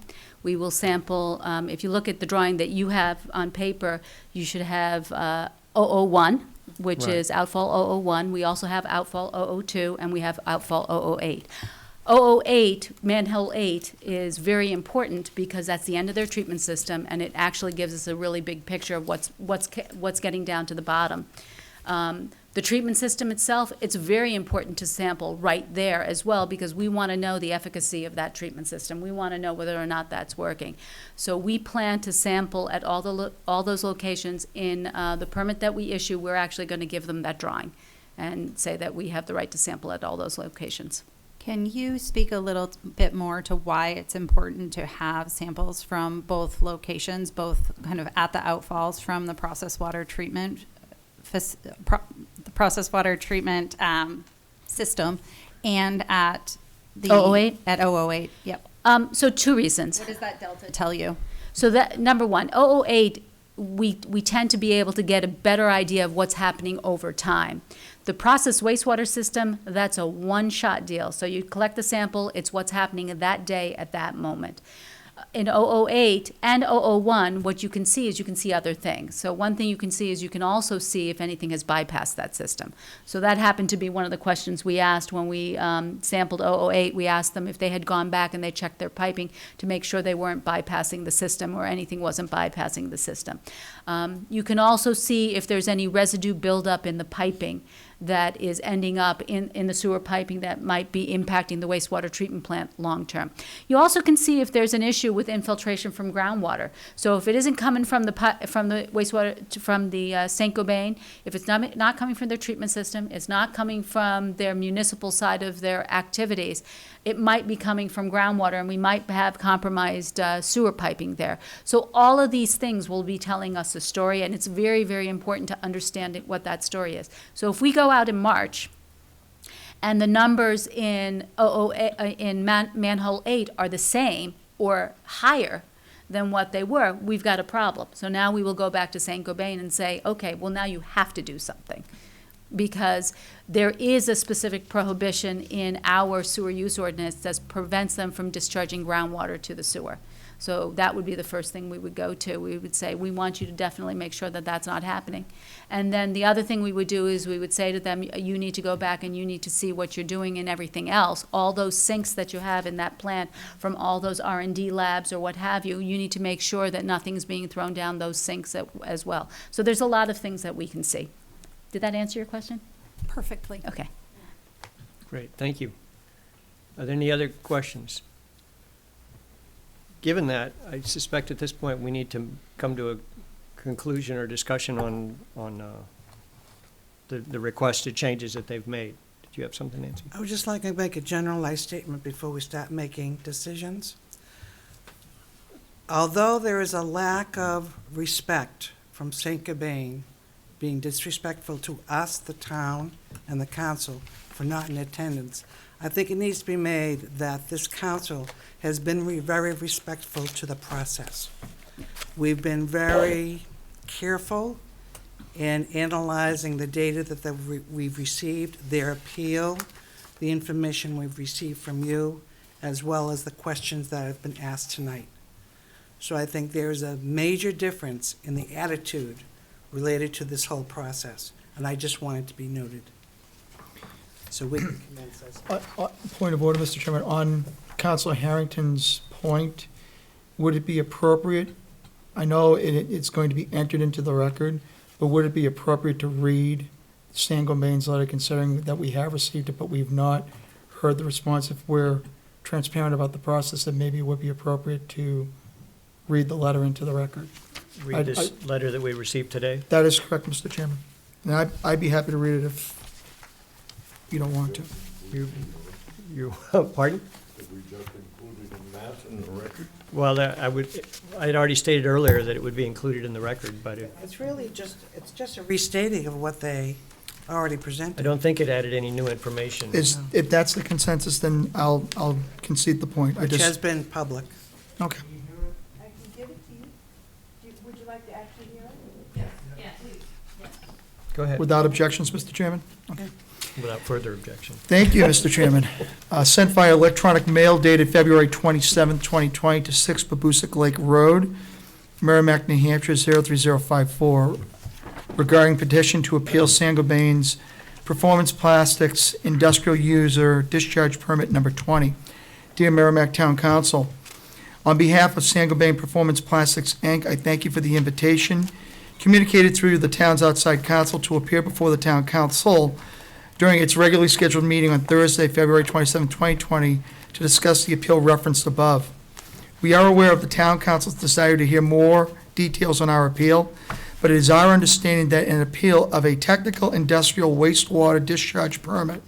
We will sample, if you look at the drawing that you have on paper, you should have 001, which Right. is outfall 001. We also have outfall 002, and we have outfall 008. 008, manhole 8, is very important because that's the end of their treatment system, and it actually gives us a really big picture of what's getting down to the bottom. The treatment system itself, it's very important to sample right there as well, because we want to know the efficacy of that treatment system. We want to know whether or not that's working. So we plan to sample at all those locations. In the permit that we issue, we're actually going to give them that drawing and say that we have the right to sample at all those locations. Can you speak a little bit more to why it's important to have samples from both locations, both kind of at the outfalls from the process water treatment system and at the 008? At 008, yep. So two reasons. What does that delta tell you? So that, number one, 008, we tend to be able to get a better idea of what's happening over time. The process wastewater system, that's a one-shot deal. So you collect the sample, it's what's happening that day at that moment. In 008 and 001, what you can see is you can see other things. So one thing you can see is you can also see if anything has bypassed that system. So that happened to be one of the questions we asked when we sampled 008. We asked them if they had gone back and they checked their piping to make sure they weren't bypassing the system or anything wasn't bypassing the system. You can also see if there's any residue buildup in the piping that is ending up in the sewer piping that might be impacting the wastewater treatment plant long-term. You also can see if there's an issue with infiltration from groundwater. So if it isn't coming from the wastewater, from the Saint-Gobain, if it's not coming from their treatment system, it's not coming from their municipal side of their activities, it might be coming from groundwater, and we might have compromised sewer piping there. So all of these things will be telling us a story, and it's very, very important to understand what that story is. So if we go out in March, and the numbers in manhole 8 are the same or higher than what they were, we've got a problem. So now we will go back to Saint-Gobain and say, okay, well, now you have to do something, because there is a specific prohibition in our sewer use ordinance that prevents them from discharging groundwater to the sewer. So that would be the first thing we would go to. We would say, we want you to definitely make sure that that's not happening. And then the other thing we would do is we would say to them, you need to go back and you need to see what you're doing and everything else. All those sinks that you have in that plant from all those R&D labs or what have you, you need to make sure that nothing's being thrown down those sinks as well. So there's a lot of things that we can see. Did that answer your question? Perfectly. Okay. Great, thank you. Are there any other questions? Given that, I suspect at this point we need to come to a conclusion or discussion on the requested changes that they've made. Did you have something, Nancy? I would just like to make a generalized statement before we start making decisions. Although there is a lack of respect from Saint-Gobain being disrespectful to us, the town, and the council for not in attendance, I think it needs to be made that this council has been very respectful to the process. We've been very careful in analyzing the data that we've received, their appeal, the information we've received from you, as well as the questions that have been asked tonight. So I think there's a major difference in the attitude related to this whole process, and I just want it to be noted. So we can commence this. Point of order, Mr. Chairman, on Councilor Harrington's point, would it be appropriate, I know it's going to be entered into the record, but would it be appropriate to read Saint-Gobain's letter, considering that we have received it, but we've not heard the response? If we're transparent about the process, then maybe it would be appropriate to read the letter into the record. Read this letter that we received today? That is correct, Mr. Chairman. And I'd be happy to read it if you don't want to. You pardon? Did we just include it in mass in the record? Well, I had already stated earlier that it would be included in the record, but It's really just a restating of what they already presented. I don't think it added any new information. If that's the consensus, then I'll concede the point. Which has been public. Okay. I can give it to you. Would you like to actually hear it? Yes, please. Go ahead. Without objections, Mr. Chairman? Okay. Without further objection. Thank you, Mr. Chairman. Sent via electronic mail dated February 27, 2020 to 6 Babusick Lake Road, Merrimack, New Hampshire, 03054, regarding petition to appeal Saint-Gobain's Performance Plastics Industrial User Discharge Permit Number 20. Dear Merrimack Town Council, on behalf of Saint-Gobain Performance Plastics, Inc., I thank you for the invitation communicated through the town's outside counsel to appear before the town council during its regularly scheduled meeting on Thursday, February 27, 2020, to discuss the appeal referenced above. We are aware of the town council's desire to hear more details on our appeal, but it is our understanding that an appeal of a technical industrial wastewater discharge permit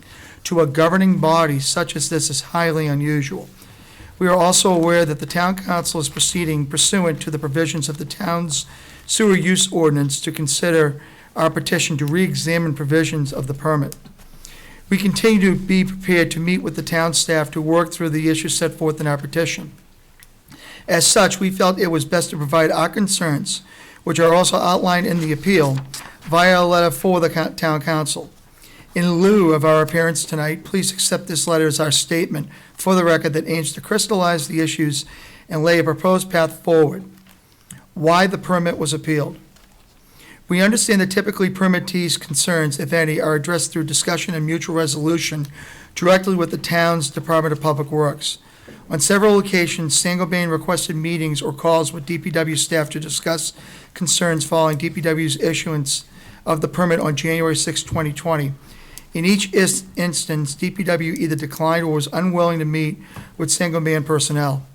to a governing body such as this is highly unusual. We are also aware that the town council is proceeding pursuant to the provisions of the town's sewer use ordinance to consider our petition to re-examine provisions of the permit. We continue to be prepared to meet with the town staff to work through the issues set forth in our petition. As such, we felt it was best to provide our concerns, which are also outlined in the appeal, via a letter for the town council. In lieu of our appearance tonight, please accept this letter as our statement for the record that aims to crystallize the issues and lay a proposed path forward. Why the permit was appealed. We understand that typically permittees' concerns, if any, are addressed through discussion and mutual resolution directly with the town's Department of Public Works. On several occasions, Saint-Gobain requested meetings or calls with DPW staff to discuss concerns following DPW's issuance of the permit on January 6, 2020. In each instance, DPW either declined or was unwilling to meet with Saint-Gobain personnel.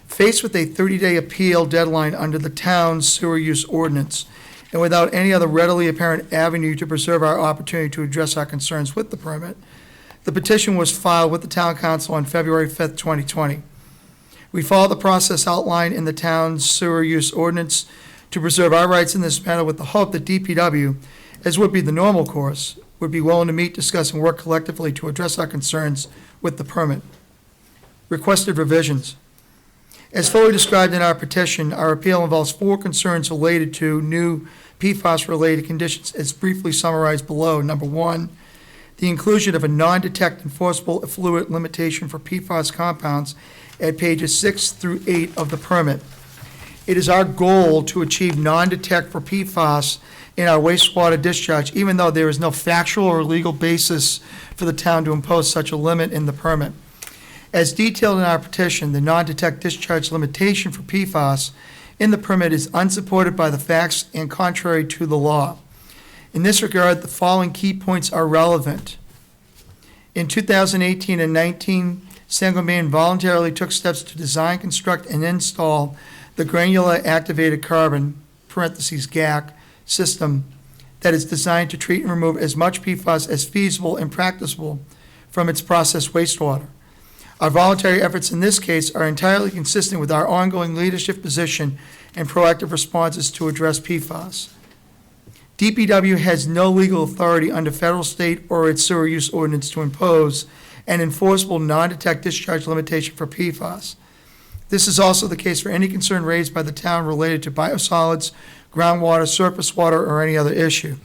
Faced with a 30-day appeal deadline under the town's sewer use ordinance, and without any other readily apparent avenue to preserve our opportunity to address our concerns with the permit, the petition was filed with the town council on February 5th, 2020. We followed the process outlined in the town's sewer use ordinance to preserve our rights in this matter with the hope that DPW, as would be the normal course, would be willing to meet, discuss, and work collectively to address our concerns with the permit. Requested revisions. As fully described in our petition, our appeal involves 4 concerns related to new PFAS-related conditions as briefly summarized below. Number 1, the inclusion of a non-detect enforceable effluent limitation for PFAS compounds at pages 6 through 8 of the permit. It is our goal to achieve non-detect for PFAS in our wastewater discharge, even though there is no factual or legal basis for the town to impose such a limit in the permit. As detailed in our petition, the non-detect discharge limitation for PFAS in the permit is unsupported by the facts and contrary to the law. In this regard, the following key points are relevant. In 2018 and 19, Saint-Gobain voluntarily took steps to design, construct, and install the granular activated carbon (GAC) system that is designed to treat and remove as much PFAS as feasible and practicable from its processed wastewater. Our voluntary efforts in this case are entirely consistent with our ongoing leadership position and proactive responses to address PFAS. DPW has no legal authority under federal, state, or its sewer use ordinance to impose an enforceable non-detect discharge limitation for PFAS. This is also the case for any concern raised by the town related to biosolids, groundwater, surface water, or any other issue.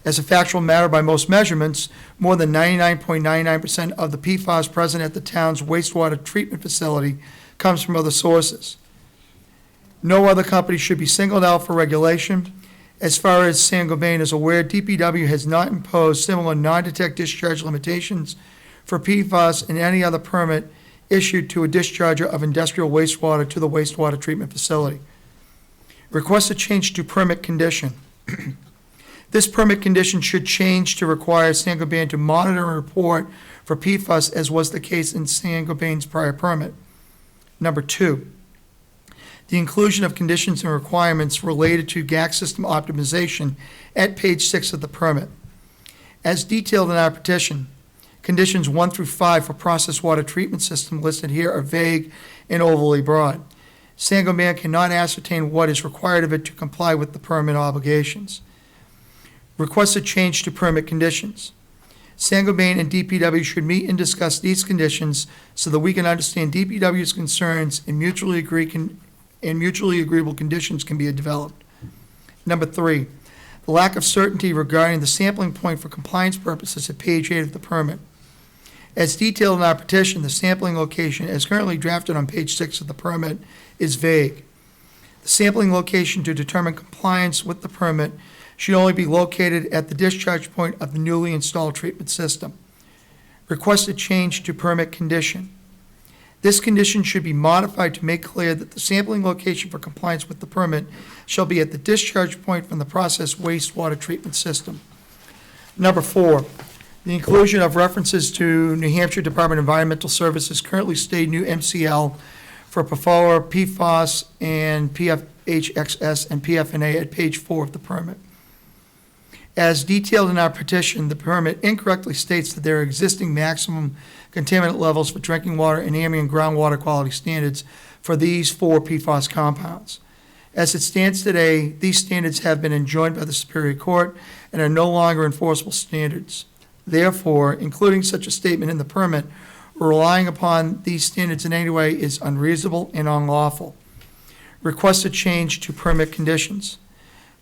As a factual matter, by most measurements, more than 99.99% of the PFAS present at the town's wastewater treatment facility comes from other sources. No other company should be singled out for regulation. As far as Saint-Gobain is aware, DPW has not imposed similar non-detect discharge limitations for PFAS in any other permit issued to a discharger of industrial wastewater to the wastewater treatment facility. Requested change to permit condition. This permit condition should change to require Saint-Gobain to monitor and report for PFAS, as was the case in Saint-Gobain's prior permit. Number 2, the inclusion of conditions and requirements related to GAC system optimization at page 6 of the permit. As detailed in our petition, conditions 1 through 5 for processed water treatment system listed here are vague and overly broad. Saint-Gobain cannot ascertain what is required of it to comply with the permit obligations. Requested change to permit conditions. Saint-Gobain and DPW should meet and discuss these conditions so that we can understand DPW's concerns and mutually agreeable conditions can be developed. Number 3, the lack of certainty regarding the sampling point for compliance purposes at page 8 of the permit. As detailed in our petition, the sampling location, as currently drafted on page 6 of the permit, is vague. The sampling location to determine compliance with the permit should only be located at the discharge point of the newly installed treatment system. Requested change to permit condition. This condition should be modified to make clear that the sampling location for compliance with the permit shall be at the discharge point from the processed wastewater treatment system. Number 4, the inclusion of references to New Hampshire Department of Environmental Services currently state new MCL for PFOA, PFOS, and PFHXS and PFNA at page 4 of the permit. As detailed in our petition, the permit incorrectly states that there are existing maximum contaminant levels for drinking water and ambient groundwater quality standards for these 4 PFAS compounds. As it stands today, these standards have been enjoined by the Superior Court and are no longer enforceable standards. Therefore, including such a statement in the permit, relying upon these standards in any way is unreasonable and unlawful. Requested change to permit conditions.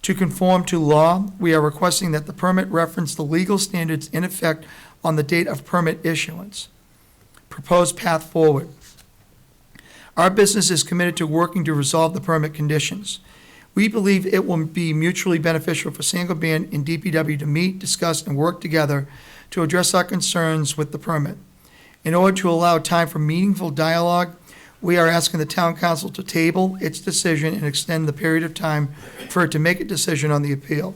To conform to law, we are requesting that the permit reference the legal standards in effect on the date of permit issuance. Proposed path forward. Our business is committed to working to resolve the permit conditions. We believe it will be mutually beneficial for Saint-Gobain and DPW to meet, discuss, and work together to address our concerns with the permit. In order to allow time for meaningful dialogue, we are asking the town council to table its decision and extend the period of time for it to make a decision on the appeal.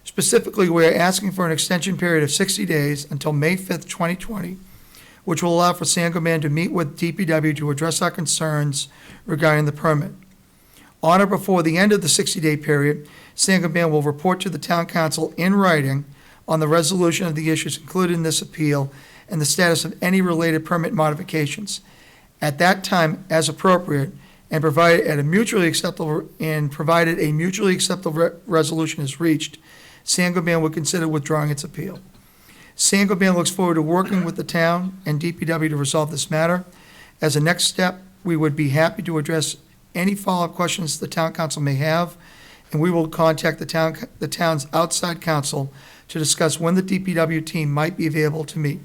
Specifically, we are asking for an extension period of 60 days until May 5th, 2020, which will allow for Saint-Gobain to meet with DPW to address our concerns regarding the permit. On or before the end of the 60-day period, Saint-Gobain will report to the town council in writing on the resolution of the issues included in this appeal and the status of any related permit modifications. At that time, as appropriate, and provided a mutually acceptable resolution is reached, Saint-Gobain will consider withdrawing its appeal. Saint-Gobain looks forward to working with the town and DPW to resolve this matter. As a next step, we would be happy to address any follow-up questions the town council may have, and we will contact the town's outside counsel to discuss when the DPW team might be available to meet.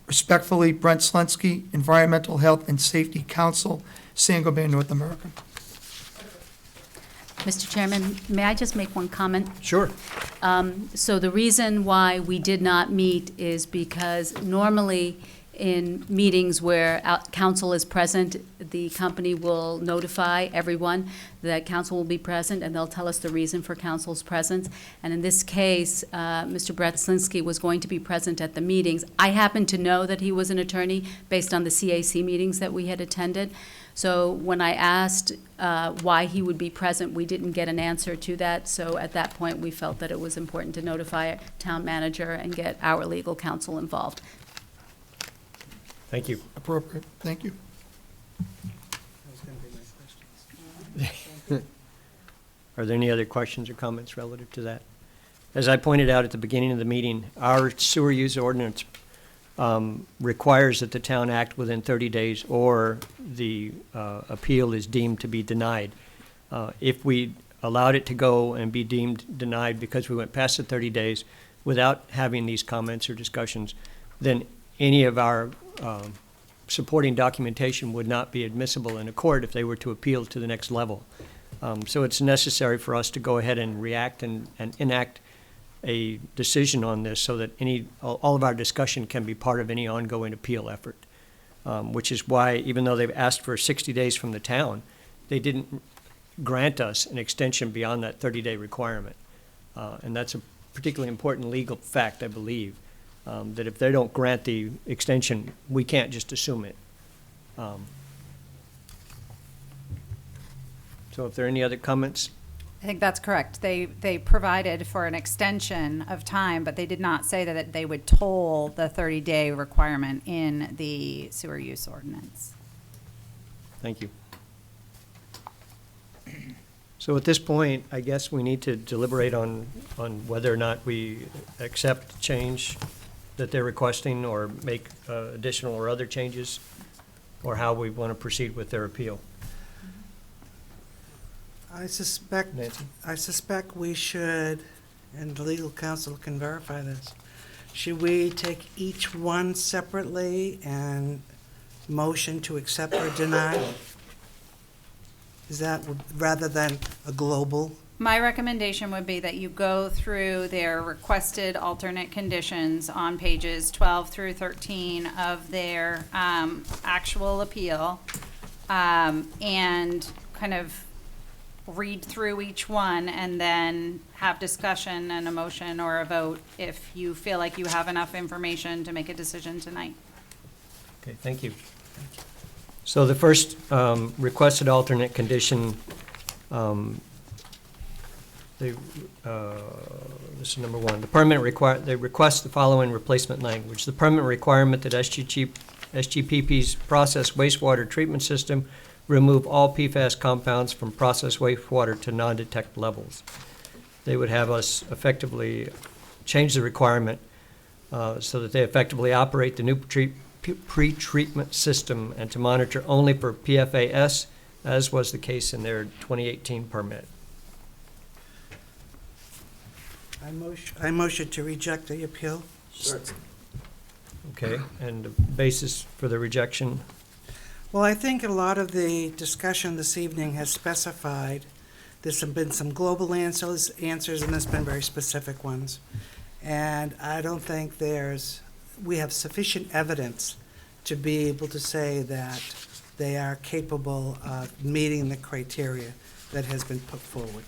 Respectfully, Brent Slensky, Environmental Health and Safety Council, Saint-Gobain, North America. Mr. Chairman, may I just make one comment? Sure. So the reason why we did not meet is because normally in meetings where council is present, the company will notify everyone that council will be present, and they'll tell us the reason for council's presence. And in this case, Mr. Brett Slinsky was going to be present at the meetings. I happen to know that he was an attorney based on the CAC meetings that we had attended. So when I asked why he would be present, we didn't get an answer to that. So at that point, we felt that it was important to notify our town manager and get our legal counsel involved. Thank you. Appropriate. Thank you. Are there any other questions or comments relative to that? As I pointed out at the beginning of the meeting, our sewer use ordinance requires that the town act within 30 days or the appeal is deemed to be denied. If we allowed it to go and be deemed denied because we went past the 30 days without having these comments or discussions, then any of our supporting documentation would not be admissible in a court if they were to appeal to the next level. So it's necessary for us to go ahead and react and enact a decision on this so that all of our discussion can be part of any ongoing appeal effort, which is why, even though they've asked for 60 days from the town, they didn't grant us an extension beyond that 30-day requirement. And that's a particularly important legal fact, I believe, that if they don't grant the extension, we can't just assume it. So if there are any other comments? I think that's correct. They provided for an extension of time, but they did not say that they would toll the 30-day requirement in the sewer use ordinance. Thank you. So at this point, I guess we need to deliberate on whether or not we accept change that they're requesting or make additional or other changes, or how we want to proceed with their appeal. I suspect we should, and the legal counsel can verify this, should we take each one separately and motion to accept or deny? Is that rather than a global? My recommendation would be that you go through their requested alternate conditions on pages 12 through 13 of their actual appeal, and kind of read through each one and then have discussion and a motion or a vote if you feel like you have enough information to make a decision tonight. Okay, thank you. So the first requested alternate condition, this is number one. The permit they request the following replacement language. The permit requirement that SGPP's process wastewater treatment system remove all PFAS compounds from process wastewater to non-detect levels. They would have us effectively change the requirement so that they effectively operate the new pre-treatment system and to monitor only for PFAS, as was the case in their 2018 permit. I motion to reject the appeal. Okay, and the basis for the rejection? Well, I think a lot of the discussion this evening has specified, there's been some global answers, and there's been very specific ones. And I don't think we have sufficient evidence to be able to say that they are capable of meeting the criteria that has been put forward.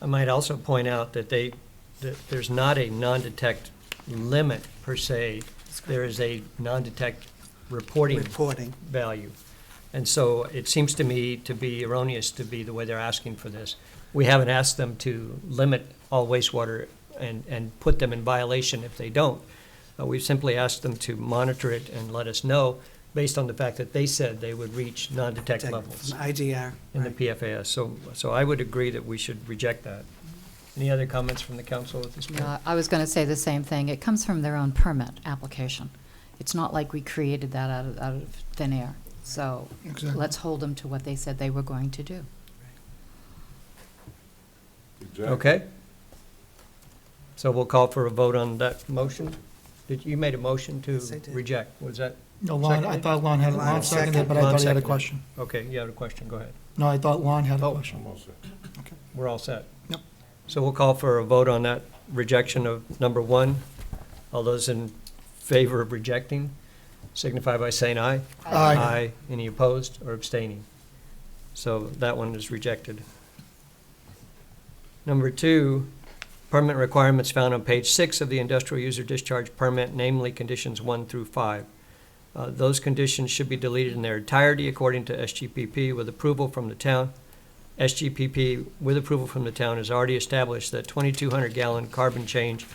I might also point out that there's not a non-detect limit per se. There is a non-detect reporting value. And so it seems to me to be erroneous to be the way they're asking for this. We haven't asked them to limit all wastewater and put them in violation if they don't. We've simply asked them to monitor it and let us know based on the fact that they said they would reach non-detect levels. IDR. In the PFAS. So I would agree that we should reject that. Any other comments from the council at this point? I was going to say the same thing. It comes from their own permit application. It's not like we created that out of thin air. So Exactly. let's hold them to what they said they were going to do. Okay. So we'll call for a vote on that motion. You made a motion to Yes, I did. reject. Was that? No, Lon, I thought Lon had, Lon seconded, but I Lon thought he had a seconded. question. Okay, you had a question. Go ahead. No, I thought Lon had a Oh. question. We're all set. Yep. So we'll call for a vote on that rejection of number 1. All those in favor of rejecting signify by saying aye. Aye. Aye. Any opposed or abstaining? So that one is rejected. Number 2, permit requirements found on page 6 of the industrial user discharge permit, namely conditions 1 through 5. Those conditions should be deleted in their entirety according to SGPP with approval from the town. SGPP with approval from the town has already established that 2,200 gallon carbon change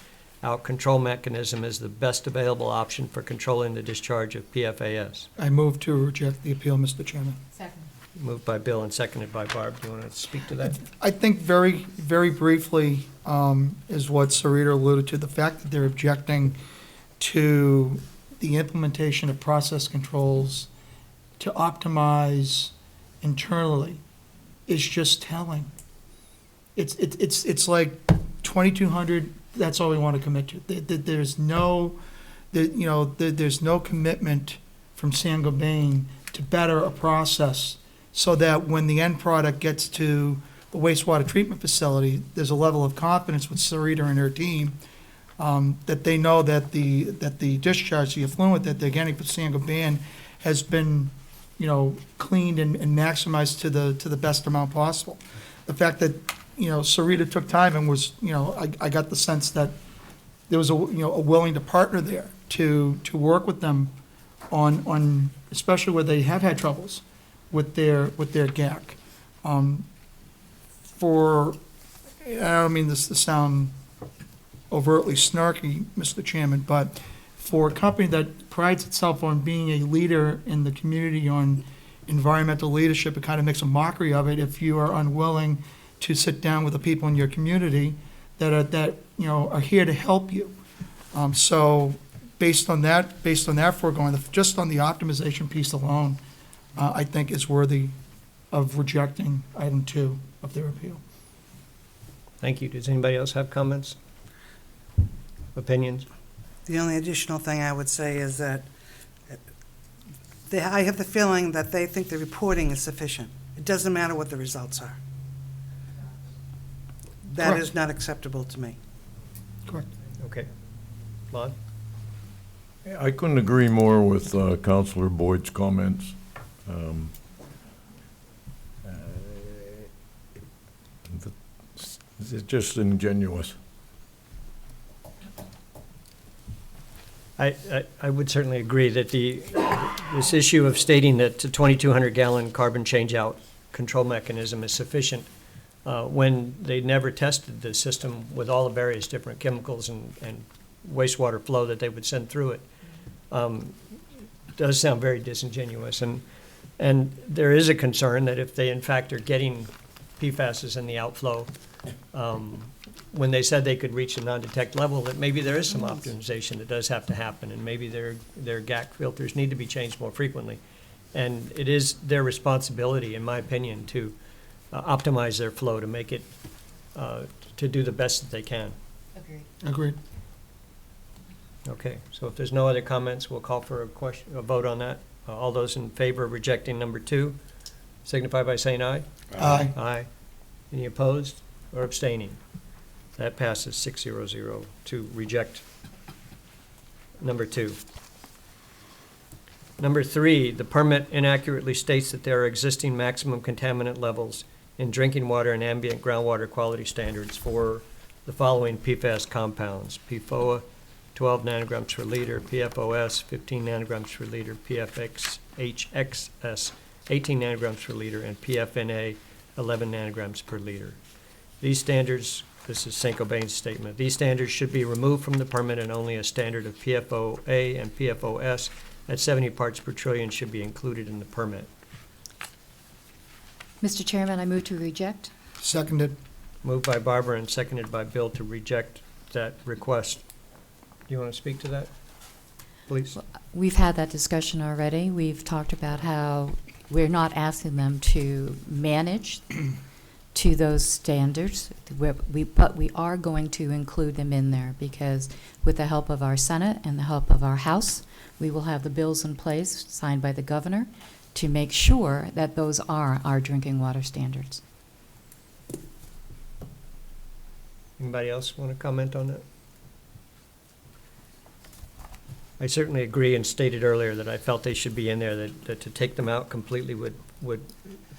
out control mechanism is the best available option for controlling the discharge of PFAS. I move to reject the appeal, Mr. Chairman. Second. Moved by Bill and seconded by Barb. Do you want to speak to that? I think very, very briefly is what Sarita alluded to, the fact that they're objecting to the implementation of process controls to optimize internally is just telling. It's like 2,200, that's all we want to commit to. There's no, there's no commitment from Saint-Gobain to better a process so that when the end product gets to the wastewater treatment facility, there's a level of confidence with Sarita and her team that they know that the discharge, the effluent that they're getting from Saint-Gobain has been, cleaned and maximized to the best amount possible. The fact that, Sarita took time and was, I got the sense that there was a willing to partner there to work with them on especially where they have had troubles with their GAC. I don't mean this to sound overtly snarky, Mr. Chairman, but for a company that prides itself on being a leader in the community on environmental leadership, it kind of makes a mockery of it if you are unwilling to sit down with the people in your community that are here to help you. So based on that foregoing, just on the optimization piece alone, I think is worthy of rejecting item 2 of their appeal. Thank you. Does anybody else have comments? Opinions? The only additional thing I would say is that I have the feeling that they think the reporting is sufficient. It doesn't matter what the results are. That Correct. is not acceptable to me. Correct. Okay. Lon? I couldn't agree more with Councilor Boyd's comments. It's just ingenuous. I would certainly agree that this issue of stating that the 2,200 gallon carbon change-out control mechanism is sufficient when they never tested the system with all the various different chemicals and wastewater flow that they would send through it, does sound very disingenuous. And there is a concern that if they in fact are getting PFASs in the outflow, when they said they could reach a non-detect level, that maybe there is some optimization that does have to happen, and maybe their GAC filters need to be changed more frequently. And it is their responsibility, in my opinion, to optimize their flow to make it, to do the best that they can. Agreed. Okay, so if there's no other comments, we'll call for a vote on that. All those in favor of rejecting number 2, signify by saying aye. Aye. Aye. Any opposed or abstaining? That passes 6-0-0 to reject number 2. Number 3, the permit inaccurately states that there are existing maximum contaminant levels in drinking water and ambient groundwater quality standards for the following PFAS compounds: PFOA, 12 nanograms per liter; PFOS, 15 nanograms per liter; PFXHXS, 18 nanograms per liter; and PFNA, 11 nanograms per liter. These standards, this is Saint-Gobain's statement, these standards should be removed from the permit, and only a standard of PFOA and PFOS at 70 parts per trillion should be included in the permit. Mr. Chairman, I move to reject. Seconded. Moved by Barbara and seconded by Bill to reject that request. Do you want to speak to that, please? We've had that discussion already. We've talked about how we're not asking them to manage to those standards, but we are going to include them in there, because with the help of our Senate and the help of our House, we will have the bills in place signed by the governor to make sure that those are our drinking water standards. Anybody else want to comment on that? I certainly agree and stated earlier that I felt they should be in there, that to take them out completely would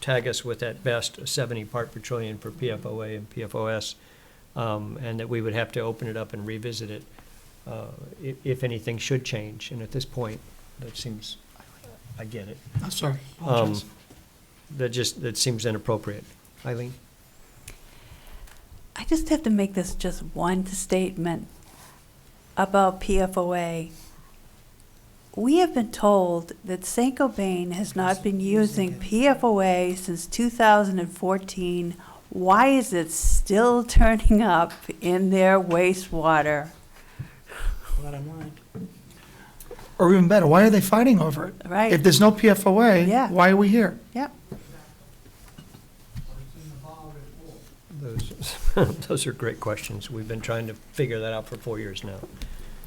tag us with at best a 70 part per trillion for PFOA and PFOS, and that we would have to open it up and revisit it if anything should change. And at this point, that seems, I get it. I'm sorry. Apologize. That seems inappropriate. Eileen? I just have to make this just one statement about PFOA. We have been told that Saint-Gobain has not been using PFOA since 2014. Why is it still turning up in their wastewater? Bottom line. Or even better, why are they fighting over it? Right. If there's no PFOA, Yeah. why are we here? Yep. Those are great questions. We've been trying to figure that out for 4 years now.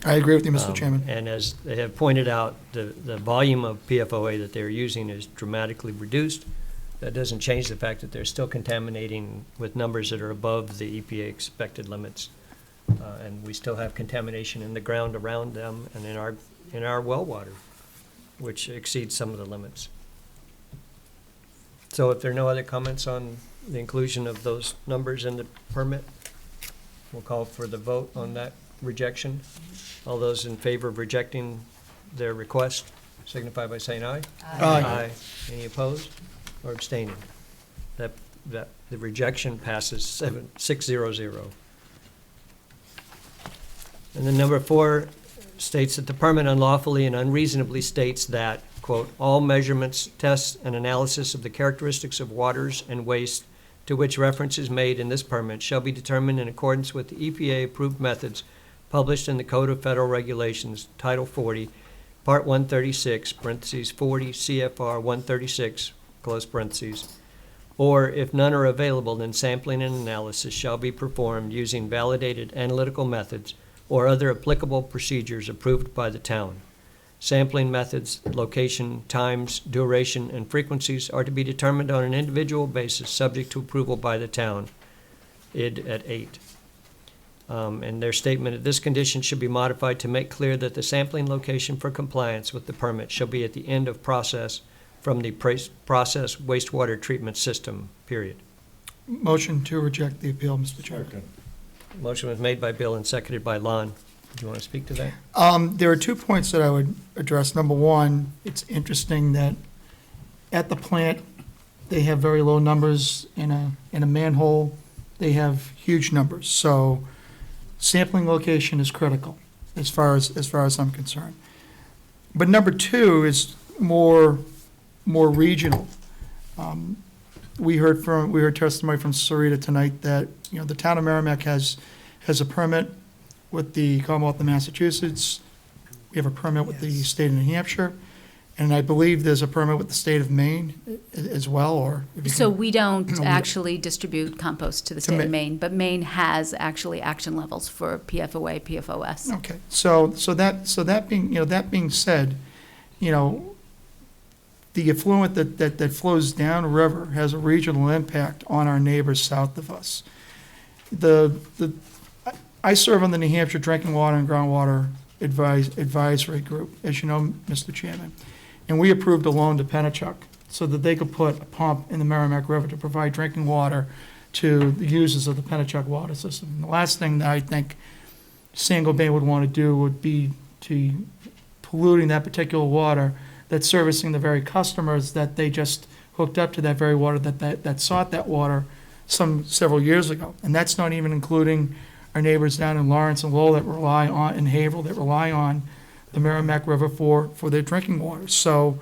I agree with you, Mr. Chairman. And as they have pointed out, the volume of PFOA that they're using is dramatically reduced. That doesn't change the fact that they're still contaminating with numbers that are above the EPA expected limits. And we still have contamination in the ground around them and in our well water, which exceeds some of the limits. So if there are no other comments on the inclusion of those numbers in the permit, we'll call for the vote on that rejection. All those in favor of rejecting their request signify by saying aye. Aye. Any opposed or abstaining? The rejection passes 6-0-0. And then number 4 states that the permit unlawfully and unreasonably states that, quote, all measurements, tests, and analysis of the characteristics of waters and waste to which reference is made in this permit shall be determined in accordance with the EPA-approved methods published in the Code of Federal Regulations, Title 40, Part 136, parentheses 40 CFR 136, close parentheses, or if none are available, then sampling and analysis shall be performed using validated analytical methods or other applicable procedures approved by the town. Sampling methods, location, times, duration, and frequencies are to be determined on an individual basis, subject to approval by the town. Id at 8. And their statement that this condition should be modified to make clear that the sampling location for compliance with the permit shall be at the end of process from the process wastewater treatment system, period. Motion to reject the appeal, Mr. Chairman. Motion was made by Bill and seconded by Lon. Do you want to speak to that? There are 2 points that I would address. Number one, it's interesting that at the plant, they have very low numbers. In a manhole, they have huge numbers. So sampling location is critical as far as I'm concerned. But number 2 is more regional. We heard testimony from Sarita tonight that, you know, the town of Merrimack has a permit with the Commonwealth of Massachusetts. We have a permit with the state of New Hampshire, and I believe there's a permit with the state of Maine as well, or? if you So can- we don't No, we- actually distribute compost to the state Ma- of Maine, but Maine has actually action levels for PFOA, PFOS. Okay, so that being said, you know, the effluent that flows downriver has a regional impact on our neighbors south of us. I serve on the New Hampshire Drinking Water and Groundwater Advisory Group, as you know, Mr. Chairman. And we approved a loan to Pennachuck so that they could put a pump in the Merrimack River to provide drinking water to the users of the Pennachuck water system. And the last thing that I think Saint-Gobain would want to do would be to polluting that particular water that's servicing the very customers that they just hooked up to that very water that sought that water several years ago. And that's not even including our neighbors down in Lawrence and Lowell that rely on, and Haverhill, that rely on the Merrimack River for their drinking water. So,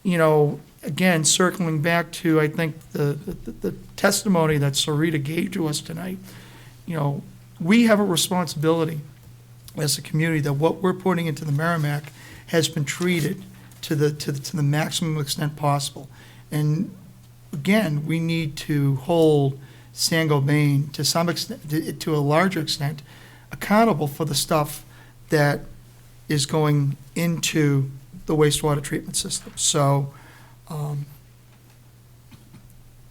you know, again, circling back to, I think, the testimony that Sarita gave to us tonight, you know, we have a responsibility as a community that what we're putting into the Merrimack has been treated to the maximum extent possible. And again, we need to hold Saint-Gobain to some extent, to a larger extent, accountable for the stuff that is going into the wastewater treatment system. So,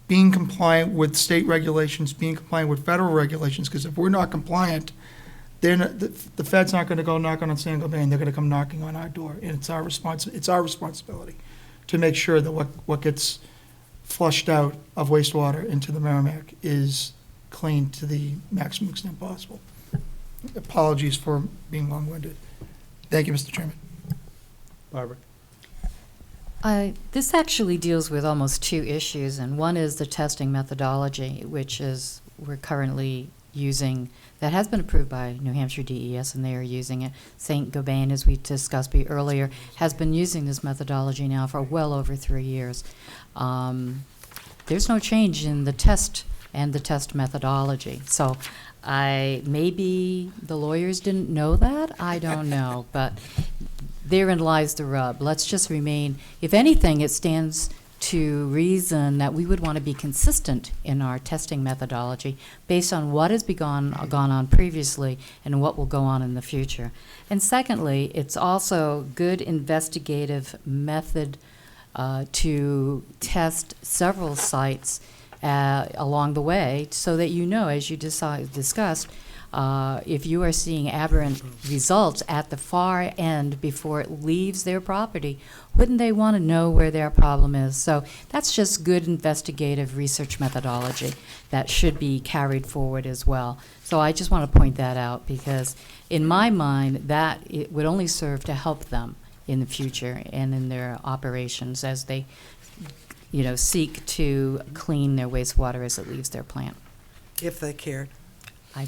being compliant with state regulations, being compliant with federal regulations, because if we're not compliant, the Fed's not going to go knocking on Saint-Gobain. They're going to come knocking on our door, and it's our responsibility to make sure that what gets flushed out of wastewater into the Merrimack is clean to the maximum extent possible. Apologies for being long-winded. Thank you, Mr. Chairman. Barbara? This actually deals with almost two issues, and one is the testing methodology, which is we're currently using, that has been approved by New Hampshire DES, and they are using it. Saint-Gobain, as we discussed earlier, has been using this methodology now for well over 3 years. There's no change in the test and the test methodology. So maybe the lawyers didn't know that, I don't know, but therein lies the rub. Let's just remain, if anything, it stands to reason that we would want to be consistent in our testing methodology based on what has gone on previously and what will go on in the future. And secondly, it's also good investigative method to test several sites along the way so that you know, as you discussed, if you are seeing aberrant results at the far end before it leaves their property, wouldn't they want to know where their problem is? So that's just good investigative research methodology that should be carried forward as well. So I just want to point that out because in my mind, that it would only serve to help them in the future and in their operations as they, seek to clean their wastewater as it leaves their plant. If they cared. I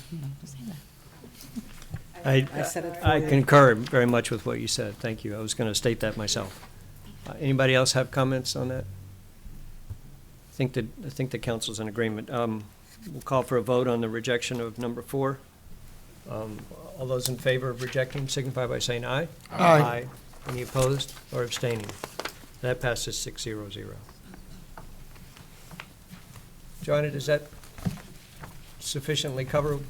said it for I you. concur very much with what you said. Thank you. I was going to state that myself. Anybody else have comments on that? I think the council's in agreement. We'll call for a vote on the rejection of number 4. All those in favor of rejecting signify by saying aye. Aye. Any opposed or abstaining? That passes 6-0-0. Joanna, does that sufficiently cover?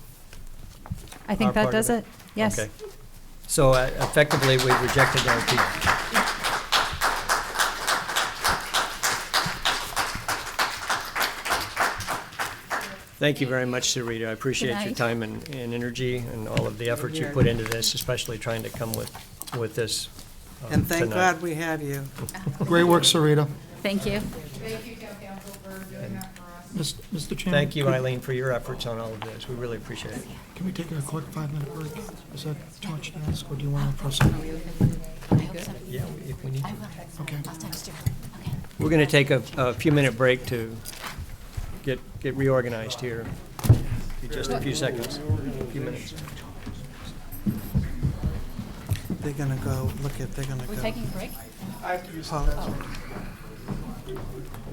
I think our that part does of it. Yes. Okay. So effectively, we rejected our appeal. Thank you very much, Sarita. I appreciate your night. time and energy and all of the efforts you put into this, especially trying to come with this And thank tonight. God we had you. Great work, Sarita. Thank you. Thank you, town council, for doing that for us. Mr. Chairman? Thank you, Eileen, for your efforts on all of this. We really appreciate it. Can we take a quick 5-minute break? Is that too much to ask, or do you want to proceed? Yeah, if we need to. Okay. We're going to take a few-minute break to get reorganized here. Just a few seconds, a few minutes. They're gonna go, they're gonna go. We're taking a break? Paul,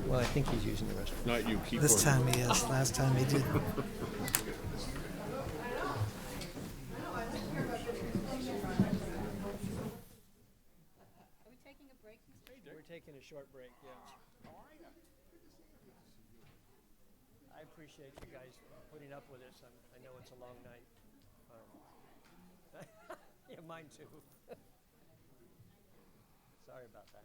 Well, I think he's using the restroom. Not you, keep This working. time he is, last time he did. We're taking a short break, yeah. I appreciate you guys putting up with us. I know it's a long night. Yeah, mine too. Sorry about that.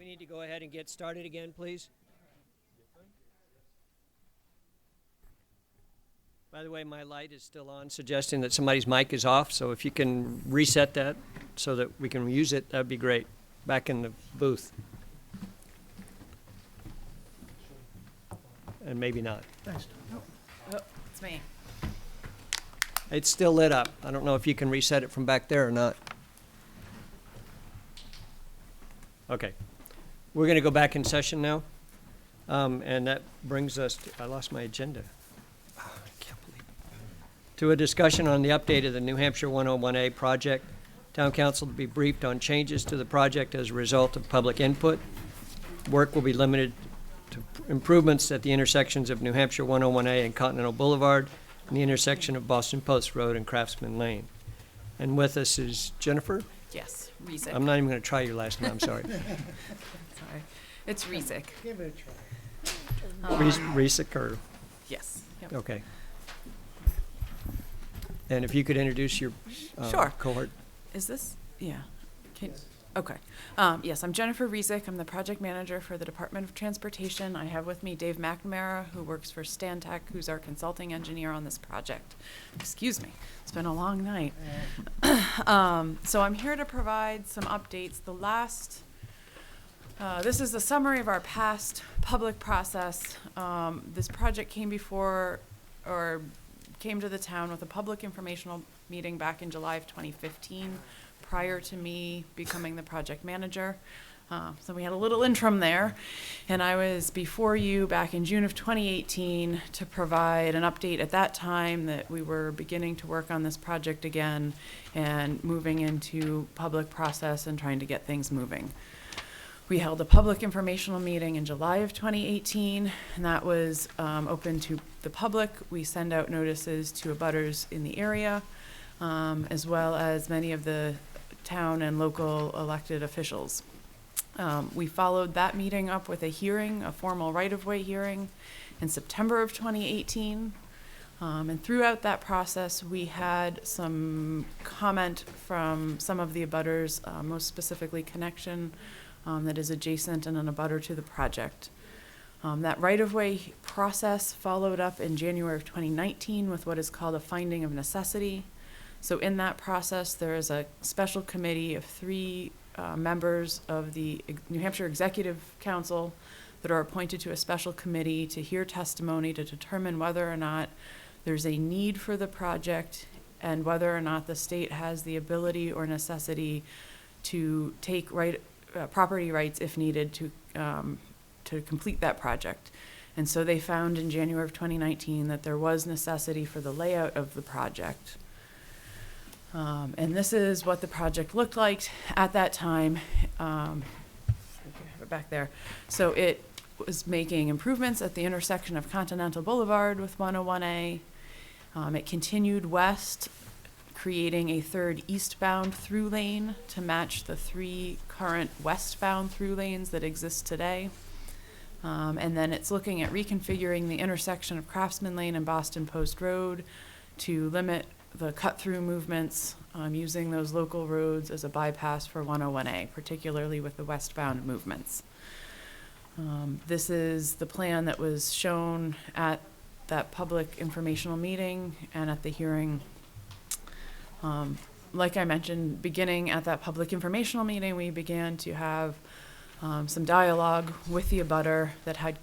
We need to go ahead and get started again, please. By the way, my light is still on, suggesting that somebody's mic is off, so if you can reset that so that we can use it, that'd be great. Back in the booth. And maybe not. Thanks. Oh, it's me. It's still lit up. I don't know if you can reset it from back there or not. Okay. We're going to go back in session now. And that brings us to, I lost my agenda. I can't believe it. To a discussion on the update of the New Hampshire 101A project. Town Council to be briefed on changes to the project as a result of public input. Work will be limited to improvements at the intersections of New Hampshire 101A and Continental Boulevard, and the intersection of Boston Post Road and Craftsman Lane. And with us is Jennifer? Yes, Rezick. I'm not even going to try your last name, I'm sorry. Sorry. It's Rezick. Give it a try. Rezick or? Yes. Yep. Okay. And if you could introduce your Sure. cohort. Is this? Yeah. Okay. Yes, I'm Jennifer Rezick. I'm the project manager for the Department of Transportation. I have with me Dave McNamara, who works for Stantec, who's our consulting engineer on this project. Excuse me. It's been a long night. So I'm here to provide some updates. This is the summary of our past public process. This project came to the town with a public informational meeting back in July of 2015, prior to me becoming the project manager. So we had a little interim there, and I was before you back in June of 2018 to provide an update at that time that we were beginning to work on this project again and moving into public process and trying to get things moving. We held a public informational meeting in July of 2018, and that was open to the public. We send out notices to abutters in the area, as well as many of the town and local elected officials. We followed that meeting up with a hearing, a formal right-of-way hearing, in September of 2018. And throughout that process, we had some comment from some of the abutters, most specifically Connection, that is adjacent and an abutter to the project. That right-of-way process followed up in January of 2019 with what is called a finding of necessity. So in that process, there is a special committee of 3 members of the New Hampshire Executive Council that are appointed to a special committee to hear testimony to determine whether or not there's a need for the project and whether or not the state has the ability or necessity to take property rights if needed to complete that project. And so they found in January of 2019 that there was necessity for the layout of the project. And this is what the project looked like at that time. Back there. So it was making improvements at the intersection of Continental Boulevard with 101A. It continued west, creating a 3rd eastbound through lane to match the 3 current westbound through lanes that exist today. And then it's looking at reconfiguring the intersection of Craftsman Lane and Boston Post Road to limit the cut-through movements, using those local roads as a bypass for 101A, particularly with the westbound movements. This is the plan that was shown at that public informational meeting and at the hearing. Like I mentioned, beginning at that public informational meeting, we began to have some dialogue with the abutter that had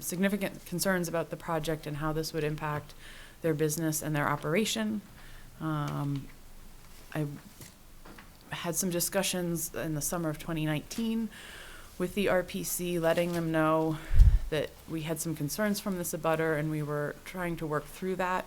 significant concerns about the project and how this would impact their business and their operation. I had some discussions in the summer of 2019 with the RPC, letting them know that we had some concerns from this abutter and we were trying to work through that.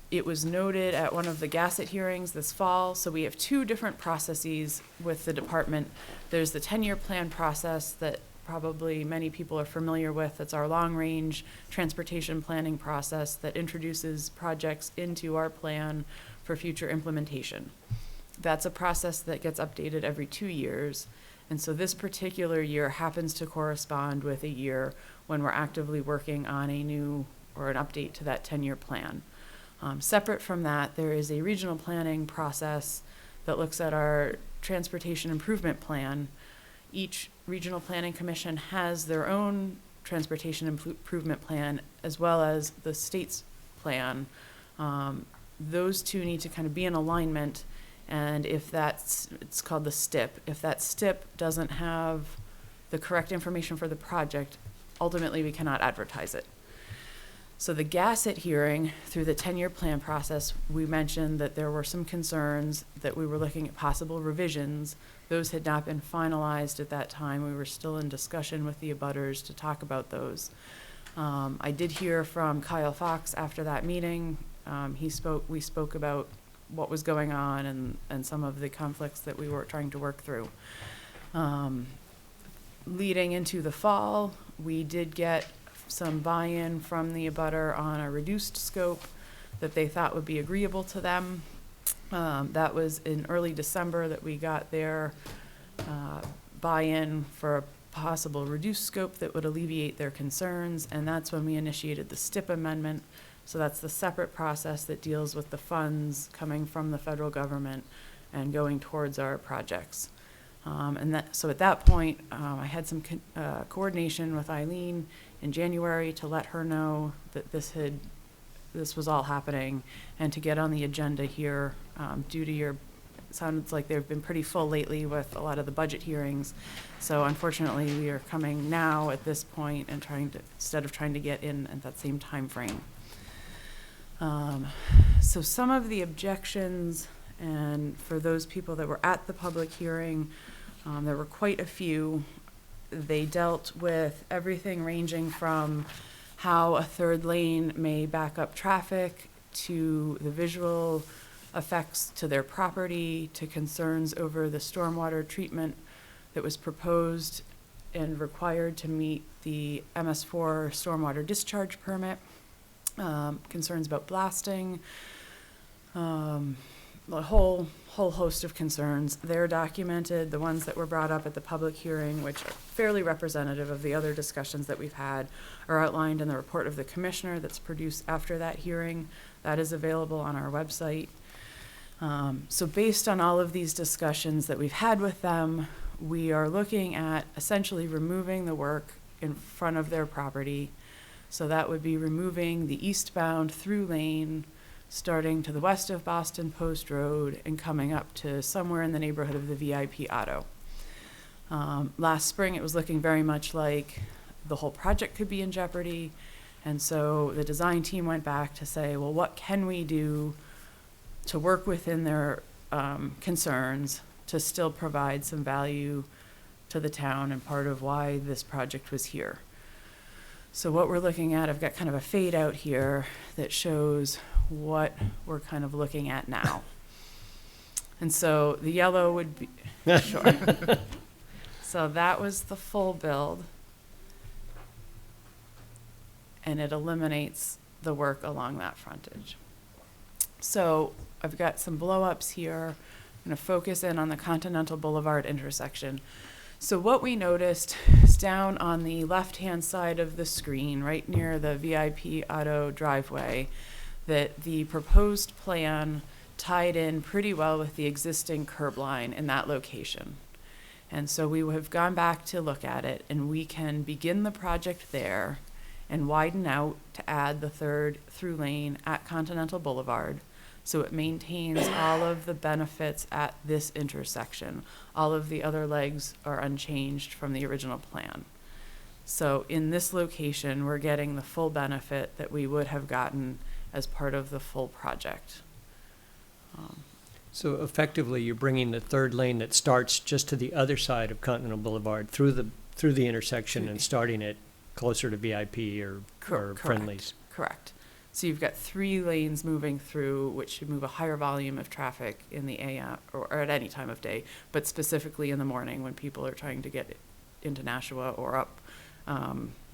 It was noted at one of the Gasset hearings this fall, so we have 2 different processes with the department. There's the 10-year plan process that probably many people are familiar with. It's our long-range transportation planning process that introduces projects into our plan for future implementation. That's a process that gets updated every 2 years. And so this particular year happens to correspond with a year when we're actively working on a new or an update to that 10-year plan. Separate from that, there is a regional planning process that looks at our transportation improvement plan. Each regional planning commission has their own transportation improvement plan as well as the state's plan. Those 2 need to kind of be in alignment, and if it's called the STIP. If that STIP doesn't have the correct information for the project, ultimately we cannot advertise it. So the Gasset hearing, through the 10-year plan process, we mentioned that there were some concerns that we were looking at possible revisions. Those had not been finalized at that time. We were still in discussion with the abutters to talk about those. I did hear from Kyle Fox after that meeting. We spoke about what was going on and some of the conflicts that we were trying to work through. Leading into the fall, we did get some buy-in from the abutter on a reduced scope that they thought would be agreeable to them. That was in early December that we got their buy-in for a possible reduced scope that would alleviate their concerns, and that's when we initiated the STIP amendment So that's the separate process that deals with the funds coming from the federal government and going towards our projects. So at that point, I had some coordination with Eileen in January to let her know that this was all happening, and to get on the agenda here due to it sounds like they've been pretty full lately with a lot of the budget hearings. So unfortunately, we are coming now at this point and instead of trying to get in at that same time frame. So some of the objections, and for those people that were at the public hearing, there were quite a few. They dealt with everything ranging from how a third lane may back up traffic, to the visual effects to their property, to concerns over the stormwater treatment that was proposed and required to meet the MS4 stormwater discharge permit, concerns about blasting, a whole host of concerns. They're documented. The ones that were brought up at the public hearing, which are fairly representative of the other discussions that we've had, are outlined in the report of the commissioner that's produced after that hearing. That is available on our website. So based on all of these discussions that we've had with them, we are looking at essentially removing the work in front of their property. So that would be removing the eastbound through lane, starting to the west of Boston Post Road and coming up to somewhere in the neighborhood of the VIP Auto. Last spring, it was looking very much like the whole project could be in jeopardy. And so the design team went back to say, well, what can we do to work within their concerns to still provide some value to the town and part of why this project was here. So what we're looking at, I've got kind of a fade out here that shows what we're kind of looking at now. And so the yellow would be, sure. So that was the full build. And it eliminates the work along that frontage. So I've got some blow-ups here. I'm going to focus in on the Continental Boulevard intersection. So what we noticed is down on the left-hand side of the screen, right near the VIP Auto driveway, that the proposed plan tied in pretty well with the existing curb line in that location. And so we have gone back to look at it, and we can begin the project there and widen out to add the third through lane at Continental Boulevard, so it maintains all of the benefits at this intersection. All of the other legs are unchanged from the original plan. So in this location, we're getting the full benefit that we would have gotten as part of the full project. So effectively, you're bringing the third lane that starts just to the other side of Continental Boulevard through the intersection and starting it closer to VIP or Friendly's. Correct. So you've got 3 lanes moving through, which should move a higher volume of traffic in the AM or at any time of day, but specifically in the morning when people are trying to get into Nashua or up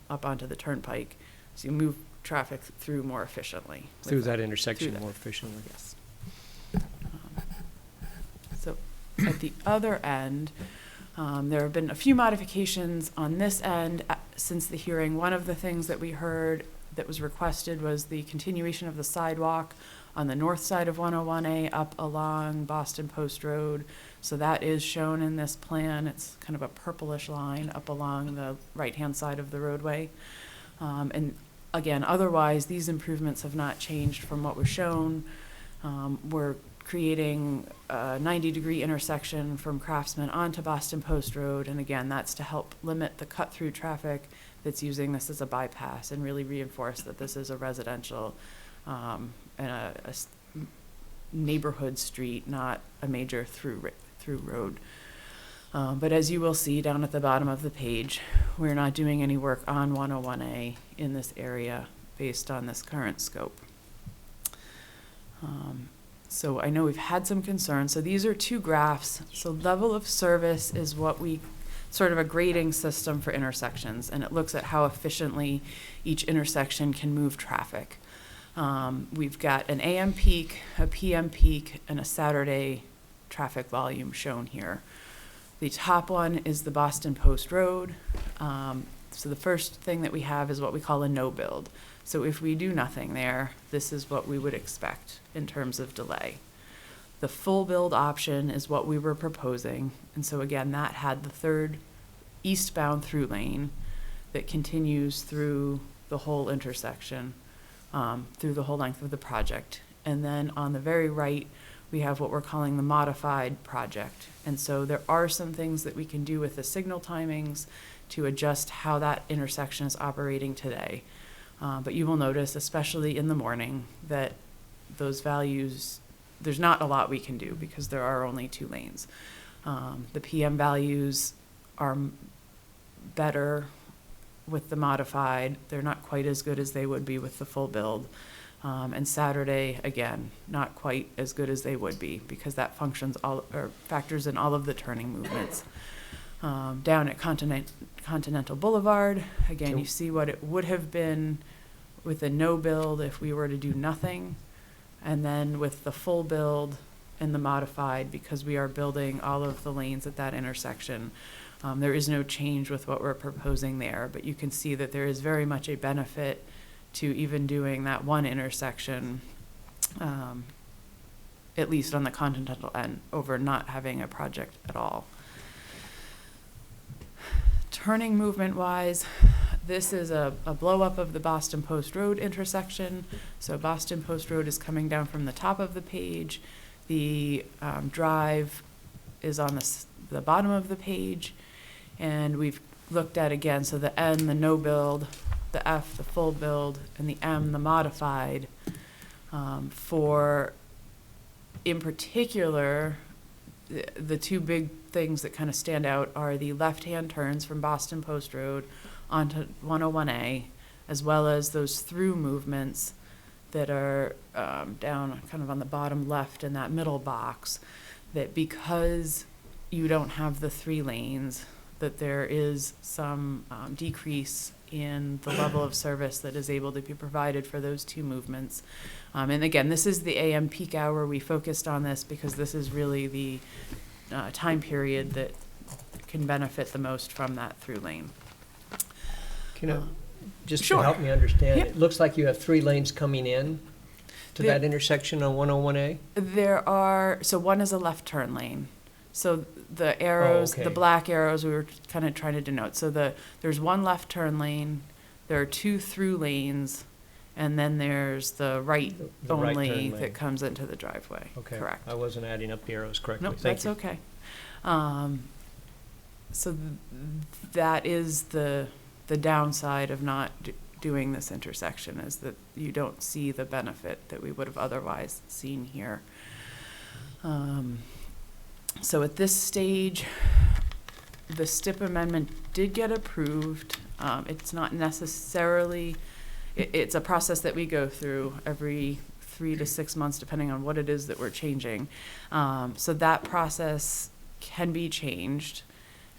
onto the turnpike. So you move traffic through more efficiently. Through that intersection more efficiently. Yes. So at the other end, there have been a few modifications on this end since the hearing. One of the things that we heard that was requested was the continuation of the sidewalk on the north side of 101A up along Boston Post Road. So that is shown in this plan. It's kind of a purplish line up along the right-hand side of the roadway. And again, otherwise, these improvements have not changed from what was shown. We're creating a 90-degree intersection from Craftsman onto Boston Post Road. And again, that's to help limit the cut-through traffic that's using this as a bypass and really reinforce that this is a residential and a neighborhood street, not a major through road. But as you will see down at the bottom of the page, we're not doing any work on 101A in this area based on this current scope. So I know we've had some concerns. So these are 2 graphs. So level of service is what we sort of a grading system for intersections, and it looks at how efficiently each intersection can move traffic. We've got an AM peak, a PM peak, and a Saturday traffic volume shown here. The top one is the Boston Post Road. So the first thing that we have is what we call a no build. So if we do nothing there, this is what we would expect in terms of delay. The full build option is what we were proposing. And so again, that had the third eastbound through lane that continues through the whole intersection, through the whole length of the project. And then on the very right, we have what we're calling the modified project. And so there are some things that we can do with the signal timings to adjust how that intersection is operating today. But you will notice, especially in the morning, that those values, there's not a lot we can do because there are only 2 lanes. The PM values are better with the modified. They're not quite as good as they would be with the full build. And Saturday, again, not quite as good as they would be because that factors in all of the turning movements. Down at Continental Boulevard, again, you see what it would have been with a no build if we were to do nothing. And then with the full build and the modified, because we are building all of the lanes at that intersection, there is no change with what we're proposing there, but you can see that there is very much a benefit to even doing that one intersection, at least on the Continental end, over not having a project at all. Turning movement wise, this is a blow up of the Boston Post Road intersection. So Boston Post Road is coming down from the top of the page. The drive is on the bottom of the page. And we've looked at again, so the N, the no build, the F, the full build, and the M, the modified, for, in particular, the 2 big things that kind of stand out are the left-hand turns from Boston Post Road onto 101A, as well as those through movements that are down kind of on the bottom left in that middle box, that because you don't have the 3 lanes, that there is some decrease in the level of service that is able to be provided for those 2 movements. And again, this is the AM peak hour. We focused on this because this is really the time period that can benefit the most from that through lane. Just Sure. to help me understand, Yeah. it looks like you have 3 lanes coming in to that intersection on 101A? There are, so one is a left turn lane. So the arrows, okay. the black arrows, we were kind of trying to denote. So there's one left turn lane, there are 2 through lanes, and then there's the right The right only turn lane. that comes into the driveway. Okay. Correct. I wasn't adding up the arrows correctly. Nope, Thank that's you. okay. So that is the downside of not doing this intersection, is that you don't see the benefit that we would have otherwise seen here. So at this stage, the STIP amendment did get approved. It's not necessarily, it's a process that we go through every 3 to 6 months, depending on what it is that we're changing. So that process can be changed.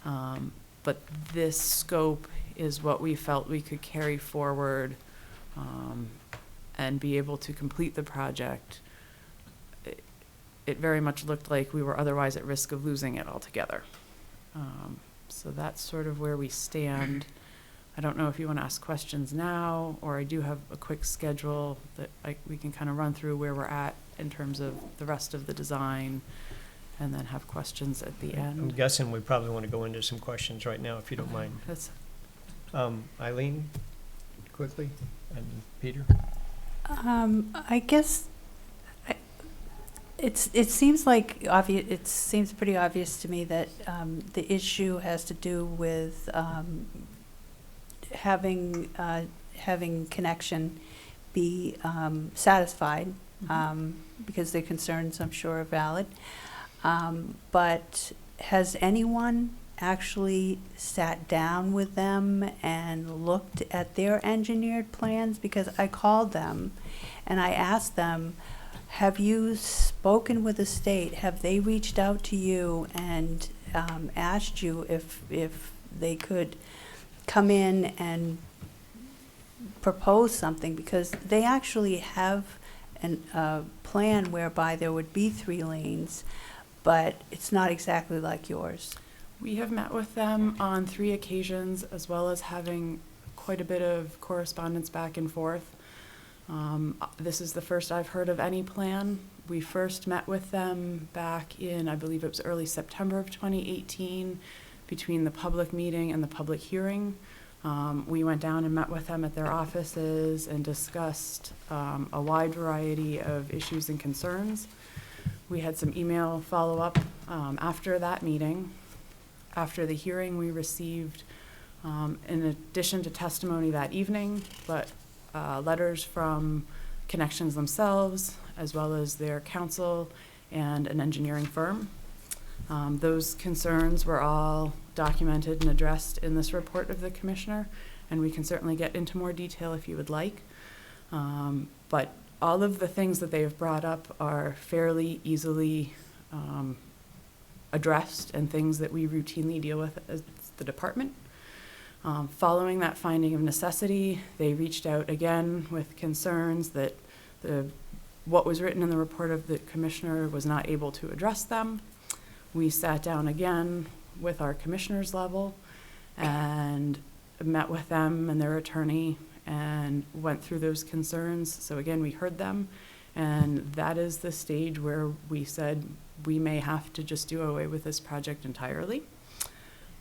But this scope is what we felt we could carry forward and be able to complete the project. It very much looked like we were otherwise at risk of losing it altogether. So that's sort of where we stand. I don't know if you want to ask questions now, or I do have a quick schedule that we can kind of run through where we're at in terms of the rest of the design, and then have questions at the I'm end. guessing we probably want to go into some questions right now, if you don't mind. That's Eileen, quickly, and Peter? I guess it seems like obvious. It seems pretty obvious to me that the issue has to do with having connection be satisfied, because their concerns, I'm sure, are valid. But has anyone actually sat down with them and looked at their engineered plans? Because I called them and I asked them, have you spoken with the state? Have they reached out to you and asked you if they could come in and propose something? Because they actually have a plan whereby there would be 3 lanes, but it's not exactly like yours. We have met with them on 3 occasions, as well as having quite a bit of correspondence back and forth. This is the first I've heard of any plan. We first met with them back in, I believe it was early September of 2018, between the public meeting and the public hearing. We went down and met with them at their offices and discussed a wide variety of issues and concerns. We had some email follow-up after that meeting. After the hearing, we received, in addition to testimony that evening, but letters from Connections themselves, as well as their counsel and an engineering firm. Those concerns were all documented and addressed in this report of the commissioner, and we can certainly get into more detail if you would like. But all of the things that they have brought up are fairly easily addressed and things that we routinely deal with as the department. Following that finding of necessity, they reached out again with concerns that what was written in the report of the commissioner was not able to address them. We sat down again with our commissioners level and met with them and their attorney and went through those concerns. So again, we heard them, and that is the stage where we said we may have to just do away with this project entirely.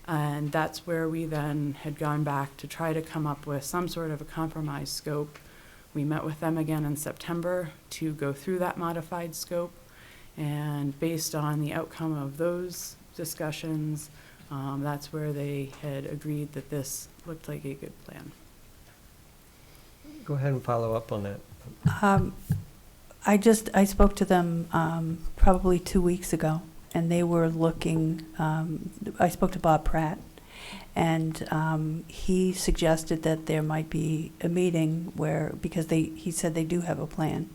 And that's where we then had gone back to try to come up with some sort of a compromise scope. We met with them again in September to go through that modified scope. And based on the outcome of those discussions, that's where they had agreed that this looked like a good plan. Go ahead and follow up on that. I spoke to them probably 2 weeks ago, and they were looking, I spoke to Bob Pratt, and he suggested that there might be a meeting where, because he said they do have a plan.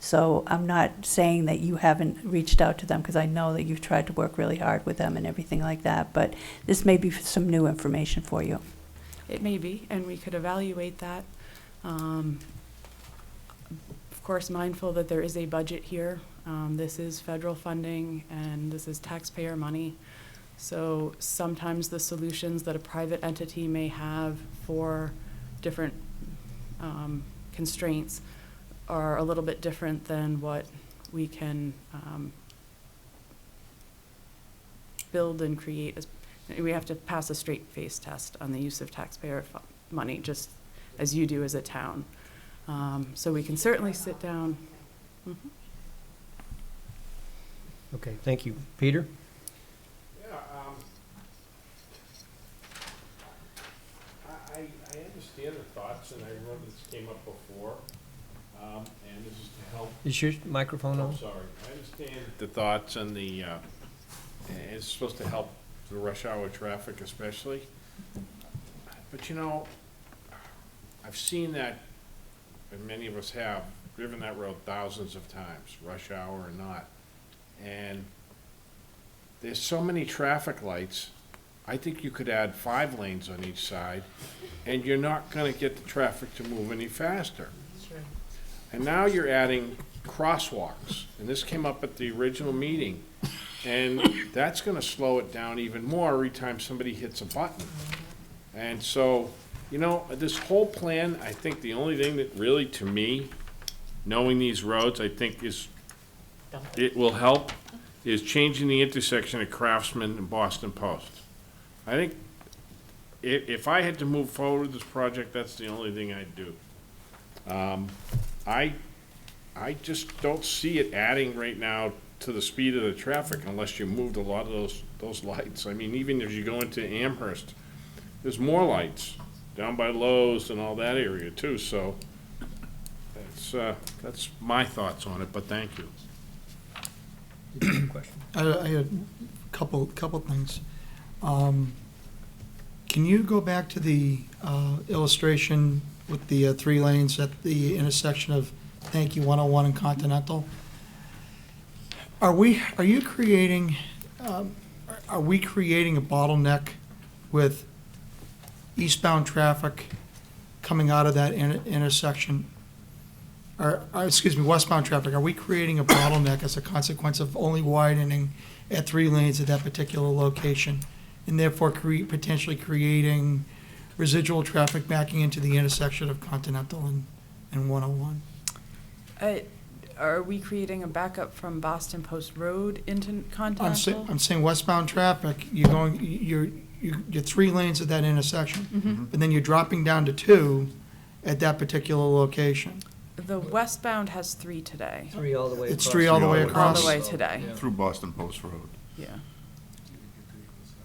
So I'm not saying that you haven't reached out to them, because I know that you've tried to work really hard with them and everything like that, but this may be some new information for you. It may be, and we could evaluate that. Of course, mindful that there is a budget here. This is federal funding and this is taxpayer money. So sometimes the solutions that a private entity may have for different constraints are a little bit different than what we can build and create. We have to pass a straight face test on the use of taxpayer money, just as you do as a town. So we can certainly sit down. Mm-hmm. Okay, thank you. Peter? Yeah, I understand the thoughts, and I remember this came up before, and this is to help. Is your microphone on? I'm sorry. I understand the thoughts and the, it's supposed to help the rush hour traffic especially. But you know, I've seen that, and many of us have, driven that road thousands of times, rush hour or not. And there's so many traffic lights, I think you could add 5 lanes on each side, and you're not gonna get the traffic to move any faster. That's right. And now you're adding crosswalks, and this came up at the original meeting, and that's gonna slow it down even more every time somebody hits a button. And so, you know, this whole plan, I think the only thing that really, to me, knowing these roads, I think it will help, is changing the intersection at Craftsman and Boston Post. I think if I had to move forward with this project, that's the only thing I'd do. I just don't see it adding right now to the speed of the traffic unless you moved a lot of those lights. I mean, even as you go into Amherst, there's more lights down by Lowe's and all that area too, so that's my thoughts on it, but thank you. Did you have a question? I had a couple things. Can you go back to the illustration with the 3 lanes at the intersection of Thank You 101 and Continental? Are we creating a bottleneck with eastbound traffic coming out of that intersection? Or excuse me, westbound traffic? Are we creating a bottleneck as a consequence of only widening at 3 lanes at that particular location and therefore potentially creating residual traffic backing into the intersection of Continental and 101. Are we creating a backup from Boston Post Road into Continental? I'm saying westbound traffic, you're 3 lanes at that intersection, and then you're dropping down to 2 at that particular location. The westbound has 3 today. 3 all the way across. It's 3 all the way across. All the way today. Through Boston Post Road. Yeah.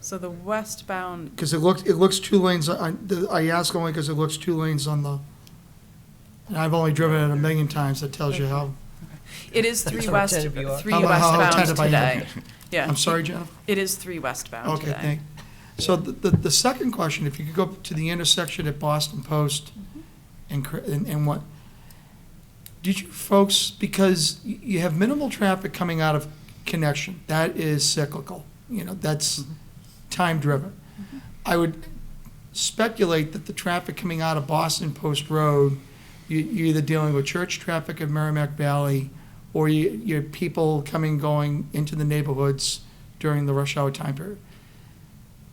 So the westbound, Because it looks 2 lanes, I ask only because it looks 2 lanes on the, and I've only driven it a million times, that tells you how. it is 3 How west, attentive you are. 3 How westbound attentive I am. today. Yeah. I'm sorry, Jennifer? It is 3 westbound Okay, today. thank. So the second question, if you could go to the intersection at Boston Post and what, did you folks, because you have minimal traffic coming out of Connection, that is cyclical, that's time-driven. I would speculate that the traffic coming out of Boston Post Road, you're either dealing with church traffic at Merrimack Valley, or you're people going into the neighborhoods during the rush hour time period.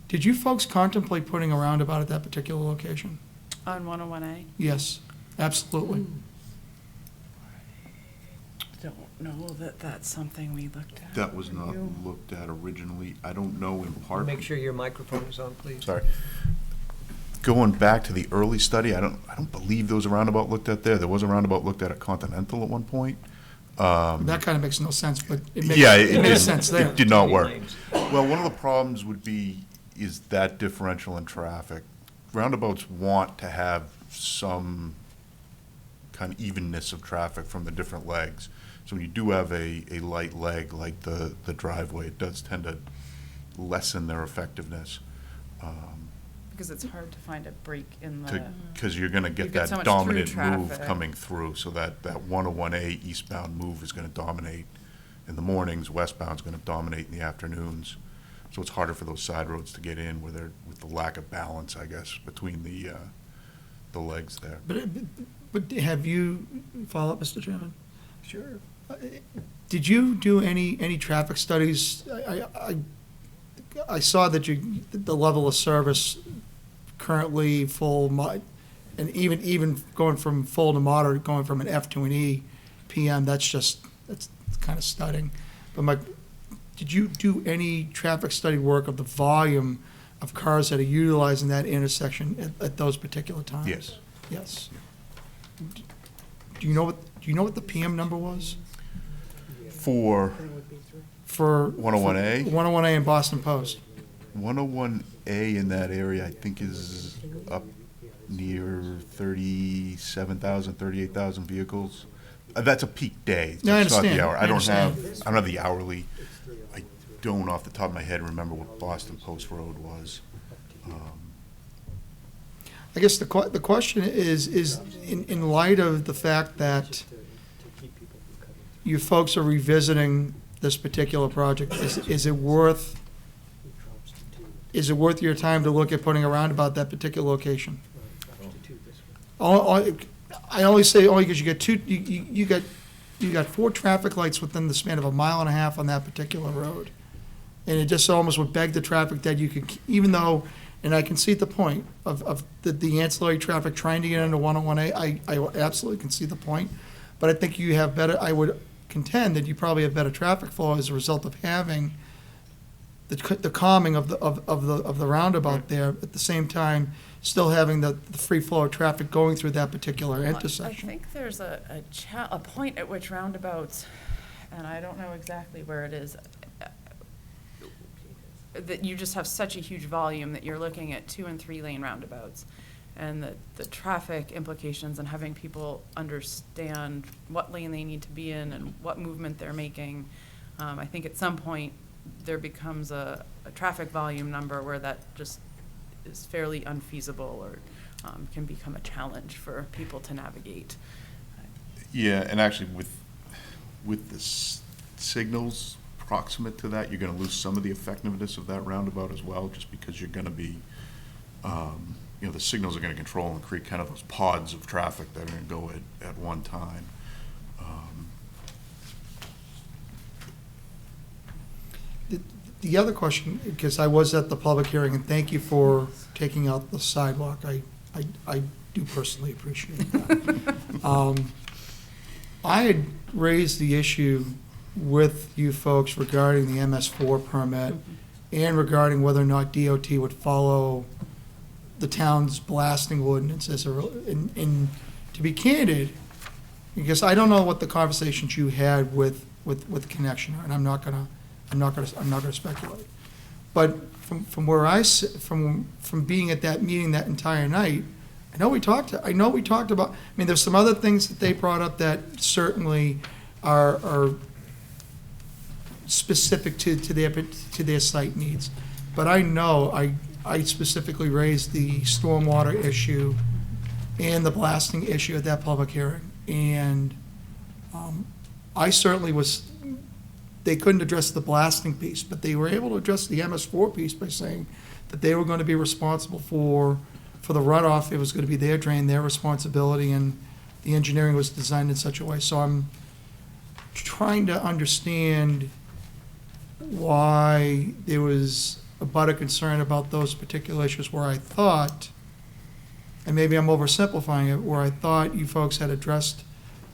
Did you folks contemplate putting a roundabout at that particular location? On 101A? Yes, absolutely. Don't know that that's something we looked at. That was not looked at originally. I don't know in part. Make sure your microphone is on, please. Sorry. Going back to the early study, I don't believe there was a roundabout looked at there. There was a roundabout looked at Continental at one point. That kind of makes no sense, but it makes, Yeah, it makes sense there. It did not work. Well, one of the problems is that differential in traffic. Roundabouts want to have some kind of evenness of traffic from the different legs. So when you do have a light leg like the driveway, it does tend to lessen their effectiveness. Because it's hard to find a break in the. Because you're going to get You've got that so much dominant through move traffic. coming through. So that 101A eastbound move is going to dominate in the mornings, westbound's going to dominate in the afternoons. So it's harder for those side roads to get in with the lack of balance, I guess, between the legs there. But have you, follow up, Mr. Chairman? Sure. Did you do any traffic studies? I saw that the level of service currently full, and even going from full to moderate, going from an F to an E PM, that's kind of stunning. But did you do any traffic study work of the volume of cars that are utilizing that intersection at those particular times? Yes. Yes. Do you know what the PM number was? For 101A? 101A and Boston Post. 101A in that area, I think, is up near 37,000, 38,000 vehicles. That's a peak day. No, I It's not understand. the hour. I I don't understand. have the hourly. I don't, off the top of my head, remember what Boston Post Road was. I guess the question is in light of the fact that you folks are revisiting this particular project, is it worth your time to look at putting a roundabout that particular location? I only say only because you got 4 traffic lights within the span of 1.5 miles on that particular road. And it just almost would beg the traffic that you could, even though, and I can see the point of the ancillary traffic trying to get into 101A, I absolutely can see the point. But I think you have better, I would contend that you probably have better traffic flow as a result of having the calming of the roundabout there, at the same time, still having the free flow of traffic going through that particular intersection. I think there's a point at which roundabouts, and I don't know exactly where it is, that you just have such a huge volume that you're looking at 2 and 3 lane roundabouts. And the traffic implications and having people understand what lane they need to be in and what movement they're making. I think at some point there becomes a traffic volume number where that just is fairly unfeasible or can become a challenge for people to navigate. Yeah, and actually with the signals proximate to that, you're going to lose some of the effectiveness of that roundabout as well, just because you're going to be, the signals are going to control and create kind of those pods of traffic that are going to go at one time. the other question, because I was at the public hearing, and thank you for taking out the sidewalk. I do personally appreciate that. I had raised the issue with you folks regarding the MS4 permit and regarding whether or not DOT would follow the town's blasting ordinances. And to be candid, because I don't know what the conversations you had with Connection are, and I'm not gonna speculate. But from where from being at that meeting that entire night, I know we talked about, I mean, there's some other things that they brought up that certainly are specific to their site needs. But I know I specifically raised the stormwater issue and the blasting issue at that public hearing. And I certainly they couldn't address the blasting piece, but they were able to address the MS4 piece by saying that they were going to be responsible for the runoff. It was going to be their drain, their responsibility, and the engineering was designed in such a way. So I'm trying to understand why there was a lot of concern about those particular issues where I thought, and maybe I'm oversimplifying it, where I thought you folks had addressed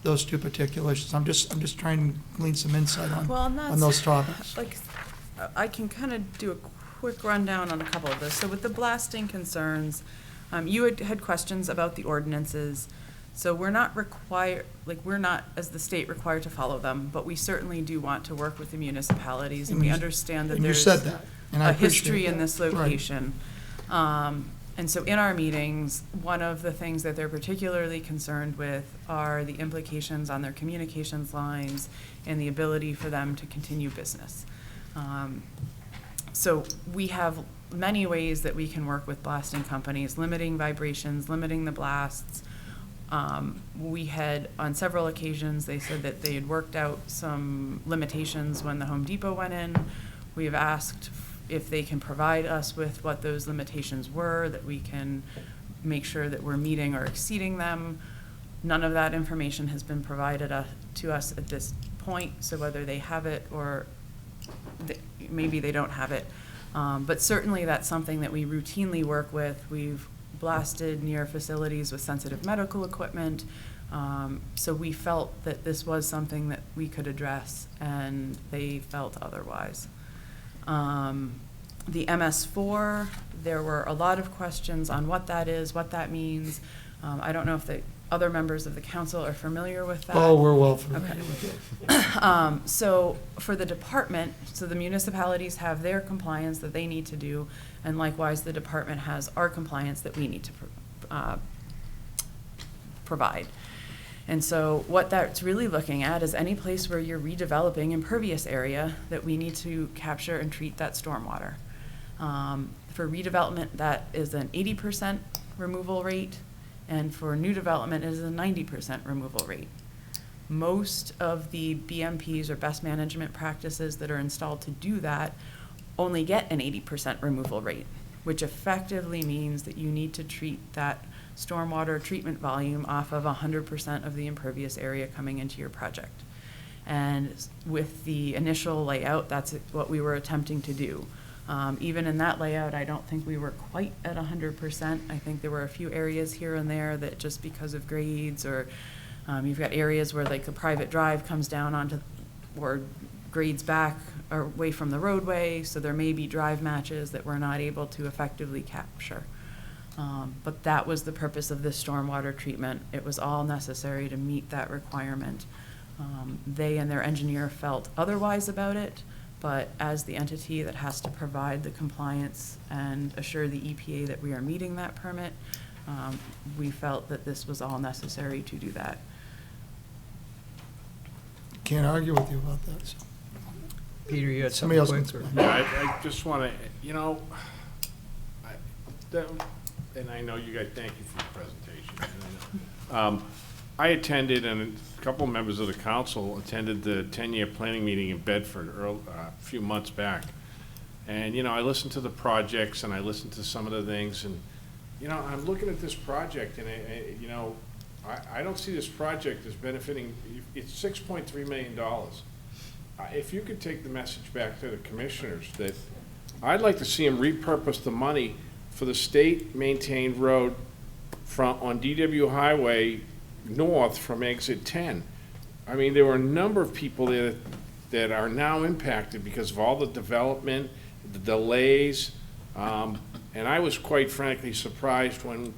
those two particular issues. I'm just trying to glean some insight on those topics. Like, I can kind of do a quick rundown on a couple of those. So with the blasting concerns, you had questions about the ordinances. So we're not as the state required to follow them, but we certainly do want to work with the municipalities, and we understand that And you there's said that, and I a history appreciate in that. this location. And so in our meetings, one of the things that they're particularly concerned with are the implications on their communications lines and the ability for them to continue business. So we have many ways that we can work with blasting companies, limiting vibrations, limiting the blasts. We had, on several occasions, they said that they had worked out some limitations when the Home Depot went in. We have asked if they can provide us with what those limitations were, that we can make sure that we're meeting or exceeding them. None of that information has been provided to us at this point, so whether they have it or maybe they don't have it. But certainly that's something that we routinely work with. We've blasted near facilities with sensitive medical equipment. So we felt that this was something that we could address, and they felt otherwise. The MS4, there were a lot of questions on what that is, what that means. I don't know if the other members of the council are familiar with that. Oh, we're well familiar with it. So for the department, so the municipalities have their compliance that they need to do, and likewise the department has our compliance that we need to provide. And so what that's really looking at is any place where you're redeveloping impervious area that we need to capture and treat that stormwater. For redevelopment, that is an 80% removal rate, and for new development, it is a 90% removal rate. Most of the BMPs, or best management practices, that are installed to do that only get an 80% removal rate, which effectively means that you need to treat that stormwater treatment volume off of 100% of the impervious area coming into your project. And with the initial layout, that's what we were attempting to do. Even in that layout, I don't think we were quite at 100%. I think there were a few areas here and there that just because of grades, or you've got areas where like the private drive comes down onto, or grades back or away from the roadway, so there may be drive matches that we're not able to effectively capture. But that was the purpose of this stormwater treatment. It was all necessary to meet that requirement. They and their engineer felt otherwise about it, but as the entity that has to provide the compliance and assure the EPA that we are meeting that permit, we felt that this was all necessary to do that. Can't argue with you about that, so. Peter, you had Somebody something else quick? can- Yeah, I just want to, and I know you guys, thank you for the presentation. I attended, and a couple of members of the council attended the 10-year planning meeting in Bedford a few months back. And, I listened to the projects, and I listened to some of the things, and, I'm looking at this project, and, I don't see this project as benefiting, it's $6.3 million. if you could take the message back to the commissioners, that I'd like to see them repurpose the money for the state-maintained road on DW Highway north from exit 10. I mean, there were a number of people there that are now impacted because of all the development, the delays, and I was quite frankly surprised when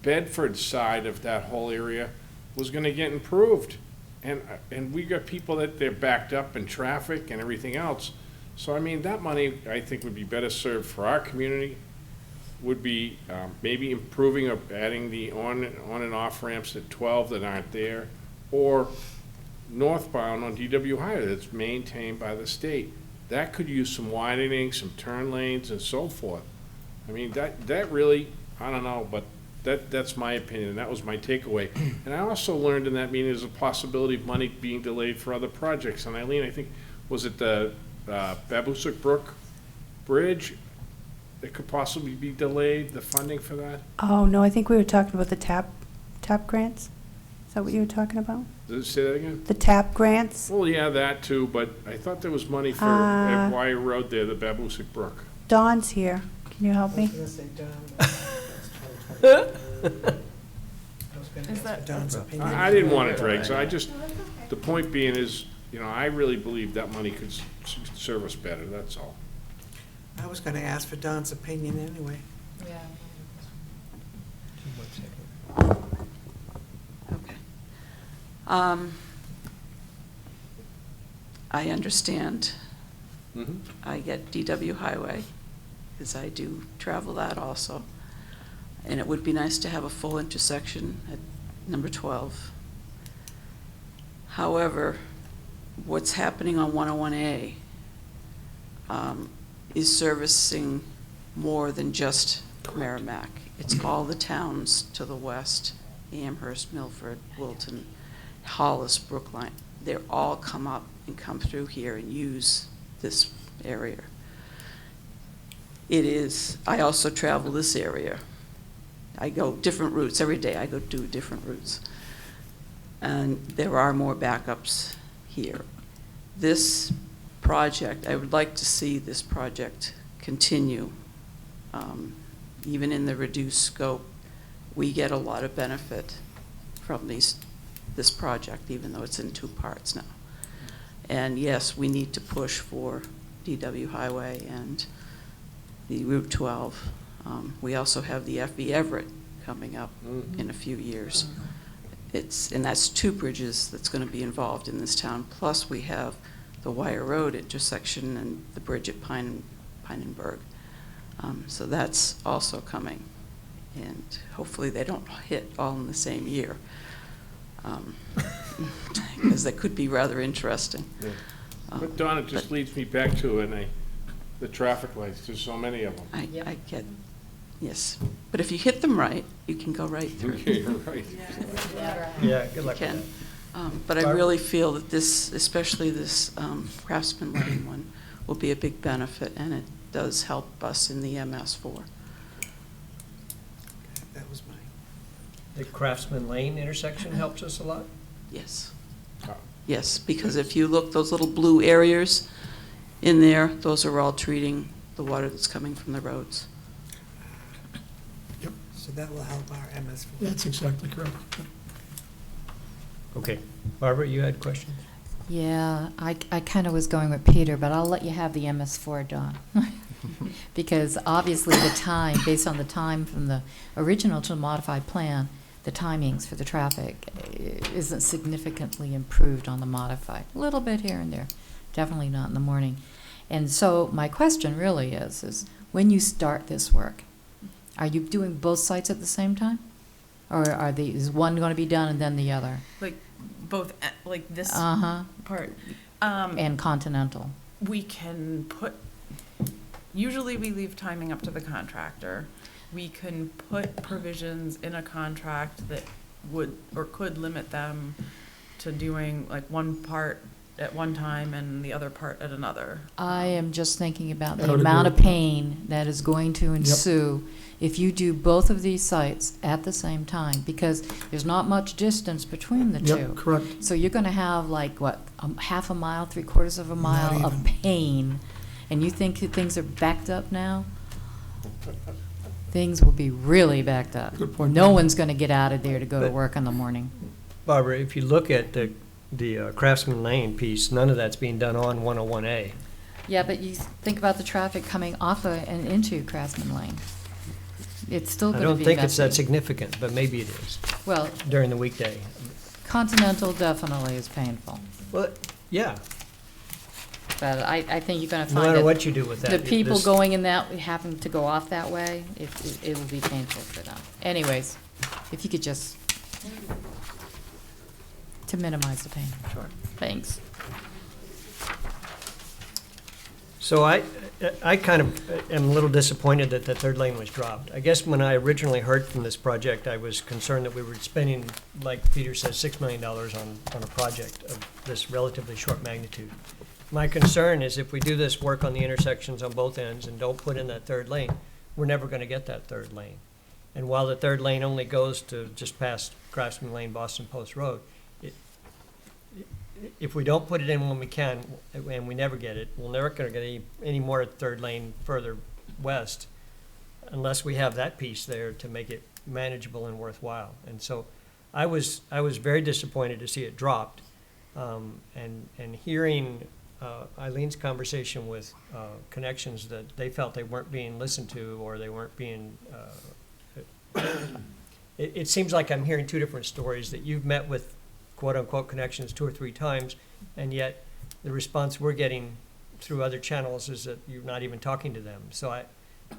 Bedford's side of that whole area was gonna get improved. And we got people that they're backed up in traffic and everything else. So, I mean, that money, I think, would be better served for our community, would be maybe improving or adding the on and off ramps at 12 that aren't there, or northbound on DW Highway that's maintained by the state. That could use some widening, some turn lanes and so forth. I mean, that really, I don't know, but that's my opinion, and that was my takeaway. And I also learned in that meeting there's a possibility of money being delayed for other projects. And Eileen, I think, was it the Babusick Brook Bridge that could possibly be delayed, the funding for that? Oh, no, I think we were talking about the TAP grants. Is that what you were talking about? Does it say that again? The TAP grants? Well, yeah, that too, but I thought there was money for at Wire Road there, the Babusick Brook. Dawn's here. Can you help me? Is that? Don's opinion. I didn't want to drag, so the point being is, I really believe that money could serve us better, that's all. I was gonna ask for Don's opinion anyway. Yeah. Okay. I understand. I get DW Highway, because I do travel that also. And it would be nice to have a full intersection at number 12. However, what's happening on 101A is servicing more than just Merrimack. It's all the towns to the west, Amherst, Milford, Wilton, Hollis, Brookline. They all come up and come through here and use this area. I also travel this area. I go different routes every day. I go do different routes. And there are more backups here. This project, I would like to see this project continue. Even in the reduced scope, we get a lot of benefit from this project, even though it's in 2 parts now. And yes, we need to push for DW Highway and the Route 12. We also have the FV Everett coming up in a few years. And that's 2 bridges that's going to be involved in this town. Plus, we have the Wire Road intersection and the bridge at Pinenberg. So that's also coming. And hopefully they don't hit all in the same year, because that could be rather interesting. Yeah. But Don, it just leads me back to the traffic lights. There's so many of them. I get, yes. But if you hit them right, you can go right through. Okay, you're right. Yeah, good luck You with can. that. But I really feel that this, especially this Craftsman Lane one, will be a big benefit, and it does help us in the MS4. That was mine. The Craftsman Lane intersection helps us a lot? Yes. Yes, because if you look, those little blue areas in there, those are all treating the water that's coming from the roads. So that will help our MS4. That's exactly correct. Okay. Barbara, you had questions? Yeah, I kind of was going with Peter, but I'll let you have the MS4, Don. Because obviously the time, based on the time from the original to the modified plan, the timings for the traffic isn't significantly improved on the modified. A little bit here and there, definitely not in the morning. And so my question really is when you start this work, are you doing both sites at the same time? Or is one going to be done and then the other? Like both, like this part. And Continental. We can usually we leave timing up to the contractor. We can put provisions in a contract that would or could limit them to doing like one part at one time and the other part at another. I am just thinking about I the would amount agree of with that. pain that is going to ensue if you do both of these sites at the same time, because there's not much distance between the two. Yep, correct. So you're gonna have like, what, half a mile, 3/4 of a mile of pain, and you think that things are backed up now? Things will be really backed up. Good point. No one's gonna get out of there to go to But- work in the morning. Barbara, if you look at the Craftsman Lane piece, none of that's being done on 101A. Yeah, but you think about the traffic coming off of and into Craftsman Lane. It's still I gonna don't be think it's that messy. significant, but maybe it is Well, during the weekday. Continental definitely is painful. Well, yeah, But I think you're gonna no find matter that what you do with that. the people this- going in that, happen to go off that way, it will be painful for them. Anyways, if you could just, to minimize the pain, sure. Thanks. So I kind of am a little disappointed that the third lane was dropped. I guess when I originally heard from this project, I was concerned that we were spending, like Peter says, $6 million on a project of this relatively short magnitude. My concern is if we do this work on the intersections on both ends and don't put in that third lane, we're never going to get that third lane. And while the third lane only goes to just past Craftsman Lane, Boston Post Road, if we don't put it in when we can, and we never get it, we're never going to get any more third lane further west unless we have that piece there to make it manageable and worthwhile. And so I was very disappointed to see it dropped. And hearing Eileen's conversation with Connections that they felt they weren't being listened to or they weren't being, it seems like I'm hearing two different stories, that you've met with quote-unquote Connections 2 or 3 times, and yet the response we're getting through other channels is that you're not even talking to them. So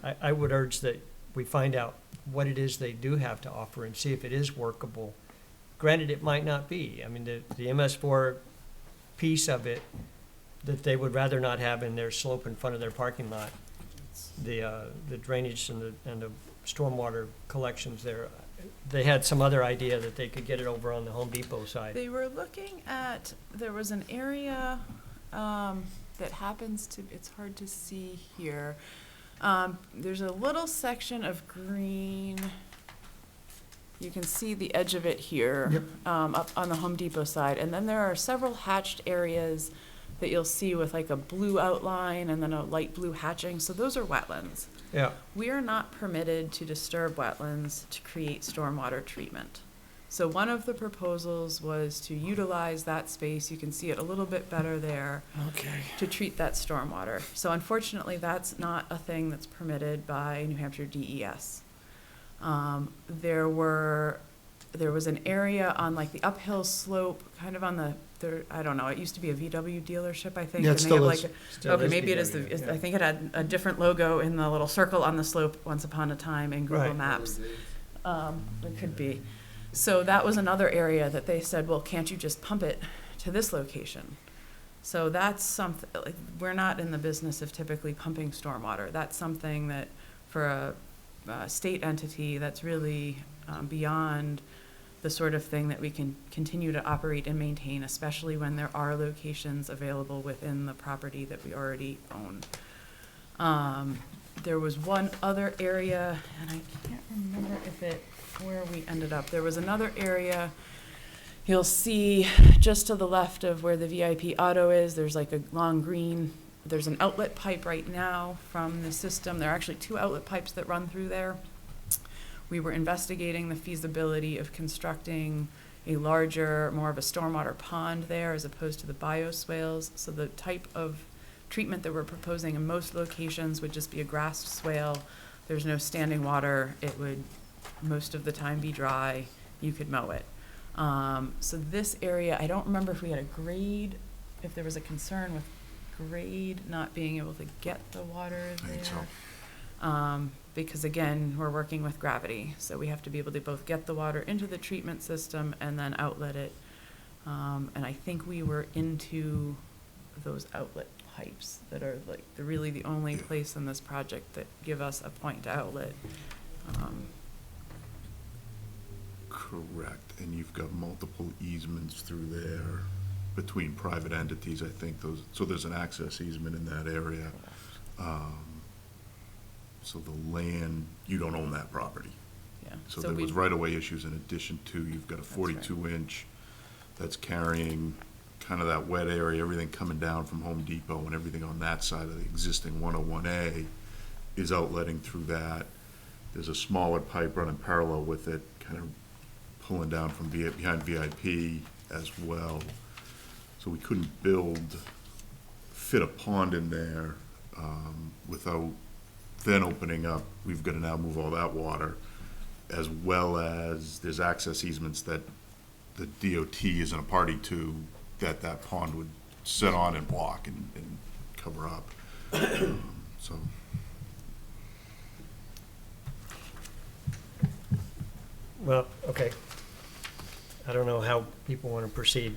I would urge that we find out what it is they do have to offer and see if it is workable. Granted, it might not be. I mean, the MS4 piece of it that they would rather not have in their slope in front of their parking lot, the drainage and the stormwater collections there, they had some other idea that they could get it over on the Home Depot side. They were looking at, there was an area that happens to, it's hard to see here. There's a little section of green. You can see the edge of it here, up on the Home Depot side. And then there are several hatched areas that you'll see with like a blue outline and then a light blue hatching. So those are wetlands. Yeah. We are not permitted to disturb wetlands to create stormwater treatment. So one of the proposals was to utilize that space, you can see it a little bit better there, to treat that stormwater. So unfortunately, that's not a thing that's permitted by New Hampshire DES. There was an area on like the uphill slope, kind of on the, I don't know, it used to be a VW dealership, I think. Yeah, it and they still have is. like Still okay, is maybe it is VW, the, yeah. I think it had a different logo in the little circle on the slope once upon a time in Google Right. Maps. It could be. So that was another area that they said, well, can't you just pump it to this location? So that's something, like, we're not in the business of typically pumping stormwater. That's something that for a state entity, that's really beyond the sort of thing that we can continue to operate and maintain, especially when there are locations available within the property that we already own. There was one other area, and I can't remember where we ended up. There was another area, you'll see just to the left of where the VIP Auto is, there's like a long green, there's an outlet pipe right now from the system. There are actually 2 outlet pipes that run through there. We were investigating the feasibility of constructing a larger, more of a stormwater pond there as opposed to the bioswales. So the type of treatment that we're proposing in most locations would just be a grassed swale. There's no standing water. It would most of the time be dry. You could mow it. So this area, I don't remember if we had a grade, if there was a concern with grade not being able to get the water there. I think so. Because again, we're working with gravity, so we have to be able to both get the water into the treatment system and then outlet it. And I think we were into those outlet pipes that are like really the only place in this project that give us a point to outlet. Correct, and you've got multiple easements through there. between private entities, I think so there's an access easement in that area. So the land, you don't own that property. Yeah. So there was right-of-way issues in addition to, you've got a 42-inch that's carrying kind of that wet area, everything coming down from Home Depot and everything on that side of the existing 101A is outletting through that. There's a smaller pipe running parallel with it, kind of pulling down from behind VIP as well. So we couldn't fit a pond in there without then opening up. We've got to now move all that water, as well as there's access easements that the DOT isn't a party to, that pond would sit on and block and cover up. So. Well, okay. I don't know how people want to proceed.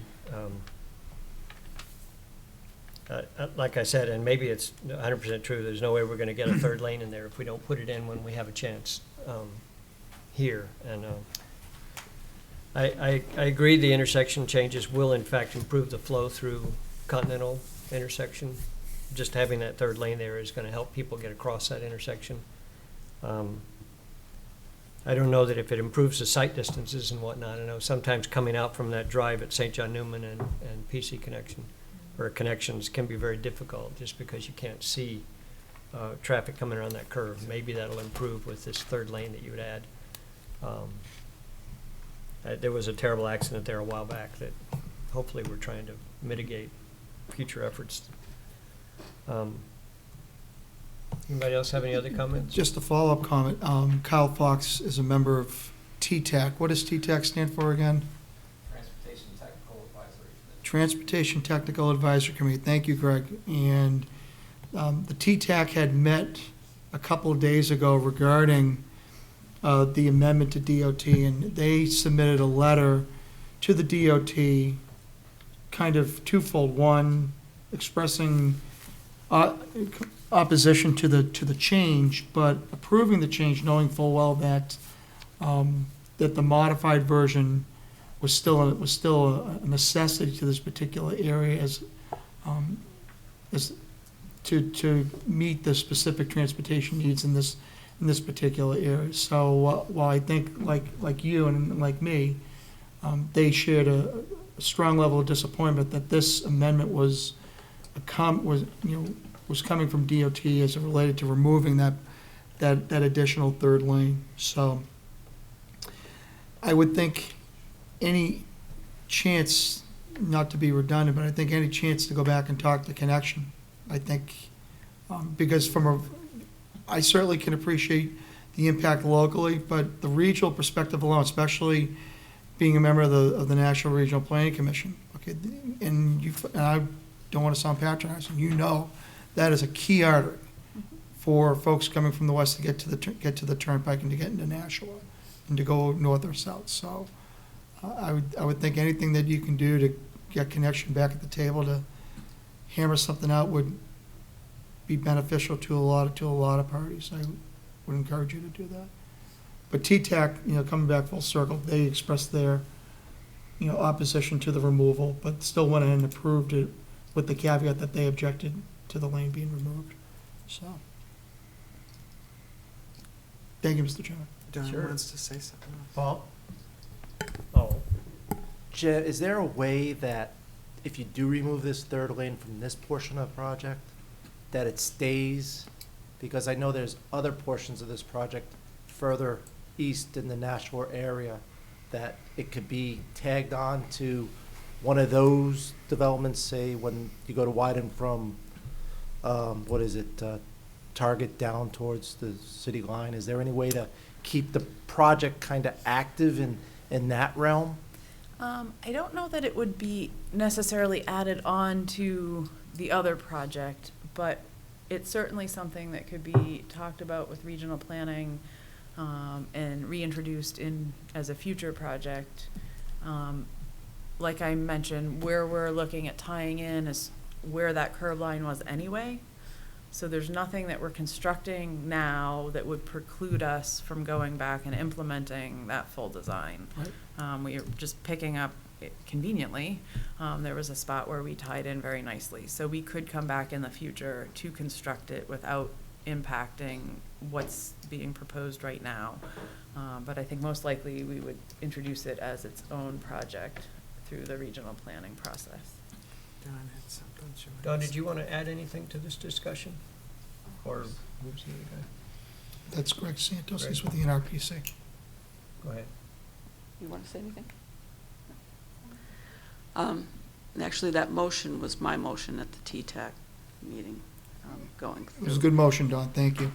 Like I said, and maybe it's 100% true, there's no way we're going to get a third lane in there if we don't put it in when we have a chance here. And I agree the intersection changes will in fact improve the flow through Continental intersection. Just having that third lane there is going to help people get across that intersection. I don't know that if it improves the sight distances and whatnot. I know sometimes coming out from that drive at St. John Newman and PC connection, or connections, can be very difficult just because you can't see traffic coming around that curve. Maybe that'll improve with this third lane that you would add. There was a terrible accident there a while back that hopefully we're trying to mitigate future efforts. Anybody else have any other comments? Just a follow-up comment. Kyle Fox is a member of TTAC. What does TTAC stand for again? Transportation Technical Advisory Committee. Transportation Technical Advisory Committee. Thank you, Greg. And the TTAC had met a couple of days ago regarding the amendment to DOT, and they submitted a letter to the DOT, kind of twofold. One, expressing opposition to the change, but approving the change, knowing full well that that the modified version was still a necessity to this particular area as to meet the specific transportation needs in this particular area. So while I think like you and like me, they shared a strong level of disappointment that this amendment was coming from DOT as it related to removing that additional third lane. So I would think any chance, not to be redundant, but I think any chance to go back and talk to Connection, I think, because I certainly can appreciate the impact locally, but the regional perspective alone, especially being a member of the National Regional Planning Commission, okay, and I don't want to sound patronizing, that is a key artery for folks coming from the west to get to the turnpike and to get into Nashua and to go north or south. So I would think anything that you can do to get Connection back at the table to hammer something out would be beneficial to a lot of parties. I would encourage you to do that. But TTAC, coming back full circle, they expressed their opposition to the removal, but still went ahead and approved it with the caveat that they objected to the lane being removed. So, thank you, Mr. Chairman. Don Sure. wants to say something else. Paul? Oh, Is there a way that if you do remove this third lane from this portion of the project, that it stays? Because I know there's other portions of this project further east in the Nashua area that it could be tagged on to one of those developments, say when you go to widen from, Target down towards the city line. Is there any way to keep the project kind of active in that realm? I don't know that it would be necessarily added on to the other project, but it's certainly something that could be talked about with regional planning and reintroduced as a future project. Like I mentioned, where we're looking at tying in is where that curb line was anyway. So there's nothing that we're constructing now that would preclude us from going back and implementing that full design. We are just picking up it conveniently. There was a spot where we tied in very nicely. So we could come back in the future to construct it without impacting what's being proposed right now. But I think most likely we would introduce it as its own project through the regional planning process. Don had something she wanted Don, to did you want to add anything to this discussion? Or who's the other guy? That's Greg Santos, Greg. he's with the NRPC. Go ahead. You want to say anything? And actually, that motion was my motion at the TTAC meeting, going through. It was a good motion, Don, thank you.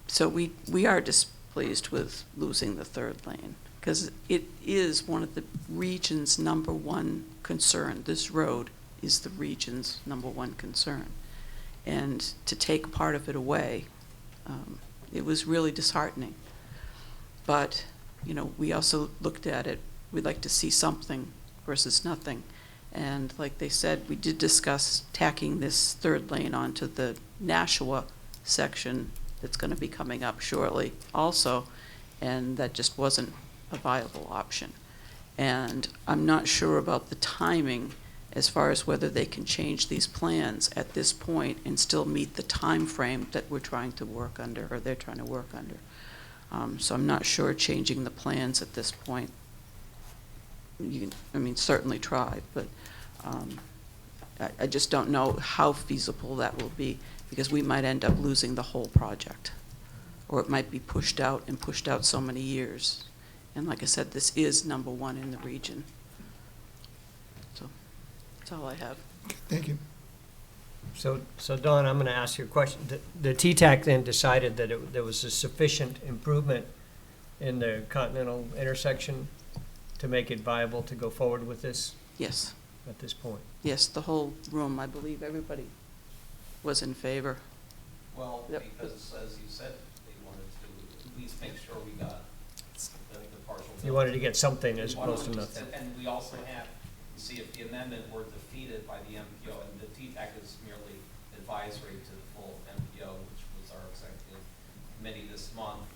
So we are displeased with losing the third lane, because it is one of the region's #1 concern. This road is the region's #1 concern. And to take part of it away, it was really disheartening. But, you know, we also looked at it, we'd like to see something versus nothing. And like they said, we did discuss tacking this third lane onto the Nashua section that's going to be coming up shortly also, and that just wasn't a viable option. And I'm not sure about the timing as far as whether they can change these plans at this point and still meet the time frame that we're trying to work under, or they're trying to work under. So I'm not sure changing the plans at this point. You can, I mean, certainly try, but I just don't know how feasible that will be, because we might end up losing the whole project, or it might be pushed out and pushed out so many years. And like I said, this is #1 in the region. So that's all I have. Thank you. So Don, I'm going to ask you a question. The TTAC then decided that there was a sufficient improvement in the Continental intersection to make it viable to go forward with this? Yes. At this point? Yes, the whole room, I believe everybody was in favor. Well, Yep. because as you said, they wanted to at least make sure we got the partial. You wanted to get something as We wanted opposed to just- nothing. And we also have, you see, if the amendment were defeated by the MPO, and the TTAC is merely advisory to the full MPO, which was our executive committee this month,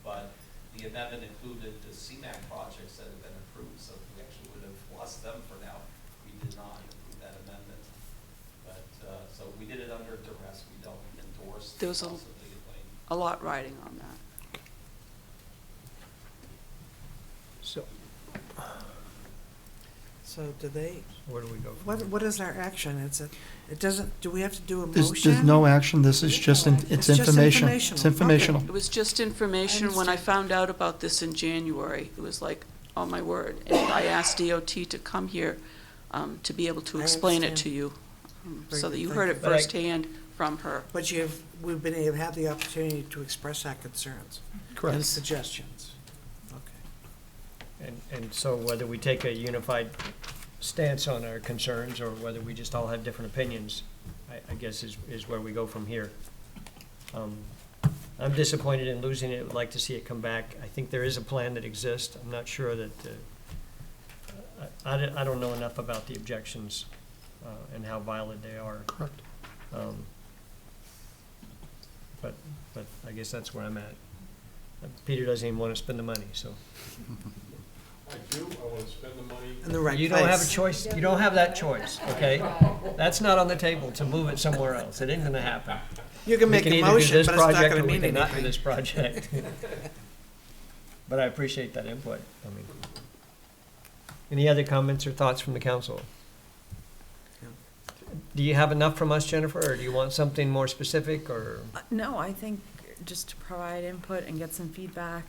but the amendment included the CMAQ projects that have been approved, so we actually would have lost them for now. We did not approve that amendment. But, so we did it under duress. We don't endorse There was possibly a lot riding on that. So do they, Where do we go? what is our action? It doesn't, do we have to do a There's motion? no action, this is just, it's just information. informational. It's informational. It was just information. When I found out about this in January, it was like, oh my word. And I asked DOT to come here to be able to I explain it understand. to you, Very so that good, you thank heard you. it But I- firsthand from her. But we've been able to have the opportunity to express our concerns. Correct. And suggestions. Okay. And so whether we take a unified stance on our concerns or whether we just all have different opinions, I guess is where we go from here. I'm disappointed in losing it. Would like to see it come back. I think there is a plan that exists. I'm not sure that, I don't know enough about the objections and how valid they are. Correct. But I guess that's where I'm at. Peter doesn't even want to spend the money, so. I do, I want to spend the money. In the right You don't have a place. choice, you don't have that choice, okay? That's not on the table to move it somewhere else. It ain't gonna happen. You can We make a either do motion, this but it's not project gonna or we mean cannot do anything. this project. But I appreciate that input. I mean, any other comments or thoughts from the council? Do you have enough from us, Jennifer, or do you want something more specific, or? No, I think just to provide input and get some feedback,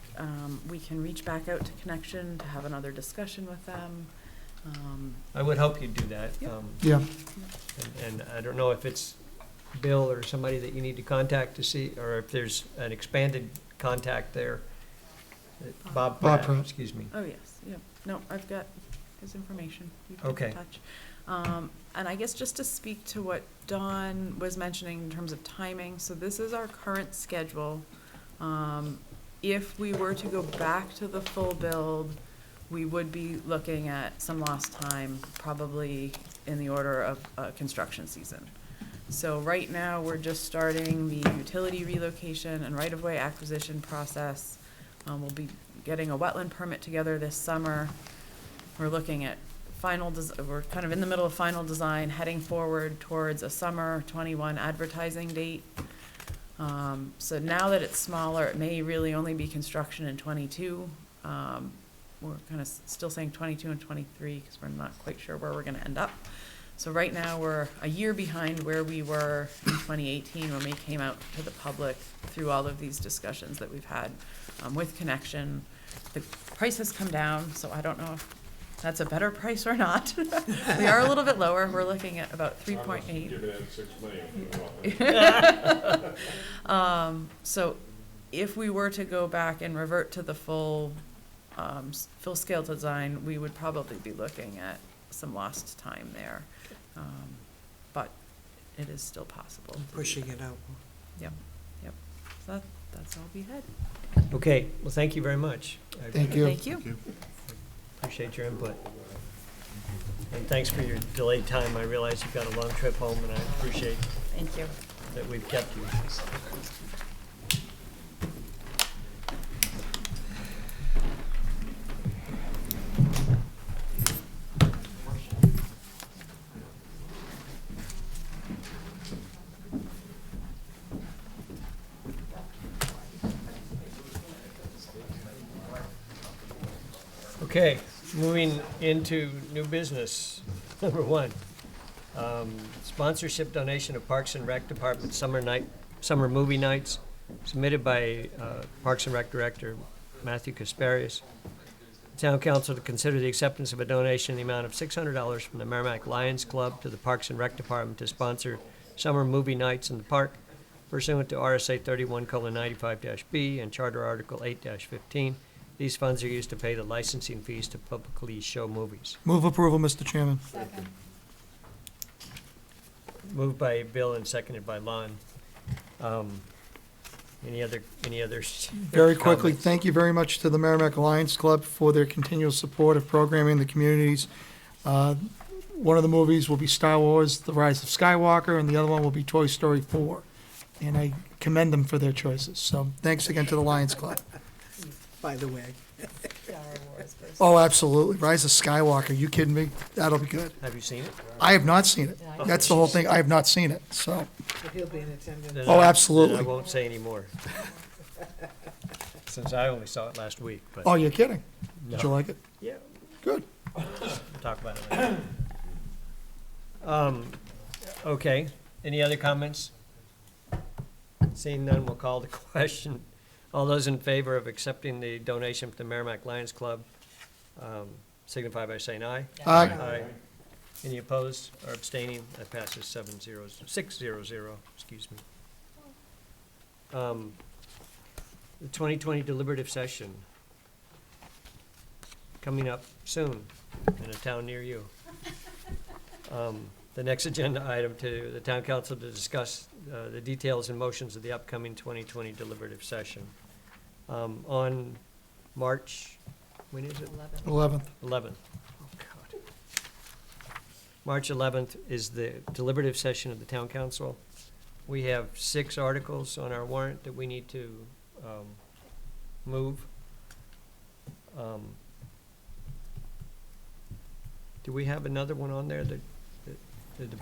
we can reach back out to Connection to have another discussion with them. I would hope you'd do that. Yep. Yeah. And I don't know if it's Bill or somebody that you need to contact to see, or if there's an expanded contact there. Bob Pratt, Pratt. excuse me. Oh, yes, yep. No, I've got his information. You can Okay. touch. And I guess just to speak to what Dawn was mentioning in terms of timing, so this is our current schedule. If we were to go back to the full build, we would be looking at some lost time, probably in the order of construction season. So right now, we're just starting the utility relocation and right-of-way acquisition process. We'll be getting a wetland permit together this summer. We're looking at we're kind of in the middle of final design, heading forward towards a summer '21 advertising date. So now that it's smaller, it may really only be construction in '22. We're kind of still saying '22 and '23 because we're not quite sure where we're going to end up. So right now, we're a year behind where we were in 2018 when we came out to the public through all of these discussions that we've had with Connection. The price has come down, so I don't know if that's a better price or not. We are a little bit lower. We're looking at about 3.8. Give it at $6 million. So if we were to go back and revert to the full scale design, we would probably be looking at some lost time there. But it is still possible. Pushing it out. Yep. So that's all we had. Okay, well, thank you very much. Thank you. Thank you. Appreciate your input. And thanks for your delayed time. I realize you've got a long trip home, and I appreciate Thank you. that we've kept you. Okay, moving into new business, number one. Sponsorship donation of Parks and Rec Department summer movie nights, submitted by Parks and Rec Director Matthew Kasparius. Town Council to consider the acceptance of a donation in the amount of $600 from the Merrimack Lions Club to the Parks and Rec Department to sponsor summer movie nights in the park pursuant to RSA 31:95-B and Charter Article 8-15. These funds are used to pay the licensing fees to publicly show movies. Move approval, Mr. Chairman. Second. Moved by Bill and seconded by Lon. Any other Very quickly, comments? thank you very much to the Merrimack Lions Club for their continual support of programming the communities. One of the movies will be Star Wars: The Rise of Skywalker, and the other one will be Toy Story 4. And I commend them for their choices. So thanks again to the Lions Club. By the way. Oh, absolutely. Rise of Skywalker, you kidding me? That'll be good. Have you seen it? I have not seen it. That's the whole thing. I have not seen it, so. But he'll be in attendance. Then Oh, I absolutely. won't say any more. Since I only saw it last week, but. Oh, you're kidding? No. Did you like it? Yeah. Good. We'll talk about it later. Okay, any other comments? Seeing none, we'll call the question. All those in favor of accepting the donation from the Merrimack Lions Club, signify by saying aye. Aye. Aye. Any opposed or abstaining? That passes 600, excuse me. The 2020 deliberative session, coming up soon in a town near you. The next agenda item to the town council to discuss the details and motions of the upcoming 2020 deliberative session. On March, when is it? 11th. 11th. Oh, God. March 11th is the deliberative session of the town council. We have 6 articles on our warrant that we need to move. Do we have another one on there, the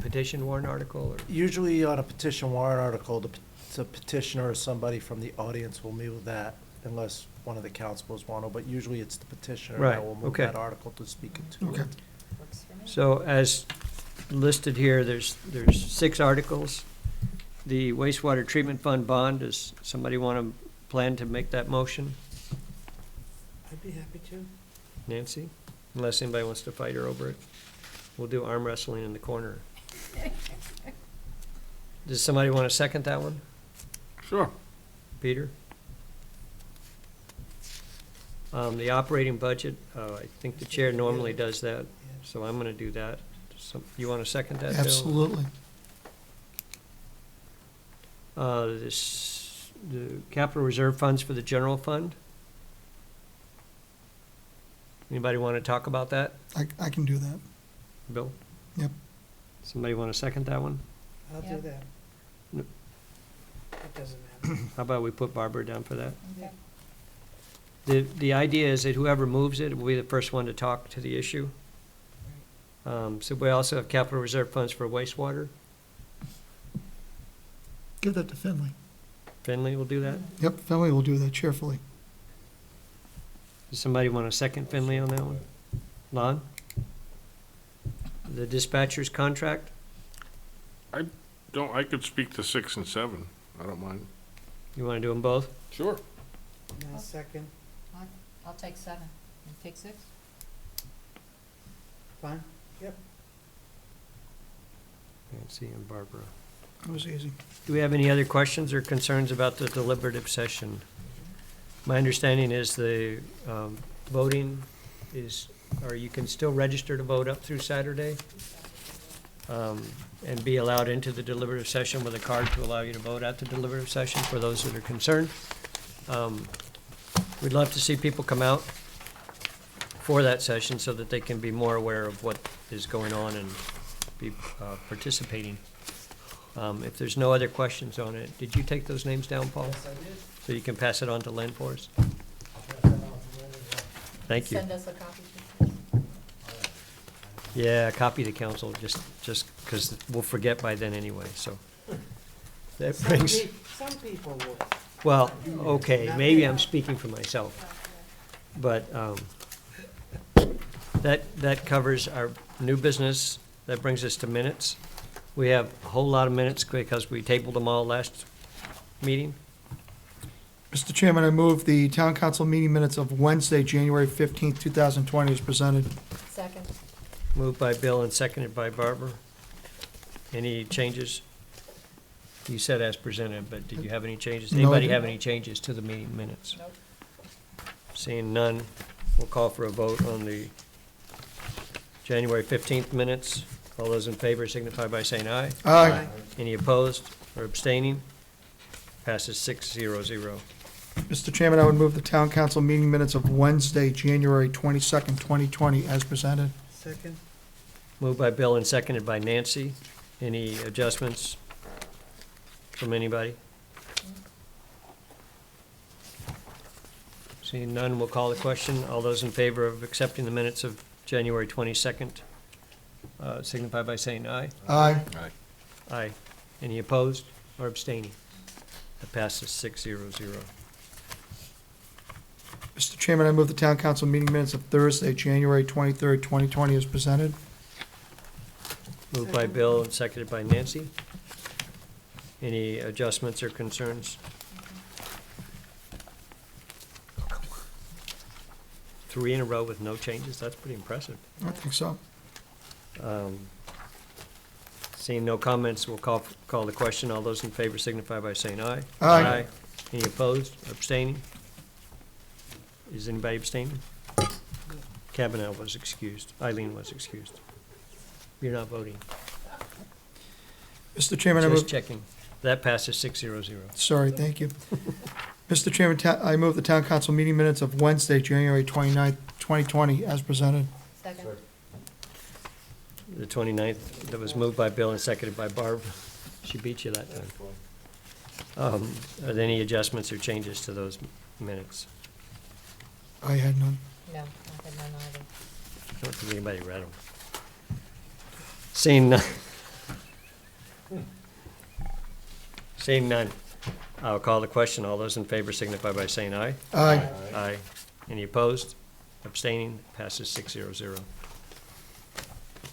petition warrant article? Or? Usually on a petition warrant article, the petitioner or somebody from the audience will move that unless one of the councilors want to, but usually it's the petitioner Right, that will move okay. that article to speak to Okay. it. So as listed here, there's 6 articles. The wastewater treatment fund bond, does somebody want to plan to make that motion? I'd be happy to. Nancy? Unless anybody wants to fight her over it. We'll do arm wrestling in the corner. Does somebody want to second that one? Sure. Peter? The operating budget, I think the chair normally does that, so I'm going to do that. You want to second that, Bill? Absolutely. The capital reserve funds for the general fund? Anybody want to talk about that? I can do that. Bill? Yep. Somebody want to second that one? I'll Yeah. do that. No. It doesn't matter. How about we put Barbara down for that? Okay. The idea is that whoever moves it will be the first one to talk to the issue. So we also have capital reserve funds for wastewater. Give that to Finley. Finley will do that. Yep, Finley will do that cheerfully. Does somebody want a second Finley on that one? Lon? The dispatcher's contract? I could speak to 6 and 7. I don't mind. You want to do them both? Sure. Now, second, I'll take 7. You take 6? fine? Yep. Nancy and Barbara. That was easy. Do we have any other questions or concerns about the deliberative session? My understanding is the voting is, or you can still register to vote up through Saturday, and be allowed into the deliberative session with a card to allow you to vote at the deliberative session for those that are concerned. We'd love to see people come out for that session so that they can be more aware of what is going on and be participating. If there's no other questions on it, did you take those names down, Paul? Yes, I did. So you can pass it on to Lynn for us? Thank you. Send us a copy. Yeah, a copy to council, just because we'll forget by then anyway, so. That brings, Some people will. well, okay, maybe I'm speaking for myself. But that covers our new business. That brings us to minutes. We have a whole lot of minutes because we tabled them all last meeting. Mr. Chairman, I move the town council meeting minutes of Wednesday, January 15th, 2020 is presented. Second. Moved by Bill and seconded by Barbara. Any changes? You said as presented, but did you have any changes? No, I Anybody didn't. have any changes to the meeting minutes? Nope. Seeing none, we'll call for a vote on the January 15th minutes. All those in favor signify by saying aye. Aye. Any opposed or abstaining? Passes 6-0-0. Mr. Chairman, I would move the town council meeting minutes of Wednesday, January 22nd, 2020 as presented. Second, Moved by Bill and seconded by Nancy. Any adjustments from anybody? Seeing none, we'll call the question. All those in favor of accepting the minutes of January 22nd, signify by saying aye. Aye. Aye. Any opposed or abstaining? That passes 6-0-0. Mr. Chairman, I move the town council meeting minutes of Thursday, January 23rd, 2020 as presented. Moved by Bill and seconded by Nancy. Any adjustments or concerns? 3 in a row with no changes, that's pretty impressive. I think so. Seeing no comments, we'll call the question. All those in favor signify by saying aye. Aye. Any opposed, abstaining? Is anybody abstaining? Kavanaugh was excused. Eileen was excused. You're not voting. Mr. Chairman, I Just move, checking. That passes 6-0-0. sorry, thank you. Mr. Chairman, I move the town council meeting minutes of Wednesday, January 29th, 2020 as presented. Second. The 29th, that was moved by Bill and seconded by Barb. She beat you that time. Are there any adjustments or changes to those minutes? I had none. No, I had none either. I don't think anybody read them. Seeing none. Seeing none, I'll call the question. All those in favor signify by saying aye. Aye. Aye. Any opposed? Abstaining? Passes 6-0-0.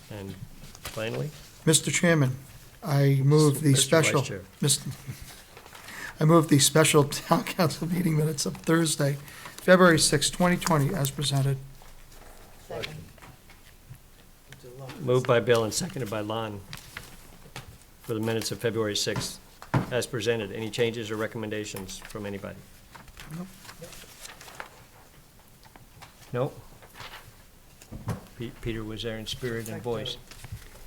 And finally, Mr. Chairman, I move the Mr. Vice special, Chair. I move the special town council meeting minutes of Thursday, February 6th, 2020 as presented. Second. moved by Bill and seconded by Lon for the minutes of February 6th as presented. Any changes or recommendations from anybody? Nope. No? Peter was there in spirit and voice.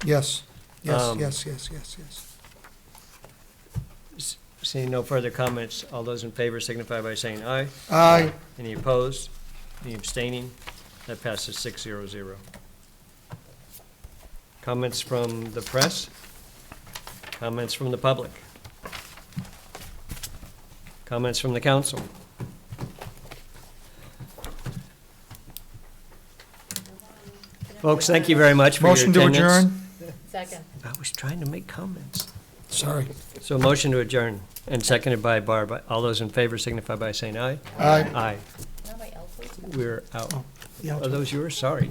Yes, yes, Um, yes, yes, yes, yes. Seeing no further comments, all those in favor signify by saying aye. Aye. Any opposed? Any abstaining? That passes 6-0-0. Comments from the press? Comments from the public? Comments from the council? Folks, thank you very much for your Motion to attendance. adjourn? Second. I was trying to make comments. Sorry. So motion to adjourn, and seconded by Barb. All those in favor signify by saying aye. Aye. Aye. Now my elbows. We're out. Yeah, Are those yours? Sorry.